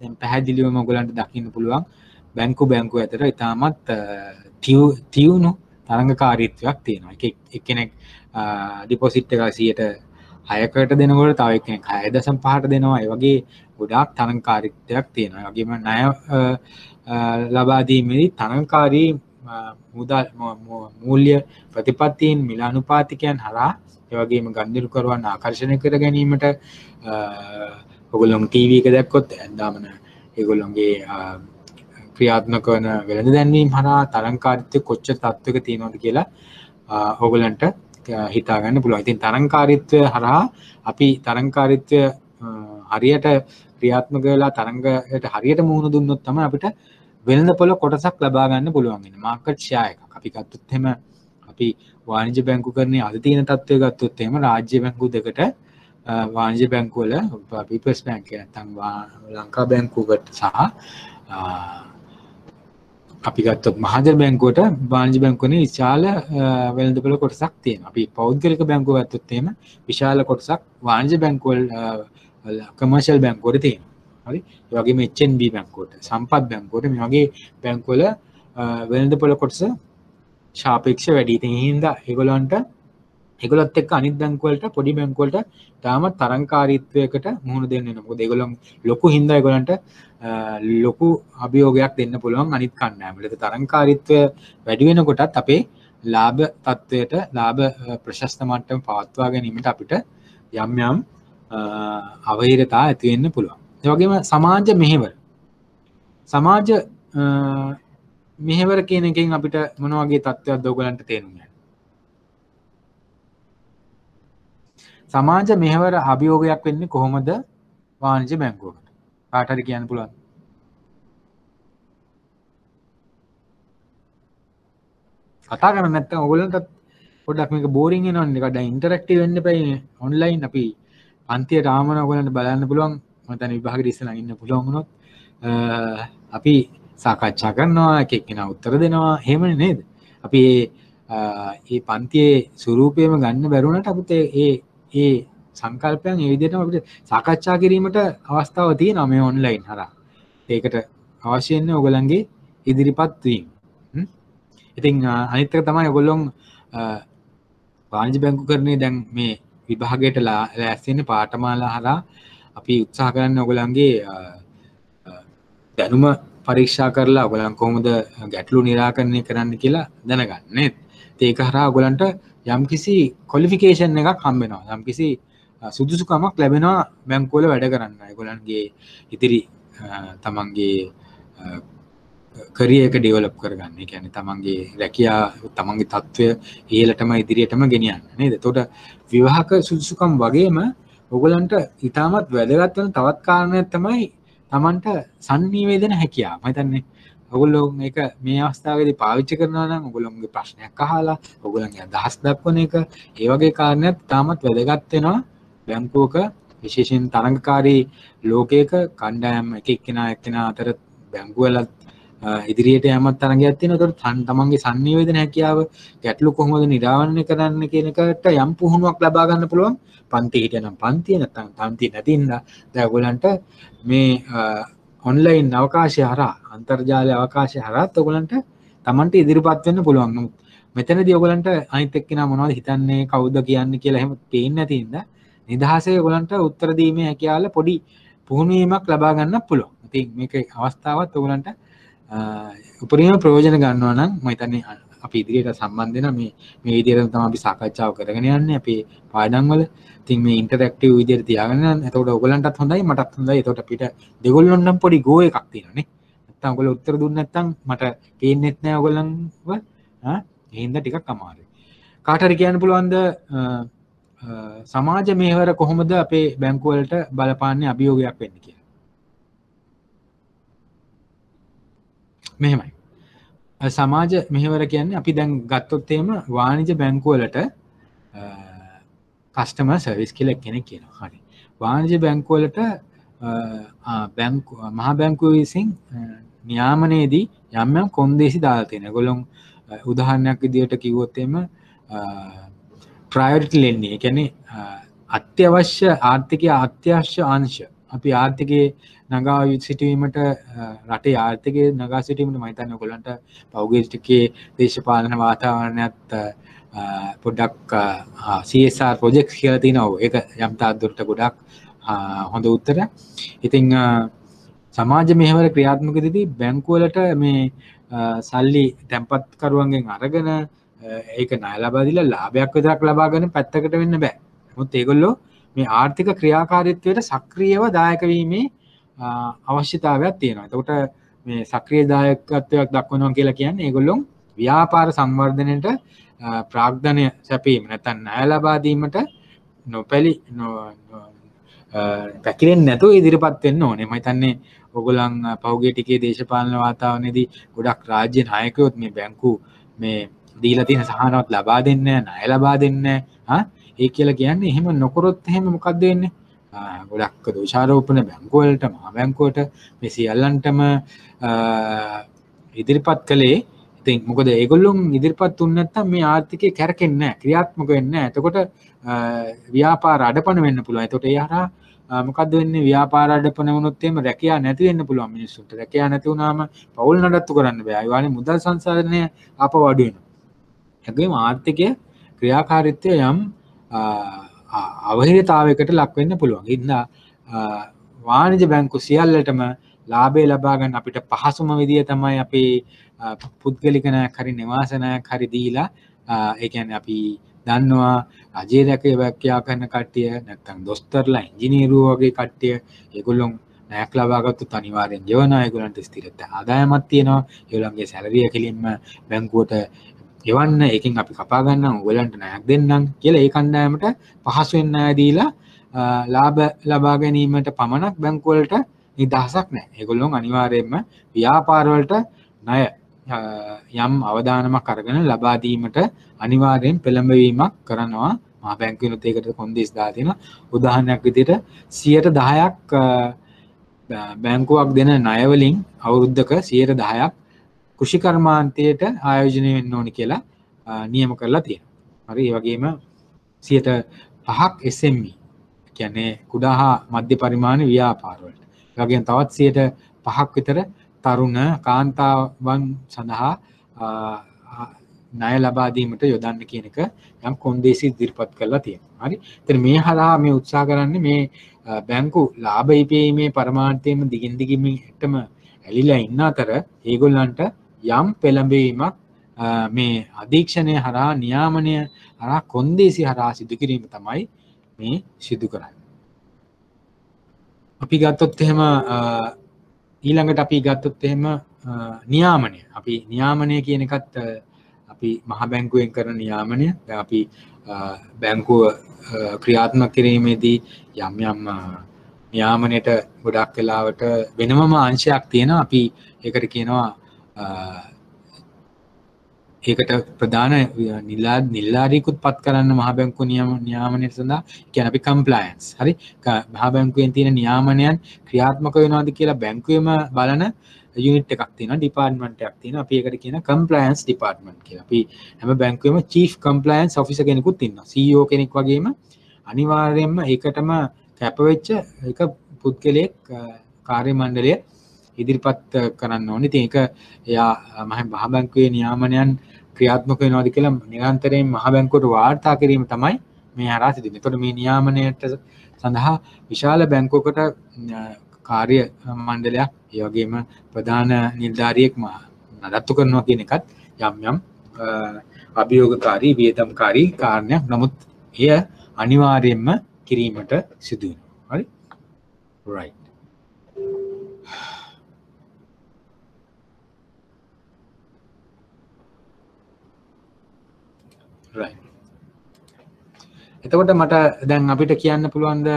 දැන් පැහැදිලිවම ඔයගලන්ට දකින්න පුළුවන් බැංකුව අතර ඉතාමත් තියුණු තරංගකාරීත්වයක් තියෙනවා. එක්කෙනෙක් ඩිපොසිට් එක 6%කට දෙනකොට තව එක්කෙනෙක් 6.5ට දෙනවා. ඒ වගේ ගොඩාක් තරංගකාරීත්වයක් තියෙනවා. ඒ වගේම ණය ලබා දීමේදී තරංගකාරී මූල්‍ය ප්‍රතිපත්තීන් මිල අනුපාතිකයන් හරහා ඒ වගේම ගනුදෙනු කරවන්න ආකර්ෂණය කර ගැනීමට ඔයගොල්ලෝ ටීවී එක දැක්කොත් ඇන්දාමන ඒගොල්ලොන්ගේ ක්‍රියාත්මක වන වෙළඳ දැන්වීම් හරහා තරංගකාරීත්වය කොච්චර තත්ත්වයක තියෙනවද කියලා ඔයගොල්ලන්ට හිතා ගන්න පුළුවන්. ඉතින් තරංගකාරීත්වය හරහා අපි තරංගකාරීත්වය හරියට ක්‍රියාත්මක වෙලා තරංගයට හරියට මුහුණ දුන්නොත් තමයි අපිට වෙළඳපොළ කොටසක් ලබා ගන්න පුළුවන් වෙන්නේ. මාකට් ෂෙයා එකක්. අපි ගත්තොත් එහෙම අපි වාණිජ්‍ය බැංකුකරණයේ අද තියෙන තත්ත්වය ගත්තොත් එහෙම රාජ්‍ය බැංකු දෙකට වාණිජ්‍ය බැංකු වල පීපල්ස් බැංක් නැත්නම් ලංකා බැංකුවකට සහ අපි ගත්තොත් මහජන බැංකුවට වාණිජ්‍ය බැංකුවේ විශාල වෙළඳපොළ කොටසක් තියෙනවා. අපි පෞද්ගලික බැංකුව ගත්තොත් එහෙම විශාල කොටසක් වාණිජ්‍ය බැංකුවල කමර්ෂල් බැංකුවල තියෙනවා. හරි. ඒ වගේම HNB බැංකුවට, සම්පත් බැංකුවට මේ වගේ බැංකුවල වෙළඳපොළ කොටස සාපේක්ෂව වැඩි. ඉතින් ඒ හින්දා ඒගොල්ලොත් එක්ක අනිත් බැංකු වලට පොඩි බැංකු වලට තාමත් තරංගකාරීත්වයකට මුහුණ දෙන්න වෙනවා. මොකද ඒගොල්ලන් ලොකු හින්දා ඒගොල්ලන්ට ලොකු අභියෝගයක් දෙන්න පුළුවන් අනිත් කණ්ඩායමට. තරංගකාරීත්වය වැඩි වෙනකොටත් අපේ ලාභ තත්වයට ලාභ ප්‍රශස්ත මට්ටම පවත්වා ගැනීමට අපිට යම් අවහිරතා ඇති වෙන්න පුළුවන්. ඒ වගේම සමාජ මෙහෙවර කියන එකෙන් අපිට මොන වගේ තත්ත්වයක්ද ඔයගලන්ට තේරුම් ගන්න. සමාජ මෙහෙවර අභියෝගයක් වෙන්නේ කොහොමද වාණිජ්‍ය බැංකුවකට? කාට හරි කියන්න පුළුවන්? කතා කරන්නේ නැත්නම් ඔයගලන්ට පොඩ්ඩක් මේක බෝරින් වෙනවනේ. ටිකක් ඉන්ටරැක්ටිව් වෙන්න එපා. ඔන්ලයින් අපි පන්තියට ආවම ඔයගලන්ට බලන්න පුළුවන්. මම දැන් විභාගෙට ඉස්සලා ඉන්න පුළුවන් වුණොත් අපි සාකච්ඡා කරනවා, එක එක්කෙනා උත්තර දෙනවා. එහෙමනේ නේද? අපි මේ පන්තියේ ස්වරූපයම ගන්න බැරුණාට අපිට ඒ සංකල්පයන් ඒ විදිහටම අපිට සාකච්ඡා කිරීමට අවස්ථාව තියෙනවා මේ ඔන්ලයින් හරහා. ඒකට අවශ්‍ය වෙන්නේ ඔයගලන්ගේ ඉදිරිපත් වීම. ඉතින් අනිත් එක තමයි ඔයගොල්ලෝ වාණිජ්‍ය බැංකුකරණයේ දැන් මේ විභාගයට ලෑස්ති වෙන පාඨමාලා හරහා අපි උත්සාහ කරන්නේ ඔයගලන්ගේ දැනුම පරීක්ෂා කරලා ඔයගලන් කොහොමද ගැටලු निराකරණය කරන්න කියලා දැනගන්න නේද? ඒක හරහා ඔයගලන්ට යම්කිසි ක්වොලිෆිකේෂන් එකක් හම්බ වෙනවා. යම්කිසි සුදුසුකමක් ලැබෙනවා බැංකුවල වැඩ කරන්න. ඒගොල්ලන්ගේ ඉදිරි තමන්ගේ කැරියර් එක ඩෙවලොප් කරගන්න. ඒ කියන්නේ තමන්ගේ රැකියා තමන්ගේ තත්ත්වය ඉහළටම ඉදිරියටම ගෙනියන්න නේද? එතකොට විවාහක සුදුසුකම් වගේම ඔයගලන්ට ඊටමත් වැදගත් වෙන තවත් කාරණයක් තමයි තමන්ට සංනිවේදන හැකියාව. මම හිතන්නේ ඔයගොල්ලෝ මේක මේ අවස්ථාවේදී පාවිච්චි කරනවා නම් ඔයගොල්ලෝගේ ප්‍රශ්නයක් අහලා ඔයගොල්ලන්ගේ අදහස් දක්වන එක ඒ වගේ කාරණයක් තාමත් වැදගත් වෙනවා බැංකුවක විශේෂයෙන් තරංගකාරී ලෝකයක කණ්ඩායම් එක එක්කෙනා අතර බැංකුවල ඉදිරියට යෑමක් තරංගයක් තියෙනවා. ඒකට තමන්ගේ සංනිවේදන හැකියාව ගැටලු කොහොමද නිරාවරණය කරන්න කියන එකට යම් පුහුණුවක් ලබා ගන්න පුළුවන්. පන්ති හිටියනම් පන්තිය නැත්නම් පන්ති නැතිනම් දැන් ඔයගොල්ලන්ට මේ ඔන්ලයින් අවකාශය හරහා අන්තර්ජාල අවකාශය හරහා ඔයගොල්ලන්ට තමන්ට ඉදිරිපත් වෙන්න පුළුවන්. මෙතනදී ඔයගොල්ලන්ට අනිත් එක්කෙනා මොනවද හිතන්නේ කවුද කියන්නේ කියලා එහෙම පේන්නේ නැති ඉඳ නිදහසේ ඔයගලන්ට උත්තර දීමේ හැකියාව පොඩි පුහුණුවීමක් ලබා ගන්න පුළුවන්. ඉතින් මේක අවස්ථාවත් ඔයගලන්ට උපරිම ප්‍රයෝජන ගන්නවා නම් මම හිතන්නේ අපි ඉදිරියට සම්බන්ධ වෙන මේ විදිහට තමයි අපි සාකච්ඡාව කරගෙන යන්නේ අපේ පාඩම් වල. ඉතින් මේ ඉන්ටරැක්ටිව් විදිහට තියාගෙන යන. එතකොට ඔයගලන්ටත් හොඳයි මටත් හොඳයි. එතකොට අපිට දෙගොල්ලොන්නම් පොඩි ගෝ එකක් තියෙනවා නේ. නැත්තම් ඔයගොල්ලෝ උත්තර දුන්නේ නැත්තම් මට පේන්නෙත් නැහැ ඔයගලන්ව. එහෙනම් ටිකක් අමාරුයි. කාට හරි කියන්න පුළුවන්ද සමාජ මෙහෙවර කොහොමද අපේ බැංකුව වලට බලපාන්නේ අභියෝගයක් වෙන්නේ කියලා? මෙහෙමයි. සමාජ මෙහෙවර කියන්නේ අපි දැන් ගත්තොත් එහෙම වාණිජ බැංකුව වලට කස්ටමර් සර්විස් කියලා කෙනෙක් කියනවා. හරි. වාණිජ බැංකුව වලට මහා බැංකුව විසින් නියාමනයේදී යම් යම් කොන්දේසි දාලා තියෙනවා. ඒගොල්ලෝ උදාහරණයක් විදිහට කිව්වොත් එහෙම ප්‍රයොරිටි ලෙන්ඩින්. ඒ කියන්නේ අත්‍යවශ්‍ය ආර්ථිකයේ අත්‍යවශ්‍ය අංශ අපි ආර්ථිකයේ නගා සිටීමට රටේ ආර්ථිකයේ නගා සිටීමට මම හිතන්නේ ඔයගොල්ලන්ට පෞද්ගලික ටිකේ දේශපාලන වාතාවරණයත් පොඩ්ඩක් CSR ප්‍රොජෙක්ට්ස් කියලා තියෙනවා. ඒක යම් තාක් දුරට ගොඩක් හොඳ උත්තරයක්. ඉතින් සමාජ මෙහෙවර ක්‍රියාත්මක වෙද්දී බැංකුව වලට මේ සල්ලි තැන්පත්කරුවන්ගෙන් අරගෙන ඒක ණය ලබා දීලා ලාභයක් විතරක් ලබා ගන්න පැත්තකට වෙන්න බෑ. නමුත් ඒගොල්ලෝ මේ ආර්ථික ක්‍රියාකාරීත්වයට සක්‍රියව දායක වීමේ අවශ්‍යතාවයක් තියෙනවා. එතකොට මේ සක්‍රීය දායකත්වයක් දක්වනවා කියලා කියන්නේ ඒගොල්ලෝ ව්‍යාපාර සංවර්ධනයට ප්‍රාග්ධනය සැපීම නැත්නම් ණය ලබා දීමට පැකිලෙන්නේ නැතුව ඉදිරිපත් වෙන්න ඕනේ. මම හිතන්නේ ඔයගොල්ලන් පහුගිය ටිකේ දේශපාලන වාතාවරණයේදී ගොඩක් රාජ්‍ය නායකයෝත් මේ බැංකු මේ දීලා තියෙන සහනවත් ලබා දෙන්නේ නැහැ, ණය ලබා දෙන්නේ නැහැ. ඒ කියලා කියන්නේ එහෙම නොකරොත් එහෙම මොකද්ද වෙන්නේ? ගොඩක් දෝෂාරෝපණ බැංකුව වලට මහා බැංකුවට මේ සියල්ලන්ටම ඉදිරිපත් කළේ. ඉතින් මොකද ඒගොල්ලොන් ඉදිරිපත් තුන් නැත්තම් මේ ආර්ථිකය කැරකෙන්නේ නැහැ, ක්‍රියාත්මක වෙන්නේ නැහැ. එතකොට ව්‍යාපාර අඩපණ වෙන්න පුළුවන්. එතකොට ඒ හරහා මොකද්ද වෙන්නේ? ව්‍යාපාර අඩපණ වුණොත් එහෙම රැකියාව නැති වෙන්න පුළුවන් මිනිස්සුන්ට. රැකියාව නැති වුණාම පවුල් නඩත්තු කරන්න බෑ. ඒ වගේ මුදල් සංසාධනය ආපහු අඩු වෙනවා. ඒගොම ආර්ථිකය ක්‍රියාකාරීත්වය යම් අවහිරතාවයකට ලක් වෙන්න පුළුවන්. ඉතින් වාණිජ බැංකු සියල්ලටම ලාභය ලබා ගන්න අපිට පහසුම විදිය තමයි අපේ පුද්ගලික ණයක් හරි නිවාස ණයක් හරි දීලා ඒ කියන්නේ අපි දන්නවා රජයේ කරන කට්ටිය නැත්නම් දොස්තරලා ඉංජිනේරුවෝ වගේ කට්ටිය ඒගොල්ලෝ ණයක් ලබා ගත්තොත් අනිවාර්යෙන් ගෙවනවා. ඒගොල්ලන්ට ස්ථිර ආදායමක් තියෙනවා. ඒගොල්ලන්ගේ සැලරිය කෙලින්ම බැංකුවට එවන්න, ඒකෙන් අපි කපා ගන්නම්, ඔයගලන්ට ණයක් දෙන්නම් කියලා ඒ කණ්ඩායමට පහසුවෙන් ණය දීලා ලාභ ලබා ගැනීමට පමණක් බැංකුව වලට නිදහසක් නැහැ. ඒගොල්ලෝ අනිවාර්යයෙන්ම ව්‍යාපාර වලට ණය යම් අවදානමක් අරගෙන ලබා දීමට අනිවාර්යෙන් පෙළඹවීමක් කරනවා. මහා බැංකුවෙනුත් ඒකට කොන්දේසි දාලා තියෙනවා. උදාහරණයක් විදිහට 10%ක් බැංකුවක් දෙන ණය වලින් අවුරුද්දක 10%ක් කෘෂි කර්මාන්තයට ආයෝජනය වෙන්න ඕනි කියලා නියම කරලා තියෙනවා. හරි. ඒ වගේම 5% SME කියන්නේ කුඩා හා මධ්‍ය පරිමාණ ව්‍යාපාර වලට. ඒ වගේම තවත් 5% විතර තරුණ කාන්තාවන් සඳහා ණය ලබා දීමට යොදන්න කියන එක යම් කොන්දේසි ඉදිරිපත් කරලා තියෙනවා. හරි. ඉතින් මේ හරහා මේ උත්සාහ කරන්නේ මේ බැංකු ලාභ ඉපීමේ පරමාර්ථයෙන්ම දිගින් දිගටම ඇලිලා ඉන්න අතර ඒගොල්ලන්ට යම් පෙළඹවීමක් මේ අධීක්ෂණය හරහා නියාමනය හරහා කොන්දේසි හරහා සිදු කිරීම තමයි මේ සිදු කරන්නේ. අපි ගත්තොත් එහෙම ඊළඟට අපි ගත්තොත් එහෙම නියාමනය. අපි නියාමනය කියන එකත් අපි මහ බැංකුවෙන් කරන නියාමනය. දැන් අපි බැංකුව ක්‍රියාත්මක කිරීමේදී යම් යම් නියාමනයට ගොඩක් වෙලාවට වෙනමම අංශයක් තියෙනවා. අපි ඒකට කියනවා ඒකට ප්‍රධාන නිලධාරියෙකුත් පත් කරන්න මහ බැංකුව නියාමනය සඳහා කියන්නේ අපි කම්ප්ලයන්ස්. හරි. මහ බැංකුවෙන් තියෙන නියාමනයන් ක්‍රියාත්මක වෙනවද කියලා බැංකුවේම බලන යුනිට් එකක් තියෙනවා, ඩිපාර්ට්මන්ට් එකක් තියෙනවා. අපි ඒකට කියන කම්ප්ලයන්ස් ඩිපාර්ට්මන්ට් කියලා. අපි හැම බැංකුවෙම චීෆ් කම්ප්ලයන්ස් ඔෆිසර් කෙනෙකුත් ඉන්නවා. CEO කෙනෙක් වගේම අනිවාර්යයෙන්ම ඒකටම කැප වෙච්ච එක පුද්ගලයෙක් කාර්ය මණ්ඩලය ඉදිරිපත් කරන්න ඕනේ. ඉතින් ඒක එයා මහ බැංකුවේ නියාමනයන් ක්‍රියාත්මක වෙනවද කියලා නිරන්තරයෙන් මහ බැංකුවට වාර්තා කිරීම තමයි මේ හරහා සිදුවෙන්නේ. එතකොට මේ නියාමනයට සඳහා විශාල බැංකුවකට කාර්ය මණ්ඩලයක් ඒ වගේම ප්‍රධාන නිලධාරියෙක් නඩත්තු කරනවා කියන එකත් යම් අභියෝගකාරී වියදම්කාරී කාරණයක්. නමුත් එය අනිවාර්යයෙන්ම කිරීමට සිදු වෙනවා. හරි? right. right. එතකොට මට දැන් අපිට කියන්න පුළුවන් ද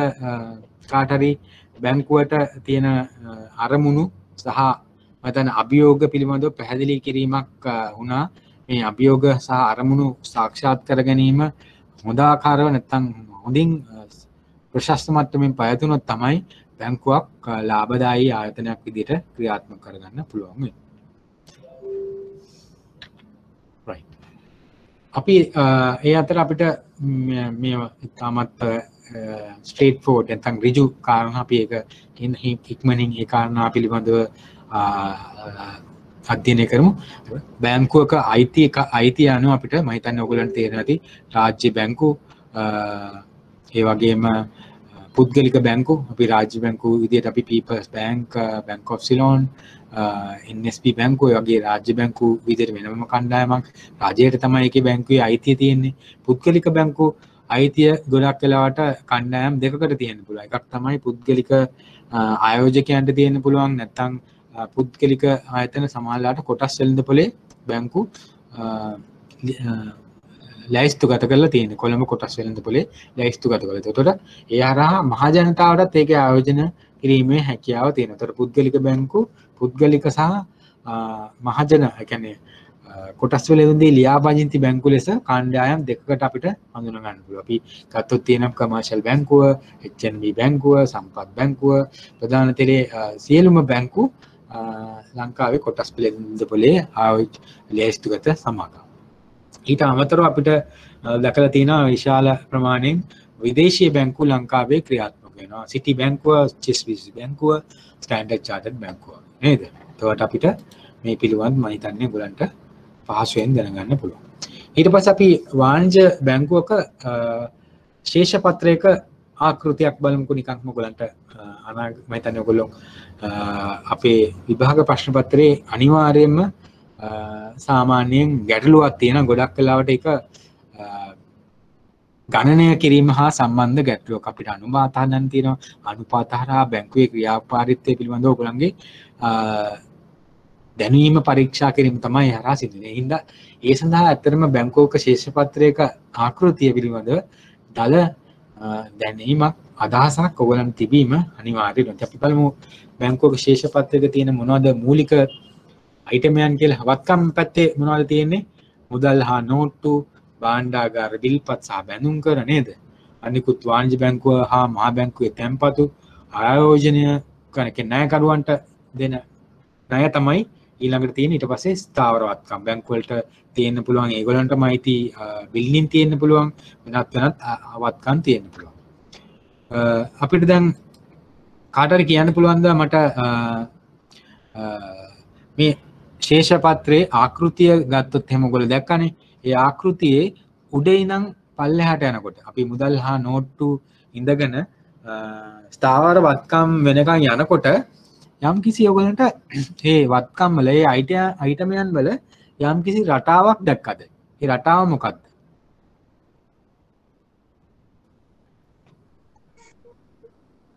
කාට හරි බැංකුවට තියෙන අරමුණු සහ මතන අභියෝග පිළිබඳව පැහැදිලි කිරීමක් වුණා. මේ අභියෝග සහ අරමුණු සාක්ෂාත් කර ගැනීම හොඳ ආකාරව නැත්නම් හොඳින් ප්‍රශස්ත මට්ටමින් පයතුනොත් තමයි බැංකුවක් ලාභදායී ආයතනයක් විදිහට ක්‍රියාත්මක කරගන්න පුළුවන් වෙන්නේ. right. අපි ඒ අතර අපිට මේ ඉතාමත් ස්ට්‍රේට් ෆෝර්වර්ඩ් නැත්නම් ඍජු කාරණා අපි ඒක ඉක්මනින් ඒ කාරණා පිළිබඳව අධ්‍යයනය කරමු. බැංකුවක අයිතිය අනුව අපිට මම හිතන්නේ ඔයගොල්ලන්ට තේරෙනවා ඇති රාජ්‍ය බැංකු ඒ වගේම පුද්ගලික බැංකු අපි රාජ්‍ය බැංකු විදිහට අපි People's Bank, Bank of Ceylon, NSB බැංකු වගේ රාජ්‍ය බැංකු විදිහට වෙනම කණ්ඩායමක් රජයට තමයි ඒකේ බැංකුවේ අයිතිය තියෙන්නේ. පුද්ගලික බැංකු අයිතිය ගොඩක් වෙලාවට කණ්ඩායම් දෙකකට තියෙන්න පුළුවන්. එකක් තමයි පුද්ගලික ආයෝජකයන්ට තියෙන්න පුළුවන් නැත්නම් පුද්ගලික ආයතන සමාජලාට කොටස් වෙළඳපොලේ බැංකු ලැයිස්තුගත කරලා තියෙන්නේ. කොළඹ කොටස් වෙළඳපොලේ ලැයිස්තුගත කරලා. ඒතකොට ඒ හරහා මහ ජනතාවටත් ඒකේ ආයෝජන කිරීමේ හැකියාව තියෙනවා. ඒතකොට පුද්ගලික බැංකු පුද්ගලික සහ මහජන ඒ කියන්නේ කොටස් වෙළඳදී ලියාපදිංචි බැංකු ලෙස කණ්ඩායම් දෙකකට අපිට හඳුනා ගන්න පුළුවන්. අපි ගත්තොත් තියෙනවා කමර්ෂල් බැංකුව, HNB බැංකුව, සම්පත් බැංකුව, ප්‍රධාන තෙලේ සියලුම බැංකු ලංකාවේ කොටස් වෙළඳපොලේ ලැයිස්තුගත සමාගම්. ඊට අමතරව අපිට දැකලා තියෙනවා විශාල ප්‍රමාණයෙන් විදේශීය බැංකු ලංකාවේ ක්‍රියාත්මක වෙනවා. සිටි බැංකුව, HSBC බැංකුව, ස්ටෑන්ඩඩ් චාටර්ඩ් බැංකුව නේද? ඒකට අපිට මේ පිළිබඳව මම හිතන්නේ ඔයගලන්ට පහසුවෙන් දැනගන්න පුළුවන්. ඊට පස්සේ අපි වාණිජ්‍ය බැංකුවක ශේෂ පත්‍රයක ආකෘතියක් බලමුකෝ නිකන්ම ඔයගලන්ට මම හිතන්නේ ඔයගොල්ලෝ අපේ විභාග ප්‍රශ්න පත්‍රයේ අනිවාර්යයෙන්ම සාමාන්‍යයෙන් ගැටලුවක් තියෙන ගොඩක් වෙලාවට ඒක ගණනය කිරීම හා සම්බන්ධ ගැටලුවක් අපිට අනුපාත හදන්න තියෙනවා. අනුපාත හරහා බැංකුවේ ක්‍රියාකාරීත්වය පිළිබඳව ඔයගොල්ලන්ගේ දැනීම පරීක්ෂා කිරීම තමයි හරහා සිදු වෙන්නේ. ඒ හින්දා ඒ සඳහා ඇත්තටම බැංකුවක ශේෂ පත්‍රයක ආකෘතිය පිළිබඳව දල දැනීමක් අදහසක් ඔයගොල්ලන් තිබීම අනිවාර්යයි. අපි බලමු බැංකුවක ශේෂ පත්‍රයක තියෙන මොනවද මූලික අයිටමයන් කියලා. වත්කම් පැත්තේ මොනවද තියෙන්නේ? මුදල් හා නෝට්ටු, භාණ්ඩාගාර බිල්පත් සහ බැඳුම් කර නේද? අනිකුත් වාණිජ්‍ය බැංකුව හා මහා බැංකුවේ තැන්පතු ආයෝජනය කරන ණයකරුවන්ට දෙන ණය තමයි ඊළඟට තියෙන. ඊට පස්සේ ස්ථාවර වත්කම් බැංකු වලට තියෙන්න පුළුවන්. ඒගොල්ලන්ටම අයිති බිල්ඩින් තියෙන්න පුළුවන්. වෙනත් වත්කම් තියෙන්න පුළුවන්. අපිට දැන් කාට හරි කියන්න පුළුවන්ද මට මේ ශේෂ පත්‍රයේ ආකෘතිය ගත්තොත් එහෙම ඔයගොල්ලෝ දැක්කනේ. ඒ ආකෘතියේ උඩ ඉඳන් පල්ලෙහාට යනකොට අපි මුදල් හා නෝට්ටු ඉඳගෙන ස්ථාවර වත්කම් වෙනකන් යනකොට යම් කිසි ඔයගොල්ලන්ට මේ වත්කම් වල ඒ අයිටමයන් වල යම් කිසි රටාවක් දැක්කද? ඒ රටාව මොකක්ද?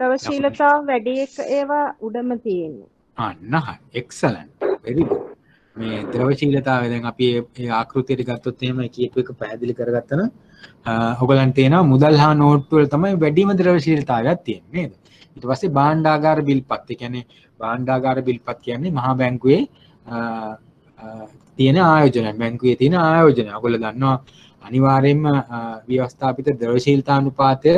ප්‍රවශීලතාව වැඩි එක ඒවා උඩම තියෙන්නේ. අන්න හරි. එක්සලන්ට්. very good. මේ ද්‍රවශීලතාවය දැන් අපි ඒ ආකෘතියට ගත්තොත් එහෙම කියපු එක පැහැදිලි කරගත්තා නම් ඔයගලන්ට තේනවා මුදල් හා නෝට්ටු වල තමයි වැඩිම ද්‍රවශීලතාවයක් තියෙන්නේ නේද? ඊට පස්සේ භාණ්ඩාගාර බිල්පත්. ඒ කියන්නේ භාණ්ඩාගාර බිල්පත් කියන්නේ මහා බැංකුවේ තියෙන ආයෝජන. බැංකුවේ තියෙන ආයෝජන. ඔයගොල්ලෝ දන්නවා අනිවාර්යයෙන්ම ව්‍යවස්ථාපිත ද්‍රවශීලතානුපාතය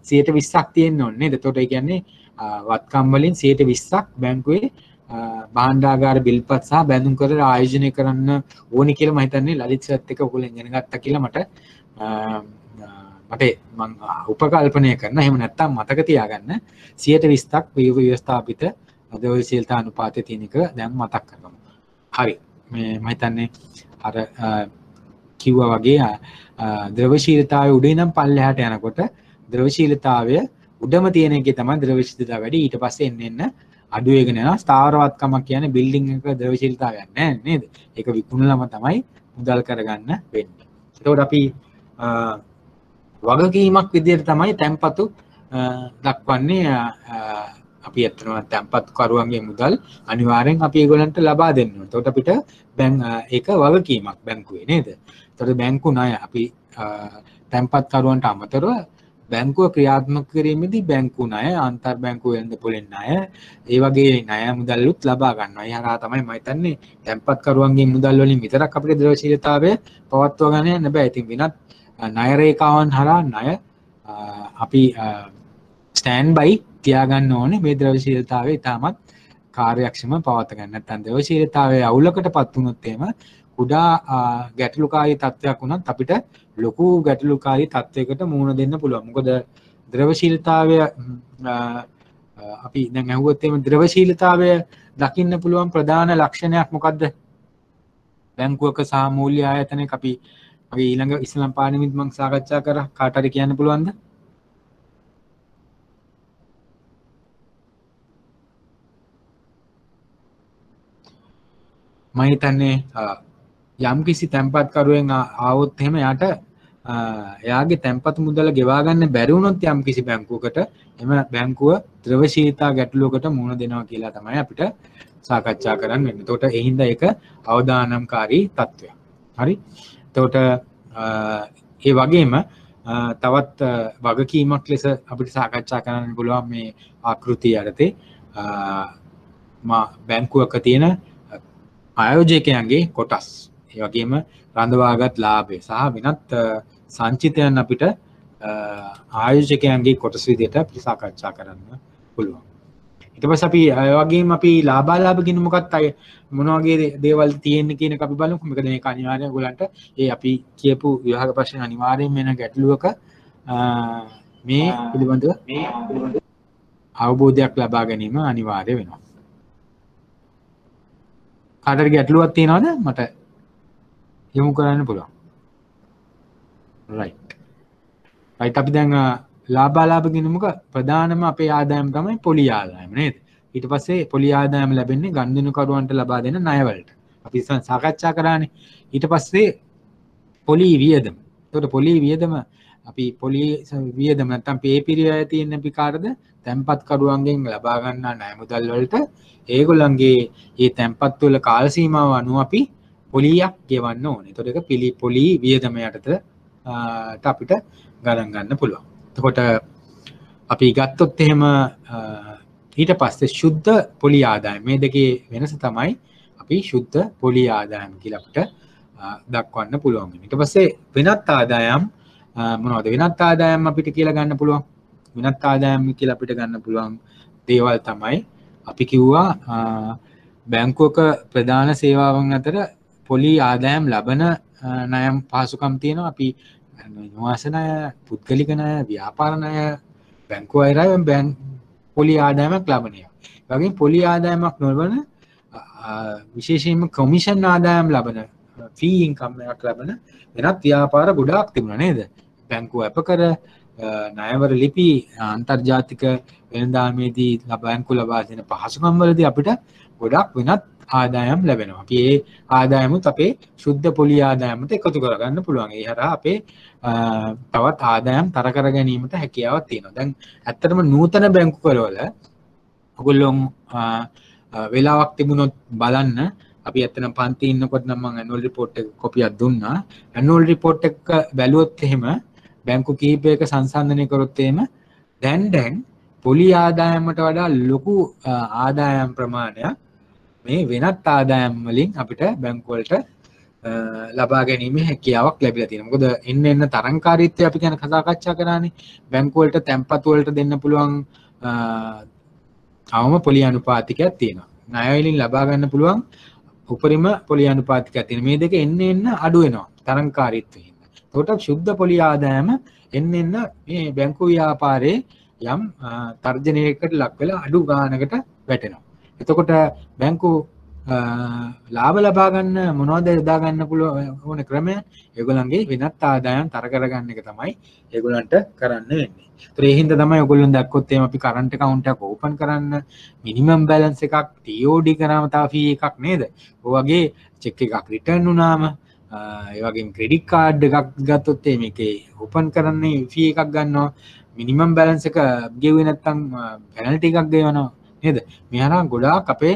120ක් තියෙන්න ඕනේ නේද? එතකොට ඒ කියන්නේ වත්කම් වලින් 120ක් බැංකුවේ භාණ්ඩාගාර බිල්පත් සහ බැඳුම් කර ආයෝජනය කරන්න ඕනි කියලා මම හිතන්නේ ලලිත් සර්ත් එක ඔයගොල්ලෝ ඉගෙන ගත්තා කියලා මට මම උපකල්පනය කරන. එහෙම නැත්නම් මතක තියාගන්න 120ක් ව්‍යවස්ථාපිත ද්‍රවශීලතා අනුපාතය තියෙන එක දැන් මතක් කරගමු. හරි. මේ මම හිතන්නේ අර කිව්වා වගේ ද්‍රවශීලතාවය උඩින් නම් පල්ලෙහාට යනකොට ද්‍රවශීලතාවය උඩම තියෙන එකේ තමයි ද්‍රවශීලතාවය වැඩි. ඊට පස්සේ එන්න අඩු වෙගෙන යනවා. ස්ථාවරවත්කමක් කියන්නේ බිල්ඩින් එක ද්‍රවශීලතාවයක් නෑ නේද? ඒක විකුණලම තමයි මුදල් කරගන්න වෙන්නේ. ඒකෝට අපි වගකීමක් විදිහට තමයි තැන්පතු දක්වන්නේ. අපි ඇත්තටම තැන්පත් කරුවන්ගේ මුදල් අනිවාර්යෙන් අපි ඒගොල්ලන්ට ලබා දෙන්න ඕනේ. එතකොට අපිට ඒක වගකීමක් බැංකුවේ නේද? එතකොට බැංකු ණය අපි තැන්පත් කරුවන්ට අමතරව බැංකුව ක්‍රියාත්මක කිරීමේදී බැංකු ණය, අන්තර් බැංකු වෙළඳ පොලෙන් ණය, ඒ වගේ ණය මුදල්ලුත් ලබා ගන්නවා. ඒ හරහා තමයි මම හිතන්නේ තැන්පත් කරුවන්ගේ මුදල් වලින් විතරක් අපිට ද්‍රවශීලතාවය පවත්වා ගන්න යන්න බෑ. ඉතින් වෙනත් ණය රේඛාවන් හරහා ණය අපි ස්ටෑන්ඩ් බයි තියාගන්න ඕනේ මේ ද්‍රවශීලතාවය ඉතාමත් කාර්යක්ෂම පවත්වා ගන්න. නැත්නම් ද්‍රවශීලතාවයේ අවුලකටපත් වුණොත් එහෙම කුඩා ගැටලුකාරී තත්ත්වයක් වුණත් අපිට ලොකු ගැටලුකාරී තත්ත්වයකට මුහුණ දෙන්න පුළුවන්. මොකද ද්‍රවශීලතාවය අපි දැන් අහුවොත් එහෙම ද්‍රවශීලතාවය දකින්න පුළුවන් ප්‍රධාන ලක්ෂණයක් මොකද්ද? බැංකුවක සහ මූල්‍ය ආයතනයක අපි ඊළඟ ඉස්ලාම් පාර්ලිමේන්තුව මම සාකච්ඡා කරා. කාට හරි කියන්න පුළුවන්ද? මම හිතන්නේ යම් කිසි තැන්පත් කරුවෙන් ආවොත් එහෙම යාට එයාගේ තැන්පත් මුදල ගෙවා ගන්න බැරි වුණොත් යම් කිසි බැංකුවකට එම බැංකුව ද්‍රවශීලතා ගැටලුවකට මුහුණ දෙනවා කියලා තමයි අපිට සාකච්ඡා කරන්න වෙන්නේ. එතකොට ඒ හින්දා ඒක අවදානම්කාරී තත්ත්වයක්. හරි. එතකොට ඒ වගේම තවත් වගකීමක් ලෙස අපිට සාකච්ඡා කරන්න පුළුවන් මේ ආකෘතිය යටතේ බැංකුවක තියෙන ආයෝජකයන්ගේ කොටස්, ඒ වගේම රඳවාගත් ලාභය සහ වෙනත් සංචිතයන් අපිට ආයෝජකයන්ගේ කොටස් විදිහට අපි සාකච්ඡා කරන්න පුළුවන්. ඊට පස්සේ අපි ඒ වගේම අපි ලාභාලාභ කියන මොකක්ද මොන වගේ දේවල් තියෙන්නේ කියන එක අපි බලමු. මොකද මේක අනිවාර්යයෙන් ඔයගලන්ට ඒ අපි කියපු විභාග ප්‍රශ්න අනිවාර්යයෙන් වෙන ගැටලුවක මේ පිළිබඳව අවබෝධයක් ලබා ගැනීම අනිවාර්ය වෙනවා. කාටරි ගැටලුවක් තියෙනවද? මට යොමු කරන්න පුළුවන්. right අපි දැන් ලාභාලාභ කියනමුක ප්‍රධානම අපේ ආදායම තමයි පොලි ආදායම නේද? ඊට පස්සේ පොලි ආදායම ලැබෙන්නේ ගනුදෙනුකරුවන්ට ලබා දෙන ණය වලට. අපි සාකච්ඡා කරානේ. ඊට පස්සේ පොලි වියදම. එතකොට පොලි වියදම අපි පොලි වියදම නැත්නම් පේ පිරියාවේ තියෙන අපි කාටද? තැන්පත් කරුවන්ගෙන් ලබා ගන්නා ණය මුදල් වලට ඒගොල්ලන්ගේ මේ තැන්පත් වල කාල සීමාව අනුව අපි පොලියක් ගෙවන්න ඕනේ. එතකොට ඒක පොලි වියදම යටතට අපිට ගණන් ගන්න පුළුවන්. එතකොට අපි ගත්තොත් එහෙම ඊට පස්සේ ශුද්ධ පොලි ආදායම මේ දෙකේ වෙනස තමයි අපි ශුද්ධ පොලි ආදායම කියලා අපිට දක්වන්න පුළුවන්. ඊට පස්සේ වෙනත් ආදායම් මොනවද? වෙනත් ආදායම් අපිට කියලා ගන්න පුළුවන්. වෙනත් ආදායම් කියලා අපිට ගන්න පුළුවන් දේවල් තමයි අපි කිව්වා බැංකුවක ප්‍රධාන සේවාවන් අතර පොලි ආදායම් ලබන ණයම් පහසුකම් තියෙනවා. අපි නිවාස ණය, පුද්ගලික ණය, ව්‍යාපාර ණය, බැංකුව අයරෙන් පොලි ආදායමක් ලබනවා. ඒ වගේම පොලි ආදායමක් නොවන විශේෂයෙන්ම කොමිෂන් ආදායම් ලබන ෆී ඉන්කම් එකක් ලබන වෙනත් ව්‍යාපාර ගොඩාක් තිබුණා නේද? බැංකුව අපකර ණයවර ලිපි අන්තර්ජාතික වෙළඳාමේදී බැංකු ලබා දෙන පහසුකම් වලදී අපිට ගොඩක් වෙනත් ආදායම් ලැබෙනවා. අපි ඒ ආදායමුත් අපේ ශුද්ධ පොලි ආදායමට එකතු කරගන්න පුළුවන්. ඒ හරහා අපේ තවත් ආදායම් තර කර ගැනීමට හැකියාවක් තියෙනවා. දැන් ඇත්තටම නූතන බැංකු කරවල ඔයගොල්ලෝ වෙලාවක් තිබුණොත් බලන්න අපි ඇත්තටම පන්ති ඉන්නකොට නම් මම ඇනුවල් රිපෝට් එක කොපියක් දුන්නා. ඇනුවල් රිපෝට් එක බැලුවොත් එහෙම බැංකු කිහිපයක සංසන්දනය කරොත් එහෙම දැන් පොලි ආදායමට වඩා ලොකු ආදායම් ප්‍රමාණයක් මේ වෙනත් ආදායම් වලින් අපිට බැංකු වලට ලබා ගැනීමේ හැකියාවක් ලැබිලා තියෙනවා. මොකද එන්න තරංකාරීත්වය අපි ගැන සාකච්ඡා කරානේ. බැංකු වලට තැන්පත් වලට දෙන්න පුළුවන් අවම පොලි අනුපාතිකයක් තියෙනවා. ණය වලින් ලබා ගන්න පුළුවන් උපරිම පොලි අනුපාතිකයක් තියෙනවා. මේ දෙක එන්න අඩු වෙනවා තරංකාරීත්වයෙන්. ඒකට ශුද්ධ පොලි ආදායම එන්න මේ බැංකු ව්‍යාපාරයේ යම් තර්ජනයකට ලක් වෙලා අඩු ගානකට වැටෙනවා. එතකොට බැංකු ලාභ ලබා ගන්න මොනවද යොදා ගන්න පුළුවන් ඕන ක්‍රමය ඒගොල්ලන්ගේ වෙනත් ආදායම් තර කරගන්න එක තමයි ඒගොල්ලන්ට කරන්න වෙන්නේ. ඒතර ඒ හින්දා තමයි ඔයගොල්ලෝ දැක්කොත් එහෙම අපි කරන්ට් account එකක් ඕපන් කරන්න මිනිමම් බැලන්ස් එකක් TOD කරාම තව ෆී එකක් නේද? ඔය වගේ චෙක් එකක් රිටර්න් වුණාම ඒ වගේම ක්‍රෙඩිට් කාඩ් එකක් ගත්තොත් මේකේ ඕපන් කරන්නේ ෆී එකක් ගන්නවා. මිනිමම් බැලන්ස් එක ගෙවුවේ නැත්නම් පෙනල්ටි එකක් ගෙවනවා නේද? මේ හරහා ගොඩාක් අපේ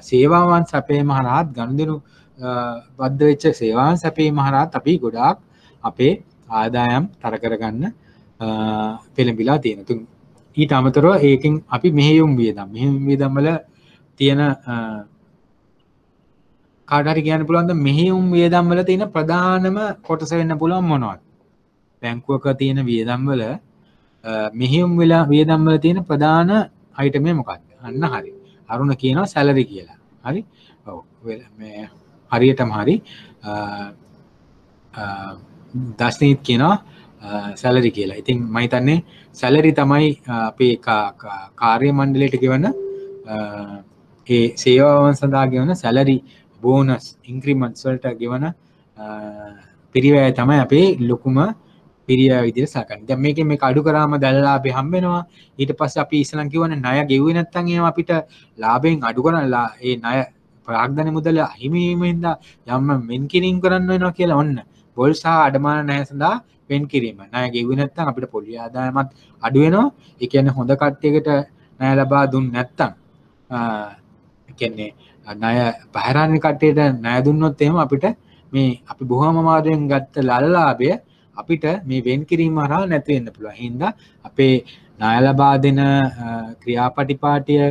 සේවාවන් සැපීම හරහාත් ගනුදෙනු බද්ධ වෙච්ච සේවාවන් සැපීම හරහාත් අපි ගොඩාක් අපේ ආදායම් තර කරගන්න පෙළඹිලා තියෙනවා. තුන් ඊට අමතරව ඒකෙන් අපි මෙහෙයුම් වියදම් වල තියෙන කාට හරි කියන්න පුළුවන් ද මෙහෙයුම් වියදම් වල තියෙන ප්‍රධානම කොටස වෙන්න පුළුවන් මොනවද? බැංකුවක තියෙන වියදම් වල මෙහෙයුම් වියදම් වල තියෙන ප්‍රධාන අයිටම් එක මොකක්ද? අන්න හරි. අරුණ කියනවා සැලරි කියලා. හරි? ඔව්. මේ හරියටම හරි. දස්නීත් කියනවා සැලරි කියලා. ඉතින් මම හිතන්නේ සැලරි තමයි අපේ කාර්ය මණ්ඩලයට ගෙවන ඒ සේවාවන් සඳහා ගෙවන සැලරි බෝනස් ඉන්ක්‍රිමන්ට්ස් වලට ගෙවන පිරිවැය තමයි අපේ ලොකුම පිරිවැය විදිහට සලකන්නේ. දැන් මේකෙන් මේක අඩු කරාම දැල් ලාභය හම්බ වෙනවා. ඊට පස්සේ අපි ඉස්සලම් කියවනේ ණය ගෙවුවේ නැත්නම් එහෙම අපිට ලාභයෙන් අඩු කරලා ඒ ණය ප්‍රාග්ධන මුදල අහිමි වීමෙන්ද යම් මෙන් කිරීම කරන්න වෙනවා කියලා ඔන්න. පොල් සහ අඩමාන ණය සඳහා වෙන් කිරීම. ණය ගෙවුවේ නැත්නම් අපිට පොලි ආදායමත් අඩු වෙනවා. ඒ කියන්නේ හොඳ කට්ටියකට ණය ලබා දුන්නේ නැත්නම් ඒ කියන්නේ ණය බහැරාන්නේ කට්ටියට ණය දුන්නොත් එහෙම අපිට මේ අපි බොහොම අමාරුවෙන් ගත්ත ලලලාභය අපිට මේ වෙන් කිරීම හරහා නැති වෙන්න පුළුවන්. හින්දා අපේ ණය ලබා දෙන ක්‍රියාපටිපාටිය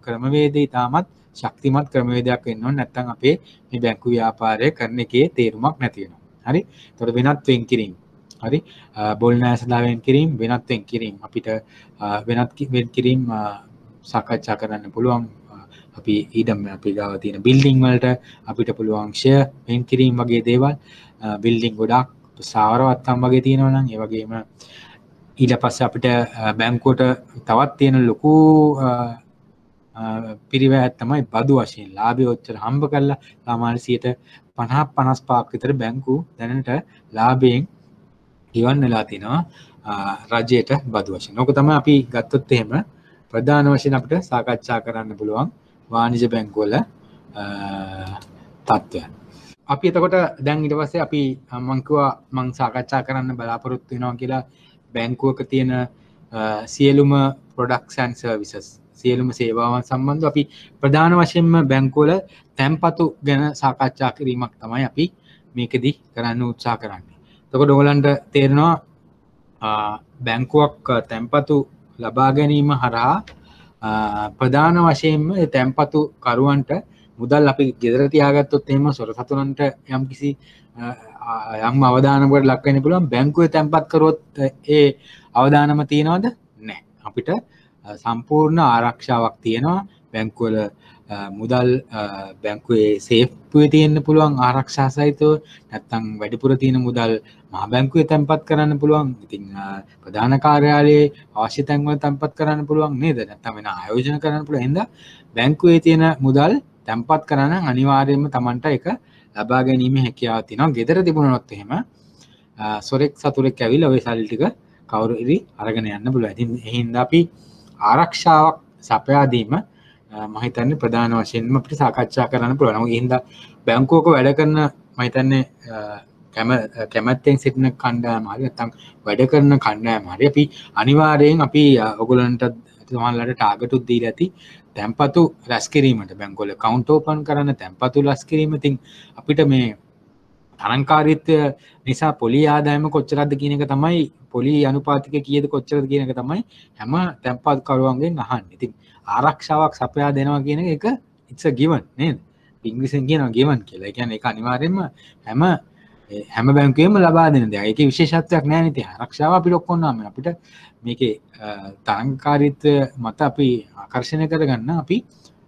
ක්‍රමවේදය තාමත් ශක්තිමත් ක්‍රමවේදයක් වෙන්න ඕනේ. නැත්නම් අපේ මේ බැංකු ව්‍යාපාරය කරන එකේ තේරුමක් නැති වෙනවා. හරි? ඒතකොට වෙනත් වෙන් කිරීම. හරි? බොල් ණය සඳහා වෙන් කිරීම, වෙනත් වෙන් කිරීම අපිට වෙනත් වෙන් කිරීම සාකච්ඡා කරන්න පුළුවන්. අපි ඊඩම් අපි ගාව තියෙන බිල්ඩින් වලට අපිට පුළුවන් ෂෙයා වෙන් කිරීම වගේ දේවල් බිල්ඩින් ගොඩක් සාරවත්කම් වගේ තියෙනවා නම් ඒ වගේම ඊට පස්සේ අපිට බැංකුවට තවත් තියෙන ලොකු පිරිවැයක් තමයි බදු වශයෙන් ලාභය ඔච්චර හම්බ කරලා සාමාන්‍ය 50-55ක් විතර බැංකු දැනට ලාභයෙන් ගෙවන්න වෙලා තිනවා රජයට බදු වශයෙන්. ඕක තමයි අපි ගත්තොත් එහෙම ප්‍රධාන වශයෙන් අපිට සාකච්ඡා කරන්න පුළුවන් වාණිජ බැංකුවල තත්ත්වයන්. අපි එතකොට දැන් ඊට පස්සේ අපි මම සාකච්ඡා කරන්න බලාපොරොත්තු වෙනවා කියලා බැංකුවක තියෙන සියලුම products and services සියලුම සේවාවන් සම්බන්ධව අපි ප්‍රධාන වශයෙන්ම බැංකුවල තැන්පතු ගැන සාකච්ඡා කිරීමක් තමයි අපි මේකෙදි කරන්න උත්සාහ කරන්නේ. එතකොට ඔයගලන්ට තේරෙනවා බැංකුවක් තැන්පතු ලබා ගැනීම හරහා ප්‍රධාන වශයෙන්ම තැන්පතු කරුවන්ට මුදල් අපි ගෙදර තියාගත්තොත් එහෙම සොරසතුරන්ට යම්කිසි යම් අවදානමකට ලක් වෙන්න පුළුවන්. බැංකුවේ තැන්පත් කරොත් ඒ අවදානම තියනවද? නැහැ. අපිට සම්පූර්ණ ආරක්ෂාවක් තියෙනවා. බැංකුවල මුදල් බැංකුවේ සේෆ්ුවේ තියෙන්න පුළුවන් ආරක්ෂා සහිතව. නැත්නම් වැඩිපුර තියෙන මුදල් මහා බැංකුවේ තැන්පත් කරන්න පුළුවන්. ඉතින් ප්‍රධාන කාර්යාලයේ අවශ්‍ය තැන්වල තැන්පත් කරන්න පුළුවන් නේද? නැත්නම් වෙන ආයෝජන කරන්න පුළුවන්. එහෙනම් බැංකුවේ තියෙන මුදල් තැන්පත් කරන අනිවාර්යයෙන්ම Tamanට ඒක ලබා ගැනීම හැකියාව තියෙනවා. ගෙදර තිබුණොත් එහෙම සොරෙක් සතුරෙක් ඇවිල්ලා ওই සල්ලි ටික කවුරු හරි අරගෙන යන්න පුළුවන්. ඉතින් ඒ හින්දා අපි ආරක්ෂාවක් සපයා දීම මම හිතන්නේ ප්‍රධාන වශයෙන්ම අපිට සාකච්ඡා කරන්න පුළුවන්. ඒ හින්දා බැංකුවක වැඩ කරන මම හිතන්නේ කැමැත්තෙන් සිටින කණ්ඩායම හරි නැත්නම් වැඩ කරන කණ්ඩායම හරි අපි අනිවාර්යෙන් අපි ඔයගොල්ලන්ට සමහරවිට ටාගට් උත් දීලා ඇති තැන්පතු රැස් කිරීමට බැංකුවල account open කරන තැන්පතු රැස් කිරීම. ඉතින් අපිට මේ තරංකාරීත්වය නිසා පොලි ආදායම කොච්චරද කියන එක තමයි පොලි අනුපාතික කීයද කොච්චරද කියන එක තමයි හැම තැන්පත් කරුවන්ගෙන් අහන්නේ. ඉතින් ආරක්ෂාවක් සපයා දෙනවා කියන එක it's a given නේද? ඉංග්‍රීසියෙන් කියනවා given කියලා. ඒ කියන්නේ ඒක අනිවාර්යයෙන්ම හැම බැංකුවෙම ලබා දෙන දෙයක්. ඒකේ විශේෂත්වයක් නැහැ නේද? ආරක්ෂාව අපිට ඔක්කොම අපිට මේකේ තරංකාරීත්වය මත අපි ආකර්ෂණය කරගන්න අපි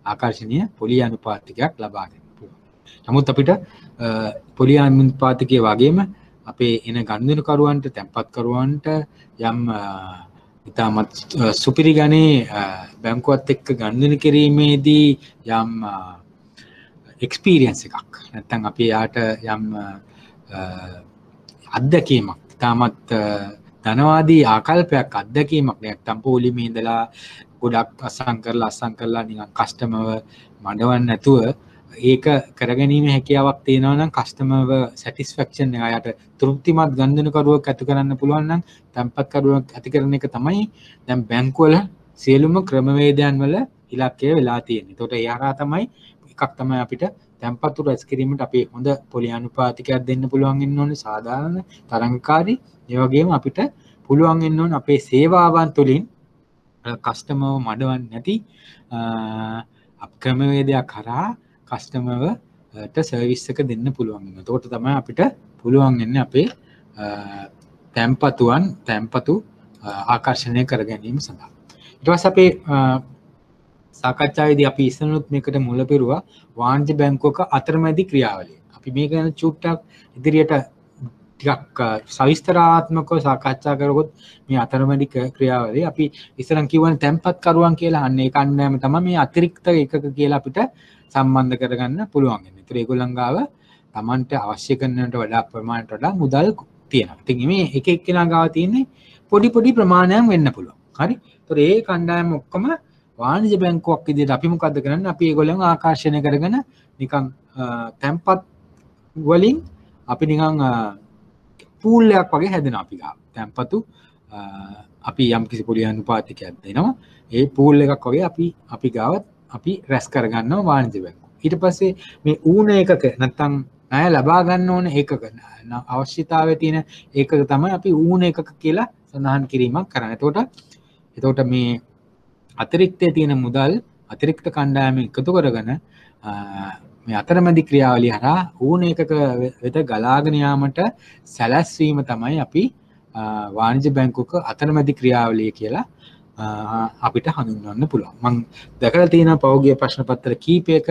ආකර්ෂණීය පොලි අනුපාතිකයක් ලබා දෙන්න පුළුවන්. නමුත් අපිට පොලි අනුපාතිකයේ වගේම අපේ එන ගනුදෙනුකරුවන්ට තැන්පත් කරුවන්ට යම් ඉතාමත් සුපිරි ගණේ බැංකුවත් එක්ක ගනුදෙනු කිරීමේදී යම් එක්ස්පීරියන්ස් එකක් නැත්නම් අපි යාට යම් අත්දැකීමක් ඉතාමත් ධනවාදී ආකල්පයක් අත්දැකීමක් නැත්නම් පොලිමේ ඉඳලා ගොඩක් අසං කරලා නිකන් කස්ටමර්ව මඩවන්න නැතුව ඒක කරගැනීමේ හැකියාවක් තියෙනවා නම් කස්ටමර්ව සැටිස්ෆැක්ෂන් එක යාට තෘප්තිමත් ගනුදෙනුකරුවෙක් ඇති කරන්න පුළුවන් නම් තැන්පත්කරුවෙක් ඇති කරන එක තමයි දැන් බැංකුවල සියලුම ක්‍රමවේදයන් වල ඉලක්කය වෙලා තියෙන්නේ. ඒකට ඒ හරහා තමයි එකක් තමයි අපිට තැන්පත්තු රැස් කිරීමට අපි හොඳ පොලි අනුපාතිකයක් දෙන්න පුළුවන් වෙන්න ඕනේ සාධාරණ තරංගකාරී. ඒ වගේම අපිට පුළුවන් වෙන්න ඕනේ අපේ සේවාවන් තුළින් කස්ටමර්ව මඩවන්නේ නැති ක්‍රමවේදයක් කරා කස්ටමර්වට සර්විස් එක දෙන්න පුළුවන් වෙනවා. එතකොට තමයි අපිට පුළුවන් වෙන්නේ අපේ තැන්පතු ආකර්ෂණය කර ගැනීම සඳහා. ඊට පස්සේ අපේ සාකච්ඡාවේදී අපි ඉස්සෙල්ලුත් මේකට මුල පිරුවා වාණිජ්‍ය බැංකුවක අතරමැදි ක්‍රියාවලිය. අපි මේක ගැන චුට්ටක් ඉදිරියට ටිකක් සවිස්තරාත්මකව සාකච්ඡා කරගොත් මේ අතරමැදි ක්‍රියාවලිය අපි ඉස්සරන් කියවන තැන්පත්කරුවන් කියලා අන්න ඒ කණ්ඩායම තමයි මේ අතිරික්ත එකක කියලා අපිට සම්බන්ධ කරගන්න පුළුවන් වෙන්නේ. ඒතර ඒගොල්ලන් ගාව Tamanට අවශ්‍ය කරනට වඩා ප්‍රමාණයට වඩා මුදල් තියෙනවා. ඉතින් මේ එක එක්කෙනා ගාව තියෙන්නේ පොඩි ප්‍රමාණයක් වෙන්න පුළුවන්. හරි. ඒතර ඒ කණ්ඩායම ඔක්කොම වාණිජ්‍ය බැංකුවක් විදිහට අපි මොකද්ද කරන්නේ? අපි ඒගොල්ලන් ආකර්ෂණය කරගෙන නිකන් තැන්පත් වලින් අපි නිකන් පූල් එකක් වගේ හැදෙනවා අපි ගාව. තැන්පතු අපි යම් කිසි පොලි අනුපාතිකයක් දෙනවා. ඒ පූල් එකක් වගේ අපි ගාව අපි රැස් කරගන්නවා වාණිජ්‍ය බැංකුව. ඊට පස්සේ මේ ඌන එකක නැත්තම් ණය ලබා ගන්න ඕන එකක අවශ්‍යතාවය තියෙන එකක තමයි අපි ඌන එකක කියලා සඳහන් කිරීමක් කරන්නේ. එතකොට මේ අතිරික්තයේ තියෙන මුදල් අතිරික්ත කණ්ඩායම එකතු කරගෙන මේ අතරමැදි ක්‍රියාවලිය හරහා ඌන එකක වෙත ගලාගෙන යාමට සැලැස්වීම තමයි අපි වාණිජ්‍ය බැංකුවක අතරමැදි ක්‍රියාවලිය කියලා අපිට හඳුන්වන්න පුළුවන්. මම දැකලා තියෙනවා පෞද්ගලික ප්‍රශ්න පත්‍ර කීපයක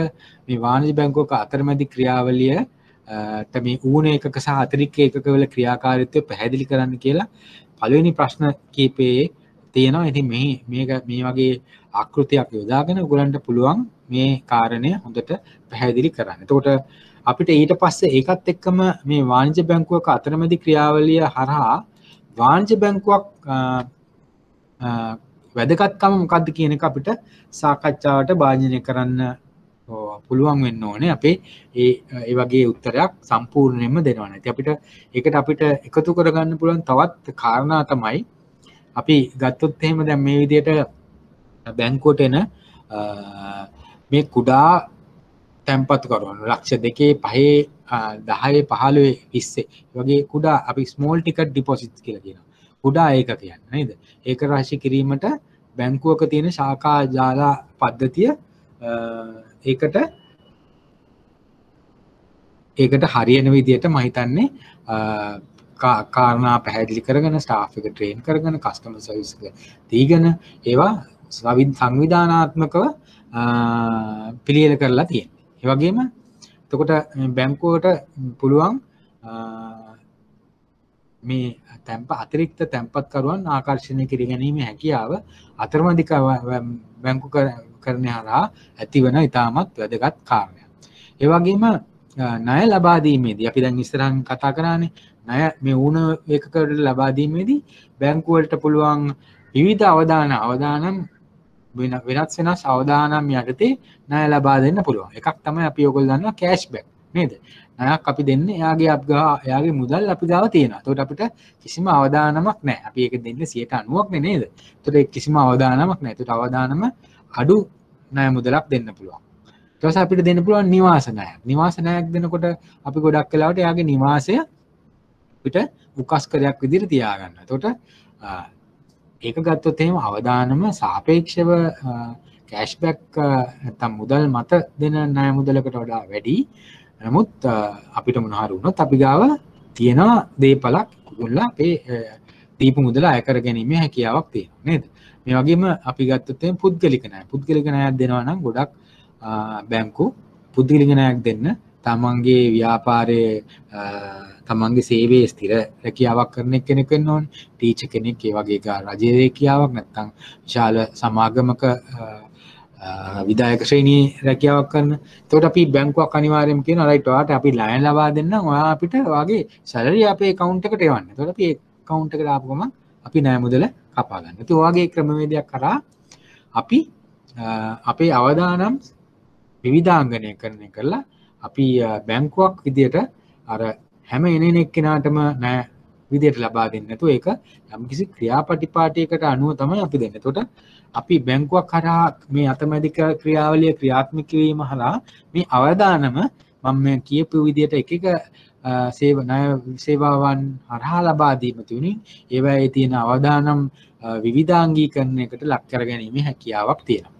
මේ වාණිජ්‍ය බැංකුවක අතරමැදි ක්‍රියාවලිය මේ ඌන එකක සහ අතිරික්ත එකක වල ක්‍රියාකාරීත්වය පැහැදිලි කරන්න කියලා පළවෙනි ප්‍රශ්න කීපයේ තියෙනවා. ඉතින් මේ වගේ ආකෘතියක් යොදාගෙන ඔයගලන්ට පුළුවන් මේ කාරණය හොඳට පැහැදිලි කරන්න. එතකොට අපිට ඊට පස්සේ ඒකත් එක්කම මේ වාණිජ්‍ය බැංකුවක අතරමැදි ක්‍රියාවලිය හරහා වාණිජ්‍ය බැංකුවක් වැදගත්කම මොකක්ද කියන එක අපිට සාකච්ඡාවට භාජනය කරන්න පුළුවන් වෙන්න ඕනේ. අපේ ඒ වගේ උත්තරයක් සම්පූර්ණයෙන්ම දෙනවා නැති. ඒකට අපිට එකතු කරගන්න පුළුවන් තවත් කාරණා තමයි අපි ගත්තොත් එහෙම දැන් මේ විදිහට බැංකුවට එන මේ කුඩා තැන්පතුකරුවන් ලක්ෂ 2 5 10 15 20 වගේ කුඩා අපි ස්මෝල් ටිකට් ඩිපොසිට්ස් කියලා කියනවා. කුඩා ඒක කියන්නේ නේද? ඒක රාශි කිරීමට බැංකුවක තියෙන ශාඛා ජාල පද්ධතිය ඒකට හරියන විදිහට මම හිතන්නේ කාරණා පැහැදිලි කරගෙන ස්ටාෆ් එක ට්‍රේන් කරගෙන කස්ටමර් සර්විස් එක දීගෙන ඒවා සංවිධානාත්මකව පිළියෙල කරලා තියෙනවා. ඒ වගේම එතකොට බැංකුවට පුළුවන් මේ අතිරික්ත තැන්පත්කරුවන් ආකර්ෂණය කර ගැනීමේ හැකියාව අතරමැදි බැංකු කරණය හරහා ඇතිවන ඉතාමත් වැදගත් කාරණයක්. ඒ වගේම ණය ලබා දීමේදී අපි දැන් ඉස්සරහින් කතා කරානේ ණය මේ ඌන එකකට ලබා දීමේදී බැංකුවලට පුළුවන් විවිධ අවදානම් වෙනස් අවදානම් යටතේ ණය ලබා දෙන්න පුළුවන්. එකක් තමයි අපි ඔයගොල්ලෝ දන්නවා කෑෂ්බැක් නේද? ණයක් අපි දෙන්නේ එයාගේ මුදල් අපි ගාව තියෙනවා. ඒකට අපිට කිසිම අවදානමක් නැහැ. අපි ඒක දෙන්නේ 90%ක් නේද? ඒකට ඒක කිසිම අවදානමක් නැහැ. ඒකට අවදානම අඩු ණය මුදලක් දෙන්න පුළුවන්. ඊට පස්සේ අපිට දෙන්න පුළුවන් නිවාස ණයක්. නිවාස ණයක් දෙනකොට අපි ගොඩක් වෙලාවට එයාගේ නිවාසය අපිට උකස්කරයක් විදිහට තියාගන්න. එතකොට ඒක ගත්තොත් එහෙම අවදානම සාපේක්ෂව කෑෂ්බැක් නැත්නම් මුදල් මත දෙන ණය මුදලකට වඩා වැඩි. නමුත් අපිට මොන හරි වුණොත් අපි ගාව තියෙන දේපලක් ගොල්ලා අපේ දීපු මුදල අය කර ගැනීමේ හැකියාවක් තියෙනවා නේද? මේ වගේම අපි ගත්තොත් එහෙනම් පුද්ගලික ණයක් දෙනවා නම් ගොඩක් බැංකු පුද්ගලික ණයක් දෙන්න තමන්ගේ ව්‍යාපාරයේ තමන්ගේ සේවයේ ස්ථිර රැකියාවක් කරන කෙනෙක් වෙන්න ඕනේ. ටීචර් කෙනෙක්, ඒ වගේ රජයේ රැකියාවක් නැත්නම් විශාල සමාගමක විධායක ශ්‍රේණියේ රැකියාවක් කරන. එතකොට අපි බැංකුවක් අනිවාර්යයෙන්ම කියනවා රයිට් ඔයාට අපි ලයින් ලබා දෙන්නම්. ඔයා අපිට ඔයාගේ සැලරි අපේ account එකට එවන්න. එතකොට අපි ඒ account එකට ආපු ගමන් අපි ණය මුදල කපා ගන්න. ඉතින් ඔයාගේ ක්‍රමවේදයක් කරා අපි අපේ අවදානම් විවිධාංගනය කරණය කරලා අපි බැංකුවක් විදියට අර හැම එන එක්කෙනාටම ණය විදියට ලබා දෙන්නේ නැතුව ඒක යම්කිසි ක්‍රියාපටිපාටියකට අනුව තමයි අපි දෙන්නේ. එතකොට අපි බැංකුවක් කරා මේ අතමැදි ක්‍රියාවලිය ක්‍රියාත්මක වීම හරහා මේ අවදානම මම මේ කියපු විදියට එක එක සේවාවන් හරහා ලබා දීම තුලින් ඒවායේ තියෙන අවදානම් විවිධාංගීකරණයකට ලක් කර ගැනීමේ හැකියාවක් තියෙනවා.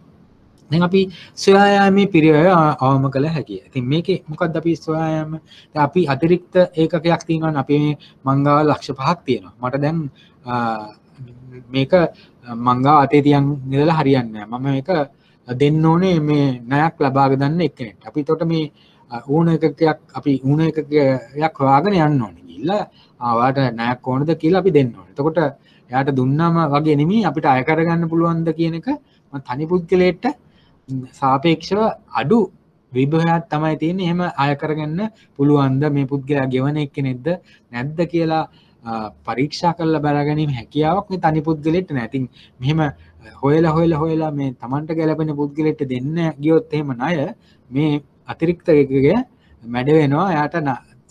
දැන් අපි සොයා යාමේ පිරිවැය අවම කළ හැකියි. ඉතින් මේකේ මොකක්ද අපි සොයා යාම? දැන් අපි අතිරික්ත ඒකකයක් තියෙනවානේ. අපි මේ මංගාව ලක්ෂ 5ක් තියෙනවා. මට දැන් මේක මංගාව අතේ තියන් ඉඳලා හරියන්නේ නැහැ. මම මේක දෙන්න ඕනේ මේ ණයක් ලබා ගන්න එක්කෙනෙක්. අපි එතකොට මේ ඌණ එකකයක් අපි ඌණ එකකයක් හොයාගෙන යන්න ඕනේ. ගිහිල්ලා ආවාට ණයක් ඕනද කියලා අපි දෙන්න ඕනේ. එතකොට එයාට දුන්නාම වගේ නෙමෙයි අපිට අය කරගන්න පුළුවන්ද කියන එක තනි පුද්ගලයෙක්ට සාපේක්ෂව අඩු විභවයක් තමයි තියෙන්නේ. එහෙම අය කරගන්න පුළුවන්ද මේ පුද්ගලයා ගෙවන එක්කෙනෙක්ද නැද්ද කියලා පරීක්ෂා කරලා බලා ගැනීම හැකියාවක් මේ තනි පුද්ගලෙට නැහැ. ඉතින් මෙහෙම හොයලා මේ Tamanට ගැලපෙන පුද්ගලෙට දෙන්න ගියොත් එහෙම ණය මේ අතිරික්ත එකක මැඩ වෙනවා. එයාට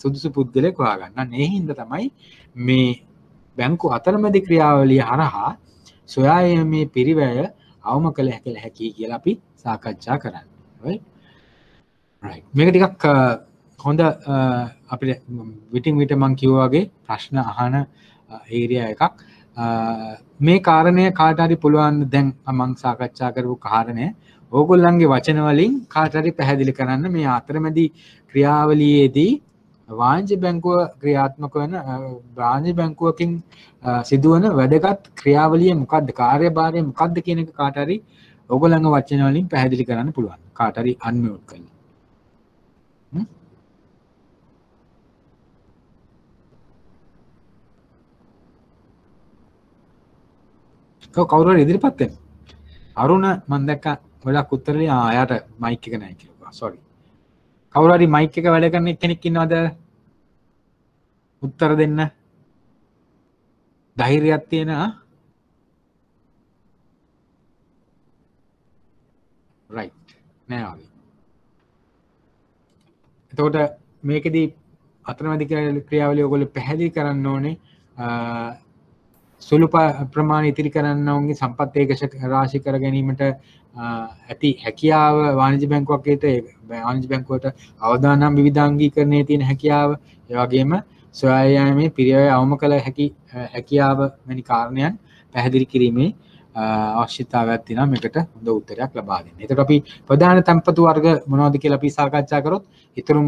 සුදුසු පුද්ගලෙක් හොයාගන්න. ඒ හින්දා තමයි මේ බැංකු අතරමැදි ක්‍රියාවලිය හරහා සොයා යාමේ පිරිවැය අවම කළ හැකි කියලා අපි සාකච්ඡා කරන්නේ. right. මේක ටිකක් හොඳ අපිට විටින් විට මම කිව්වා වගේ ප්‍රශ්න අහන ඒරියා එකක්. මේ කාරණය කාට හරි පුළුවන් දැන් මම සාකච්ඡා කරපු කාරණය ඕගොල්ලන්ගේ වචන වලින් කාට හරි පැහැදිලි කරන්න මේ අතරමැදි ක්‍රියාවලියේදී වාණිජ්‍ය බැංකුව ක්‍රියාත්මක වෙන වාණිජ්‍ය බැංකුවකින් සිදුවන වැදගත් ක්‍රියාවලිය මොකක්ද, කාර්යභාරය මොකක්ද කියන එක කාට හරි ඕගොල්ලන්ගේ වචන වලින් පැහැදිලි කරන්න පුළුවන්. කාට හරි අන්මියුට් කරන්න. කවුරු හරි ඉදිරිපත් වෙන්න. අරුණ මම දැක්ක ගොඩක් උත්තර ලියන ආයාට මයික් එක නැහැ කියලා. sorry. කවුරු හරි මයික් එක වැඩ කරන කෙනෙක් ඉන්නවද? උත්තර දෙන්න. ධෛර්යයක් තියෙන right නෑ වගේ. එතකොට මේකෙදි අතරමැදි ක්‍රියාවලිය ඔයගොල්ලෝ පැහැදිලි කරන්න ඕනේ. සුළු ප්‍රමාණය ඉතිරි කරන්න ඕනේ සම්පත් ඒකක රාශි කර ගැනීමට ඇති හැකියාව වාණිජ්‍ය බැංකුවකට වාණිජ්‍ය බැංකුවට අවදානම් විවිධාංගීකරණයේ තියෙන හැකියාව, ඒ වගේම සොයා යාමේ පිරිවැය අවම කළ හැකියාව වැනි කාරණයන් පැහැදිලි කිරීමේ අවශ්‍යතාවයක් තියෙනවා මේකට හොඳ උත්තරයක් ලබා දෙන්න. ඒකට අපි ප්‍රධාන තැන්පතු වර්ග මොනවද කියලා අපි සාකච්ඡා කරොත් ඊතරුම්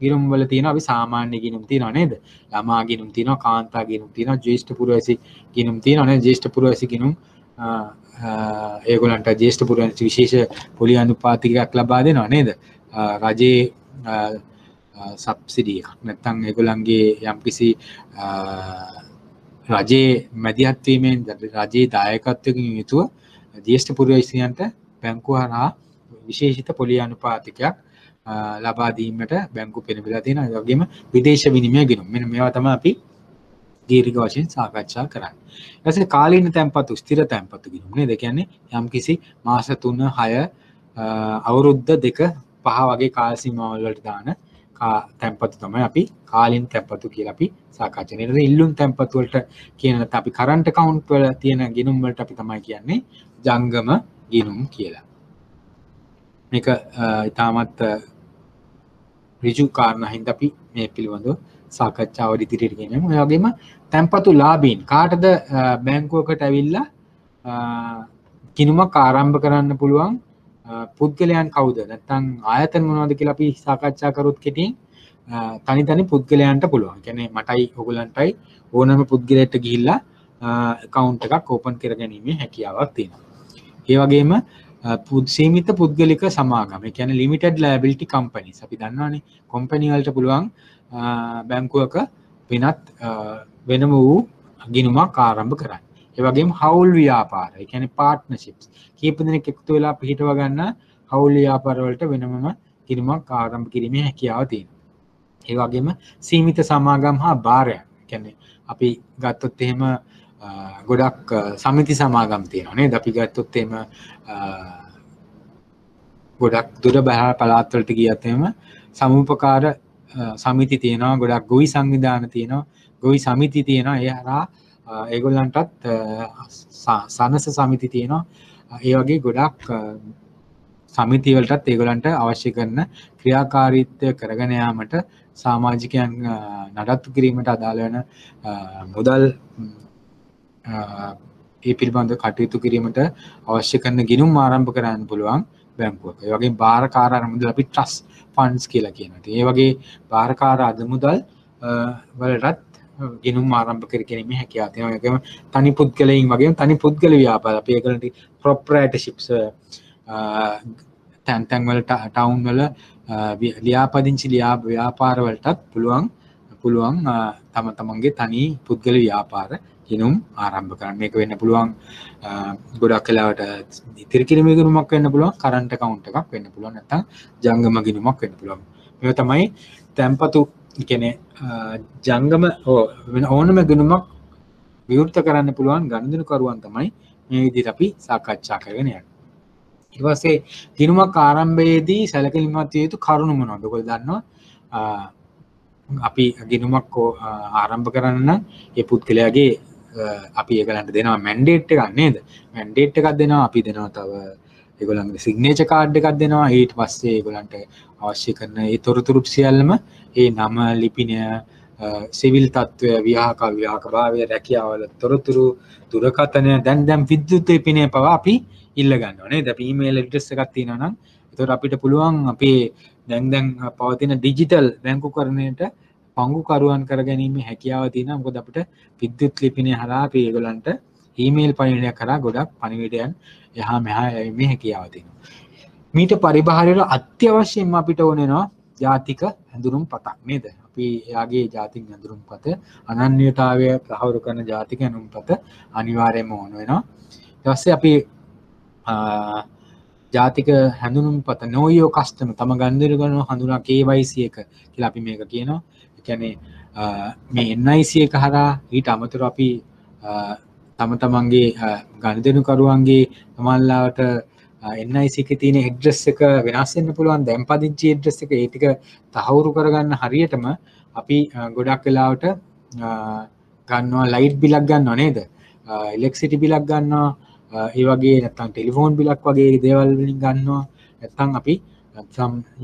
ගිණුම් වල තියෙනවා අපි සාමාන්‍ය ගිණුම් තියෙනවා නේද? ළමා ගිණුම් තියෙනවා, කාන්තා ගිණුම් තියෙනවා, ජ්‍යෙෂ්ඨ පුරවැසි ගිණුම් තියෙනවා නේද? ජ්‍යෙෂ්ඨ පුරවැසි ගිණුම් ඒගොල්ලන්ට ජ්‍යෙෂ්ඨ පුරවැසි විශේෂ පොලි අනුපාතිකයක් ලබා දෙනවා නේද? රජයේ සබ්සිඩි එකක් නැත්නම් ඒගොල්ලන්ගේ යම්කිසි රජයේ මැදිහත් වීමෙන් රජයේ දායකත්වයෙන් යුතුව ජ්‍යෙෂ්ඨ පුරවැසියන්ට බැංකුව හරහා විශේෂිත පොලි අනුපාතිකයක් ලබා දීමට බැංකු පෙළඹිලා තියෙනවා. ඒ වගේම විදේශ විනිමය ගිණුම්. මෙන්න මේවා තමයි අපි දීර්ඝ වශයෙන් සාකච්ඡා කරන්නේ. ඊට පස්සේ කාලීන තැන්පතු, ස්ථිර තැන්පතු ගිණුම් නේද? කියන්නේ යම්කිසි මාස 3, 6, අවුරුද්ද 2, 5 වගේ කාල සීමාවල් වලට දාන තැන්පතු තමයි අපි කාලීන තැන්පතු කියලා අපි සාකච්ඡා කරන්නේ. ඊට ඉල්ලුම් තැන්පතු වලට කියන නැත්නම් අපි කරන්ට් account වල තියෙන ගිණුම් වලට අපි තමයි කියන්නේ ජංගම ගිණුම් කියලා. මේක ඉතාමත් ඍජු කාරණා හින්දා අපි මේ පිළිබඳව සාකච්ඡාව ඉදිරියට ගෙනියමු. ඒ වගේම තැන්පතු ලාභීන් කාටද බැංකුවකට ඇවිල්ලා ගිණුමක් ආරම්භ කරන්න පුළුවන් පුද්ගලයන් කවුද? නැත්නම් ආයතන මොනවද කියලා අපි සාකච්ඡා කරොත් කෙටියෙන් තනි පුද්ගලයන්ට පුළුවන්. කියන්නේ මටයි ඔයගලන්ටයි ඕනෑම පුද්ගලයෙක්ට ගිහිල්ලා account එකක් open කරගැනීමේ හැකියාවක් තියෙනවා. ඒ වගේම සීමිත පුද්ගලික සමාගම්, ඒ කියන්නේ limited liability companies අපි දන්නවනේ කම්පැනි වලට පුළුවන් බැංකුවක වෙනත් වෙනම වූ ගිණුමක් ආරම්භ කරන්න. ඒ වගේම හවුල් ව්‍යාපාර, ඒ කියන්නේ පාර්ට්නර්ෂිප්ස්. කීප දෙනෙක් එකතු වෙලා පිටව ගන්න හවුල් ව්‍යාපාර වලට වෙනමම ගිණුමක් ආරම්භ කිරීමේ හැකියාව තියෙනවා. ඒ වගේම සීමිත සමාගම් හා භාරයක්. කියන්නේ අපි ගත්තොත් එහෙම ගොඩක් සමිති සමාගම් තියෙනවා නේද? අපි ගත්තොත් එහෙම ගොඩක් දුර බැහැ පළාත් වලට ගියත් එහෙම සමුපකාර සමිති තියෙනවා, ගොඩක් ගොවි සංවිධාන තියෙනවා, ගොවි සමිති තියෙනවා. ඒ හරහා ඒගොල්ලන්ටත් සනස සමිති තියෙනවා. ඒ වගේ ගොඩක් සමිති වලටත් ඒගොල්ලන්ට අවශ්‍ය කරන ක්‍රියාකාරීත්වය කරගෙන යාමට සමාජිකයන් නඩත්තු කිරීමට අදාළ වෙන මුදල් ඒ පිළිබඳව කටයුතු කිරීමට අවශ්‍ය කරන ගිණුම් ආරම්භ කරන්න පුළුවන් බැංකුවක. ඒ වගේම බාරකාර අරමුදල් අපි ට්‍රස්ට් ෆන්ඩ්ස් කියලා කියනවා. ඒ වගේ බාරකාර අරමුදල් වලටත් ගිණුම් ආරම්භ කර ගැනීමේ හැකියාව තියෙනවා. ඒකම තනි පුද්ගලයන් වගේම තනි පුද්ගල ව්‍යාපාර අපි ඒගොල්ලන්ට ප්‍රොප්‍රයිටර්ෂිප්ස් තැන් වල ටවුන් වල ලියාපදිංචි ව්‍යාපාර වලටත් පුළුවන් තම තමන්ගේ තනි පුද්ගල ව්‍යාපාර ගිණුම් ආරම්භ කරන්න. මේක වෙන්න පුළුවන් ගොඩක් වෙලාවට ඉතිරි කිරීමේ ගිණුමක් වෙන්න පුළුවන්, කරන්ට් account එකක් වෙන්න පුළුවන්, නැත්නම් ජංගම ගිණුමක් වෙන්න පුළුවන්. මේවා තමයි තැන්පතු කියන්නේ ජංගම ඕනම ගිණුමක් විවෘත කරන්න පුළුවන් ගනුදෙනුකරුවන් තමයි මේ විදිහට අපි සාකච්ඡා කරගෙන යන්නේ. ඊට පස්සේ ගිණුමක් ආරම්භයේදී සැලකිලිමත් විය යුතු කරුණු මොනවද? ඔයගොල්ලෝ දන්නවා අපි ගිණුමක් ආරම්භ කරන්න නම් ඒ පුද්ගලයාගේ අපි ඒගොල්ලන්ට දෙනවා මැන්ඩේට් එකක් නේද? මැන්ඩේට් එකක් දෙනවා, අපි දෙනවා තව ඒගොල්ලන්ගේ සිග්නේචර් කාඩ් එකක් දෙනවා. ඊට පස්සේ ඒගොල්ලන්ට අවශ්‍ය කරන ඒ තොරතුරු සියල්ලම ඒ නම, ලිපිනය, සිවිල් තත්ත්වය, විවාහක භාවය, රැකියාවල තොරතුරු, දුරකථනය, දැන් විද්‍යුත් ලිපිනය පවා අපි ඉල්ල ගන්නවා නේද? අපි ඊමේල් ඇඩ්‍රස් එකක් තියෙනවා නම් ඒතකොට අපිට පුළුවන් අපේ දැන් පවතින ඩිජිටල් බැංකුකරණයට පංගුකරුවන් කරගැනීමේ හැකියාව තියෙනවා. මොකද අපිට විද්‍යුත් ලිපිනය හරහා අපි ඒගොල්ලන්ට ඊමේල් පණිවිඩයක් කරා ගොඩක් පණිවිඩයන් එහා මෙහා යැවීමේ හැකියාව තියෙනවා. මීට පරිබාහිරව අත්‍යවශ්‍යයෙන්ම අපිට ඕන වෙනවා ජාතික හැඳුනුම් පතක් නේද? අපි එයාගේ ජාතික හැඳුනුම් පත, අනන්‍යතාවය තහවුරු කරන ජාතික හැඳුනුම් පත අනිවාර්යයෙන්ම ඕන වෙනවා. ඊට පස්සේ අපි ජාතික හැඳුනුම් පත know your customer තම ගනුදෙනු කරන හඳුනා KYC එක කියලා අපි මේක කියනවා. ඒ කියන්නේ මේ NIC එක හරහා ඊට අමතරව අපි තම තමන්ගේ ගනුදෙනුකරුවන්ගේ සමානලාවට NIC එකේ තියෙන ඇඩ්‍රස් එක වෙනස් වෙන්න පුළුවන්. දැන් පදිංචි ඇඩ්‍රස් එක ඒ ටික තහවුරු කරගන්න හරියටම අපි ගොඩක් වෙලාවට ගන්නවා ලයිට් බිලක් ගන්නවා නේද? ඉලෙක්ට්‍රිසිටි බිලක් ගන්නවා. ඒ වගේ නැත්නම් ටෙලිෆෝන් බිලක් වගේ දේවල් වලින් ගන්නවා. නැත්නම් අපි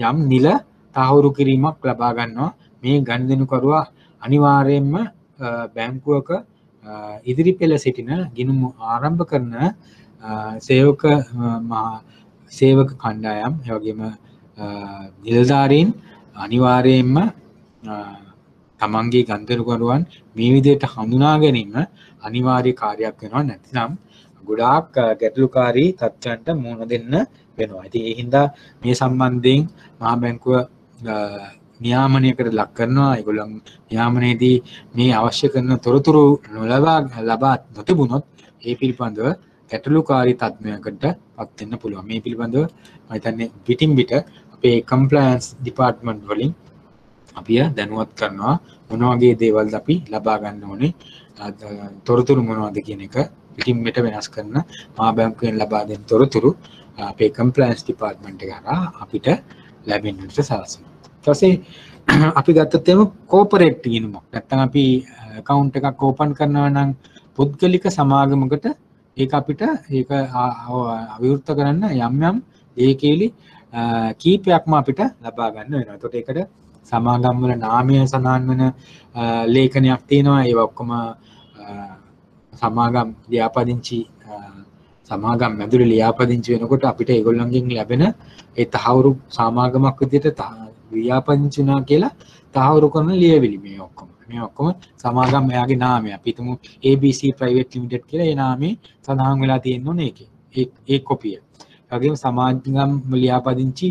යම් නිල තහවුරු කිරීමක් ලබා ගන්නවා. මේ ගනුදෙනුකරුවා අනිවාර්යයෙන්ම බැංකුවක ඉදිරි පෙළ සිටින ගිණුම් ආරම්භ කරන සේවක කණ්ඩායම්, ඒ වගේම නිලධාරීන් අනිවාර්යයෙන්ම තමන්ගේ ගනුදෙනුකරුවන් මේ විදිහට හඳුනා ගැනීම අනිවාර්ය කාර්යයක් වෙනවා. නැත්නම් ගොඩාක් ගැටලුකාරී තත්ත්වයන්ට මුහුණ දෙන්න වෙනවා. ඉතින් ඒ හින්දා මේ සම්බන්ධයෙන් මහා බැංකුව නියාමනයකට ලක් කරනවා. ඒගොල්ලන් නියාමනයේදී මේ අවශ්‍ය කරන තොරතුරු ලබා නොතිබුණොත් ඒ පිළිබඳව ගැටලුකාරී තත්ත්වයකට පත් වෙන්න පුළුවන්. මේ පිළිබඳව මම හිතන්නේ පිටින් පිට අපේ කම්ප්ලයන්ස් ඩිපාර්ට්මන්ට් වලින් අපි දැනුවත් කරනවා මොන වගේ දේවල්ද අපි ලබා ගන්න ඕනේ, තොරතුරු මොනවද කියන එක පිටින් පිට වෙනස් කරන මහා බැංකුවෙන් ලබා දෙන තොරතුරු අපේ කම්ප්ලයන්ස් ඩිපාර්ට්මන්ට් එක හරහා අපිට ලැබෙන්නට සලස්වනවා. ඊට පස්සේ අපි ගත්තොත් එම කෝපරේට් ගිණුමක්. නැත්නම් අපි account එකක් ඕපන් කරනවා නම් පුද්ගලික සමාගමකට ඒක අපිට ඒක අවිවෘත කරන්න යම් ඒකේලි කීපයක්ම අපිට ලබා ගන්න වෙනවා. එතකොට ඒකට සමාගම් වල නාමය සඳහන් වෙන ලේඛනයක් තියෙනවා. ඒවා ඔක්කොම සමාගම් ලියාපදිංචි සමාගම් ඇතුළේ ලියාපදිංචි වෙනකොට අපිට ඒගොල්ලන්ගෙන් ලැබෙන ඒ තහවුරු සමාගමක් විදිහට ලියාපදිංචි වුණා කියලා තහවුරු කරන ලියවිලි මේ ඔක්කොම සමාගම් එයාගේ නාමය. අපි හිතමු ABC Private Limited කියලා ඒ නාමේ සඳහන් වෙලා තියෙන්න ඕනේ ඒකේ. ඒ කොපිය. ඒ වගේම සමාගම් ලියාපදිංචි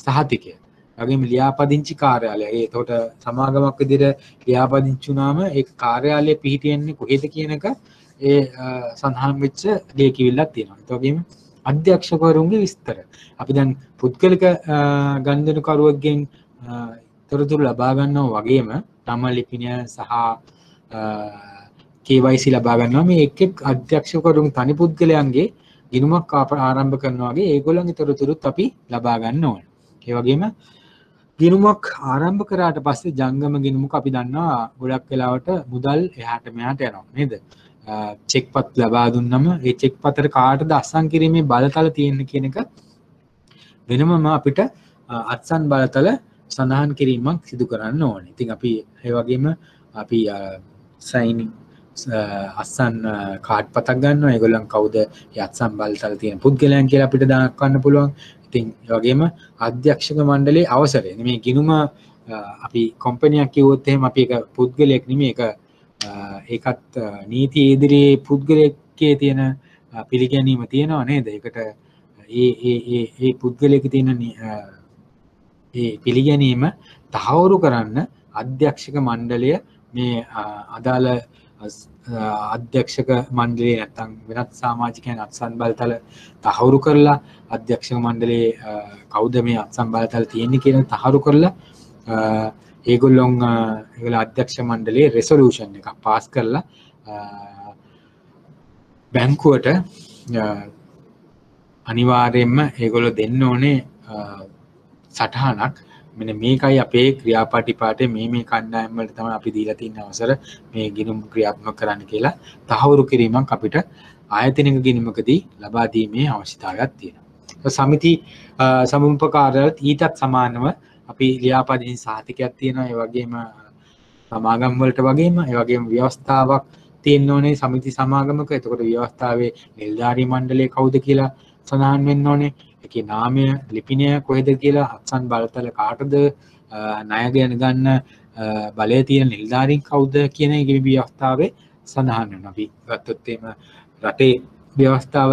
සහතිකය. වගේම ලියාපදිංචි කාර්යාලය. ඒකට සමාගමක් විදිහට ලියාපදිංචි වුණාම ඒ කාර්යාලය පිහිටියන්නේ කොහෙද කියන එක ඒ සඳහන් වෙච්ච ලියකියවිල්ලක් තියෙනවා. ඒ වගේම අධ්‍යක්ෂකවරුන්ගේ විස්තර. අපි දැන් පුද්ගලික ගනුදෙනුකරුවෙක්ගෙන් තොරතුරු ලබා ගන්නවා වගේම නම ලිපිනය සහ KYC ලබා ගන්නවා. මේ එක් එක් අධ්‍යක්ෂකවරුන් තනි පුද්ගලයන්ගේ ගිණුමක් ආරම්භ කරනවා වගේ ඒගොල්ලන්ගේ තොරතුරුත් අපි ලබා ගන්න ඕනේ. ඒ වගේම ගිණුමක් ආරම්භ කරාට පස්සේ ජංගම ගිණුමක අපි දන්නවා ගොඩක් වෙලාවට මුදල් එහාට මෙහාට යනවා නේද? චෙක් පත් ලබා දුන්නම ඒ චෙක් පතට කාටද අත්සන් කිරීමේ බලතල තියෙන කියන එක වෙනමම අපිට අත්සන් බලතල සඳහන් කිරීමක් සිදු කරන්න ඕනේ. ඉතින් අපි ඒ වගේම අපි සයිනින් අත්සන් කාඩ් පතක් ගන්නවා. ඒගොල්ලන් කවුද ඒ අත්සන් බලතල තියෙන පුද්ගලයන් කියලා අපිට දක්වන්න පුළුවන්. ඉතින් ඒ වගේම අධ්‍යක්ෂක මණ්ඩලයේ අවසරය. මේ ගිණුම අපි කම්පැනියක් කිව්වොත් එහෙම අපි එක පුද්ගලයෙක් නෙමෙයි ඒකත් නීතිය ඉදිරියේ පුද්ගලයෙක්ගේ තියෙන පිළිගැනීම තියෙනවා නේද? ඒකට ඒ පුද්ගලයෙක් තියෙන ඒ පිළිගැනීම තහවුරු කරන්න අධ්‍යක්ෂක මණ්ඩලය මේ අදාළ අධ්‍යක්ෂක මණ්ඩලයේ නැත්නම් වෙනත් සමාජිකයන් අත්සන් බලතල තහවුරු කරලා අධ්‍යක්ෂක මණ්ඩලයේ කවුද මේ අත්සන් බලතල තියෙන්නේ කියලා තහවුරු කරලා ඒගොල්ලෝ අධ්‍යක්ෂ මණ්ඩලයේ රෙසොලූෂන් එකක් පාස් කරලා බැංකුවට අනිවාර්යයෙන්ම ඒගොල්ලෝ දෙන්න ඕනේ සටහනක්. මෙන්න මේකයි අපේ ක්‍රියාපටිපාටේ මේ කණ්ඩායම් වලට තමයි අපි දීලා තියෙන අවසර මේ ගිණුම් ක්‍රියාත්මක කරන්න කියලා තහවුරු කිරීමක් අපිට ආයතනික ගිණුමකදී ලබා දීමේ අවශ්‍යතාවයක් තියෙනවා. සමිති සමුපකාරවලත් ඊටත් සමානව අපි ලියාපදිංචි සහතිකයක් තියෙනවා. ඒ වගේම සමාගම් වලට වගේම ඒ වගේම ව්‍යවස්ථාවක් තියෙන්න ඕනේ සමිති සමාගමක. එතකොට ව්‍යවස්ථාවේ නිලධාරී මණ්ඩලය කවුද කියලා සඳහන් වෙන්න ඕනේ. ඒකේ නාමය ලිපිනය කොහෙද කියලා අත්සන් බලතල කාටද ණය ගන්න බලය තියෙන නිලධාරීන් කවුද කියන එක මේ ව්‍යවස්ථාවේ සඳහන් වෙනවා. අපි ගත්තොත් එහෙම රටේ ව්‍යවස්ථාව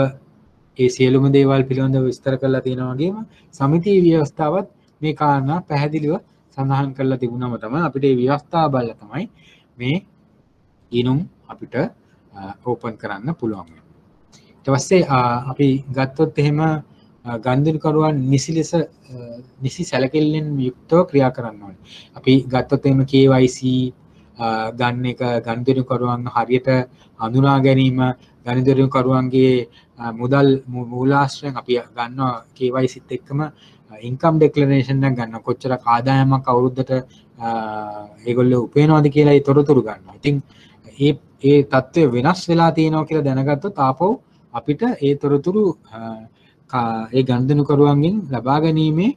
ඒ සියලුම දේවල් පිළිබඳව විස්තර කරලා තියෙනවා වගේම සමිති ව්‍යවස්ථාවත් මේ කාරණා පැහැදිලිව සඳහන් කරලා තිබුණාම තමයි අපිට මේ ව්‍යවස්ථාව බලලා තමයි මේ ගිණුම් අපිට ඕපන් කරන්න පුළුවන්. ඊට පස්සේ අපි ගත්තොත් එහෙම ගනුදෙනුකරුවන් නිසි සැලකිල්ලෙන් යුක්තව ක්‍රියා කරන්න ඕනේ. අපි ගත්තොත් එහෙම KYC ගන්න එක ගනුදෙනුකරුවන් හරියට හඳුනා ගැනීම ගනුදෙනුකරුවන්ගේ මුදල් මූලාශ්‍රයෙන් අපි ගන්නවා KYCත් එක්කම ඉන්කම් ඩෙක්ලරේෂන් එකක් ගන්නවා. කොච්චර ආදායමක් අවුරුද්දට ඒගොල්ලෝ උපයනවාද කියලා ඒ තොරතුරු ගන්නවා. ඉතින් ඒ தත්ත්වය වෙනස් වෙලා තියෙනවා කියලා දැනගත්තොත් ආපහු අපිට ඒ තොරතුරු ඒ ගනුදෙනුකරුවන්ගෙන් ලබා ගැනීමේ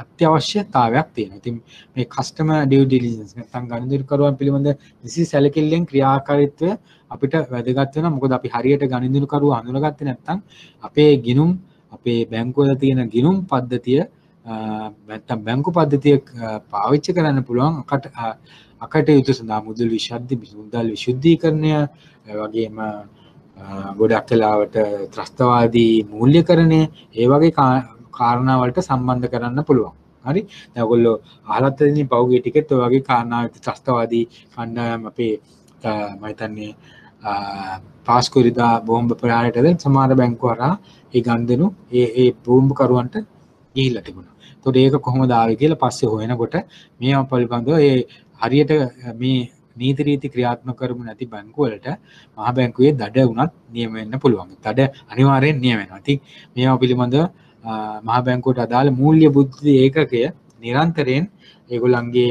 අත්‍යවශ්‍යතාවයක් තියෙනවා. ඉතින් මේ කස්ටමර් ඩියු ඩිලිජන්ස් නැත්නම් ගනුදෙනුකරුවන් පිළිබඳ නිසි සැලකිල්ලෙන් ක්‍රියාකාරීත්වය අපිට වැදගත් වෙනවා. මොකද අපි හරියට ගනුදෙනුකරුව හඳුනාගත්තේ නැත්නම් අපේ ගිණුම් අපේ බැංකුවල තියෙන ගිණුම් පද්ධතිය නැත්නම් බැංකු පද්ධතිය පාවිච්චි කරන්න පුළුවන් අකටයුතු සඳහා මුදල් විශුද්ධීකරණය වගේම ගොඩක් වෙලාවට ත්‍රස්තවාදී මූල්‍යකරණය ඒ වගේ කාරණා වලට සම්බන්ධ කරන්න පුළුවන්. හරි. දැන් ඔයගොල්ලෝ අහලත් තියෙන පෞගේ ටිකෙත් ඔය වගේ කාරණා ත්‍රස්තවාදී කණ්ඩායම් අපේ මම හිතන්නේ පාස්කුරිදා බෝම්බ ප්‍රහාරයටද සමහර බැංකු හරහා ඒ ගනුදෙනු ඒ බෝම්බකරුවන්ට ගිහිල්ලා තිබුණා. ඒතකොට ඒක කොහොමද ආවේ කියලා පස්සේ හොයනකොට මේවා පිළිබඳව ඒ හරියට මේ නීති රීති ක්‍රියාත්මක කරමු නැති බැංකු වලට මහ බැංකුවේ දඩ වුණත් නියම වෙන්න පුළුවන්. දඩ අනිවාර්යෙන් නියම වෙනවා. ඉතින් මේවා පිළිබඳව මහ බැංකුවට අදාළ මූල්‍ය බුද්ධි ඒකකය නිරන්තරයෙන් ඒගොල්ලන්ගේ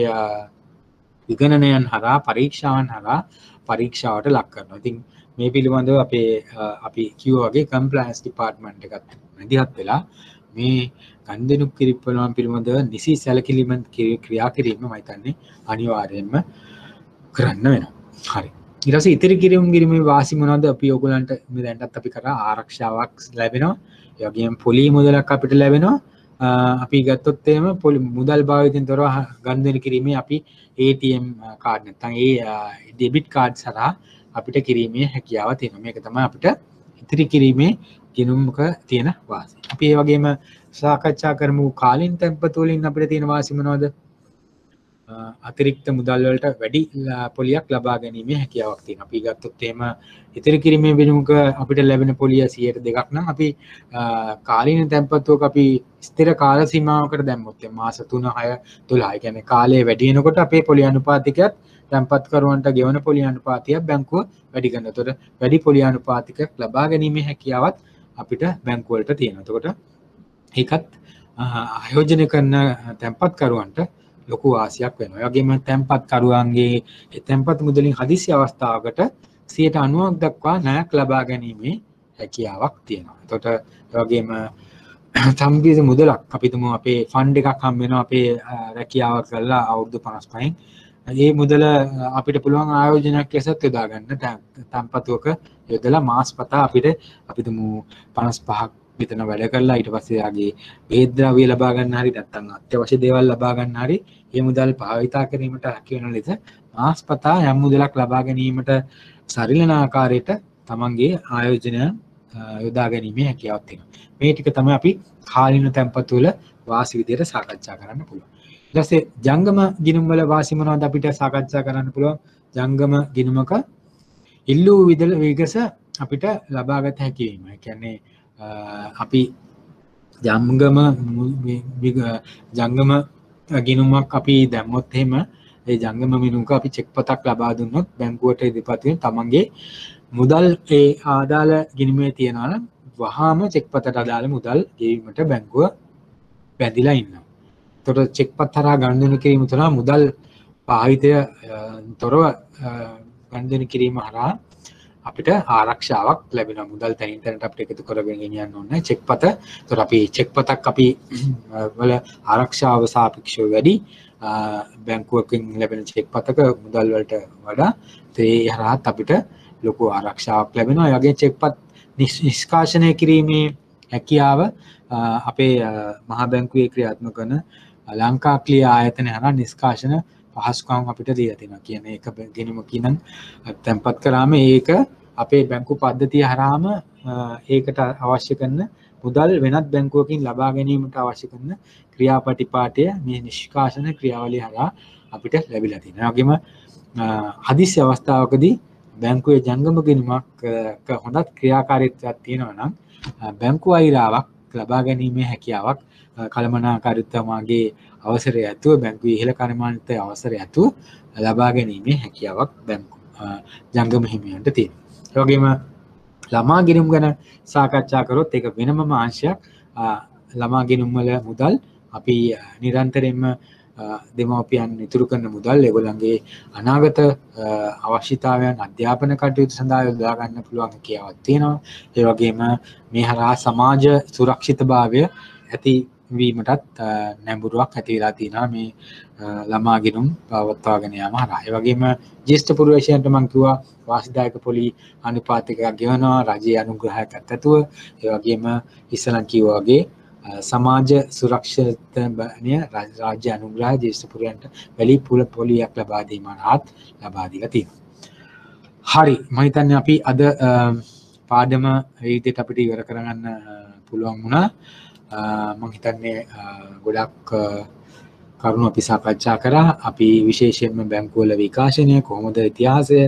විගණනයන් හරහා පරීක්ෂාවන් හරහා පරීක්ෂාවට ලක් කරනවා. ඉතින් මේ පිළිබඳව අපි කිව්වා වගේ කම්ප්ලයන්ස් ඩිපාර්ට්මන්ට් එකත් මැදිහත් වෙලා මේ ගනුදෙනු කිරීම පිළිබඳව නිසි සැලකිලිමත් ක්‍රියා කිරීම මම හිතන්නේ අනිවාර්යයෙන්ම කරන්න වෙනවා. හරි. ඊට පස්සේ ඉතිරි කිරීමේ වාසි මොනවද? අපි ඔයගලන්ට මේ දැන්ටත් අපි කරා ආරක්ෂාවක් ලැබෙනවා. ඒ වගේම පොලි මුදලක් අපිට ලැබෙනවා. අපි ගත්තොත් එහෙම මුදල් භාවිතයෙන් තොරව ගනුදෙනු කිරීමේ අපි ATM කාඩ් නැත්නම් ඒ ඩෙබිට් කාඩ් සරහා අපිට කිරීමේ හැකියාව තියෙනවා. මේක තමයි අපිට ඉතිරි කිරීමේ ගිණුමක තියෙන වාසි. අපි ඒ වගේම සාකච්ඡා කරමු කාලින් තැන්පතු වලින් අපිට තියෙන වාසි මොනවද? අතිරික්ත මුදල් වලට වැඩි පොලියක් ලබා ගැනීමේ හැකියාවක් තියෙනවා. අපි ගත්තොත් එහෙම ඉතිරි කිරීමේ බිණුමක අපිට ලැබෙන පොලිය 102ක් නම් අපි කාලීන තැන්පතුවක අපි ස්ථිර කාල සීමාවකට දැම්මොත් මාස 3 6 12 ඒ කියන්නේ කාලය වැඩි වෙනකොට අපේ පොලිය අනුපාතිකයත් තැන්පත්කරුවන්ට ගෙවන පොලිය අනුපාතයක් බැංකුව වැඩි කරනවා. එතකොට වැඩි පොලිය අනුපාතිකයක් ලබා ගැනීමේ හැකියාවත් අපිට බැංකුව වලට තියෙනවා. එතකොට ඒකත් ආයෝජනය කරන තැන්පත්කරුවන්ට ලොකු වාසියක් වෙනවා. ඒ වගේම තැන්පත්කරුවන්ගේ තැන්පත් මුදලින් හදිසි අවස්ථාවකට 90% දක්වා ණයක් ලබා ගැනීමේ හැකියාවක් තියෙනවා. එතකොට ඒ වගේම සම්පූර්ණ මුදලක් අපි තුමු අපේ ෆන්ඩ් එකක් හම්බ වෙනවා අපේ රැකියාව කරලා අවුරුදු 55න්. මේ මුදල අපිට පුළුවන් ආයෝජනයක් ලෙසත් යොදා ගන්න තැන්පතුවක යොදලා මාසපතා අපිට අපි තුමු 55ක් විතර වැඩ කරලා ඊට පස්සේ යාගේ බෙහෙත් ද්‍රව්‍ය ලබා ගන්න හරි නැත්නම් අත්‍යවශ්‍ය දේවල් ලබා ගන්න හරි මේ මුදල් භාවිතා කිරීමට හැකි වෙන ලෙස මාසපතා යම් මුදලක් ලබා ගැනීමට සරිලන ආකාරයට තමන්ගේ ආයෝජනය යොදා ගැනීමේ හැකියාවක් තියෙනවා. මේ ටික තමයි අපි කාලීන තැන්පතු වල වාසි විදියට සාකච්ඡා කරන්න පුළුවන්. ඊට පස්සේ ජංගම ගිණුම් වල වාසි මොනවද අපිට සාකච්ඡා කරන්න පුළුවන්. ජංගම ගිණුමක ඉල්ලූ විගස අපිට ලබාගත හැකි වීම. ඒ කියන්නේ අපි ජංගම ගිණුමක් අපි දැම්මොත් එහෙම ඒ ජංගම මිනුමක අපි චෙක් පතක් ලබා දුන්නොත් බැංකුවට ඉදිරිපත් වෙන තමන්ගේ මුදල් ඒ ආදාළ ගිණුමේ තියනවා නම් වහාම චෙක් පතට අදාළ මුදල් ගෙවීමට බැංකුව බැඳිලා ඉන්නවා. එතකොට චෙක් පත් හරහා ගනුදෙනු කිරීම තුළ මුදල් භාවිතය තොරව ගනුදෙනු කිරීම හරහා අපිට ආරක්ෂාවක් ලැබෙනවා. මුදල් තැනින් තැනට අපිට එකතු කරගෙන ගෙනියන්න ඕනේ චෙක් පත. එතකොට අපි චෙක් පතක් අපි වල ආරක්ෂාව සාපේක්ෂව වැඩි බැංකුවකින් ලැබෙන චෙක් පතක මුදල් වලට වඩා ඒ හරහාත් අපිට ලොකු ආරක්ෂාවක් ලැබෙනවා. ඒ වගේ චෙක් පත් නිෂ්කාශනය කිරීමේ හැකියාව අපේ මහා බැංකුවේ ක්‍රියාත්මක කරන ලංකා ක්ලියර් ආයතනය හරහා නිෂ්කාශන පහසුකම් අපිට දීලා තියෙනවා. කියන්නේ ඒක ගෙනුමකින් තැන්පත් කරාම ඒක අපේ බැංකු පද්ධතිය හරහාම ඒකට අවශ්‍ය කරන මුදල් වෙනත් බැංකුවකින් ලබා ගැනීමට අවශ්‍ය කරන ක්‍රියාපටිපාටය මේ නිෂ්කාශන ක්‍රියාවලිය හරහා අපිට ලැබිලා තියෙනවා. ඒ වගේම හදිසි අවස්ථාවකදී බැංකුවේ ජංගම ගිණුමක් හොඳත් ක්‍රියාකාරීත්වයක් තියෙනවා නම් බැංකු වෛරාවක් ලබා ගැනීමේ හැකියාවක් කළමනාකාරීත්වයේ අවසරය ඇතුව බැංකුවේ ඉහළ කර්මාන්තයේ අවසරය ඇතුව ලබා ගැනීමේ හැකියාවක් බැංකු ජංගම හිමියන්ට තියෙනවා. ඒ වගේම ළමා ගිණුම් ගැන සාකච්ඡා කරොත් ඒක වෙනමම අංශයක්. ළමා ගිණුම් වල මුදල් අපි නිරන්තරයෙන්ම දෙමව්පියන් ඉතුරු කරන මුදල් ඒගොල්ලන්ගේ අනාගත අවශ්‍යතාවයන් අධ්‍යාපන කටයුතු සඳහා යොදා ගන්න පුළුවන් හැකියාවක් තියෙනවා. ඒ වගේම මේ හරහා සමාජ සුරක්ෂිතභාවය ඇති වීමටත් නැඹුරුවක් ඇති වෙලා තියෙනවා මේ ළමා ගිණුම් පවත්වාගෙන යාම හරහා. ඒ වගේම ජ්‍යෙෂ්ඨ පුරවැසියන්ට මම කිව්වා වාසිදායක පොලි අනුපාතිකයක් ගෙවනවා රජයේ අනුග්‍රහයක් ඇතුව. ඒ වගේම ඉස්සලන් කිව්වා වගේ සමාජ සුරක්ෂිතභාවය රාජ්‍ය අනුග්‍රහය ජ්‍යෙෂ්ඨ පුරවැසියන්ට වැලි පොලියක් ලබා දීමනහත් ලබා දීලා තියෙනවා. හරි මම හිතන්නේ අපි අද පාඩම මේ විදිහට අපිට ඉවර කරගන්න පුළුවන් වුණා. මම හිතන්නේ ගොඩක් කරුණු අපි සාකච්ඡා කරා. අපි විශේෂයෙන්ම බැංකුවල විකාශනය කොහොමද ඉතිහාසය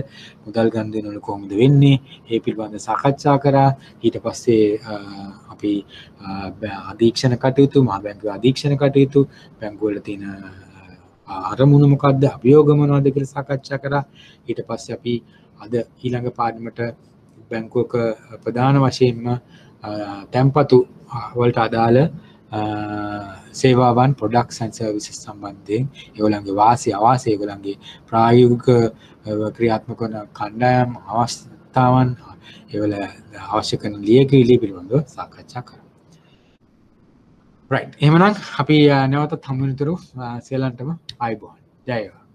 මුදල් ගනුදෙනු වල කොහොමද වෙන්නේ ඒ පිළිබඳව සාකච්ඡා කරා. ඊට පස්සේ අපි අධීක්ෂණ කටයුතු මහා බැංකුවේ අධීක්ෂණ කටයුතු බැංකුවල තියෙන අරමුණු මොකක්ද අභියෝග මොනවද කියලා සාකච්ඡා කරා. ඊට පස්සේ අපි අද ඊළඟ පාඩමට බැංකුවක ප්‍රධාන වශයෙන්ම තැන්පතු වලට අදාළ සේවාවන් products and services සම්බන්ධයෙන් ඒගොල්ලන්ගේ වාසි අවාසි ඒගොල්ලන්ගේ ප්‍රායෝගික ක්‍රියාත්මක වන කණ්ඩායම් අවස්ථාවන් ඒවල අවශ්‍ය කරන ලියකියවිලි පිළිබඳව සාකච්ඡා කරමු. right එහෙමනම් අපි නැවතත් හමු වෙනතුරු සියලන්ටම ආයුබෝවන්. ජය වේවා.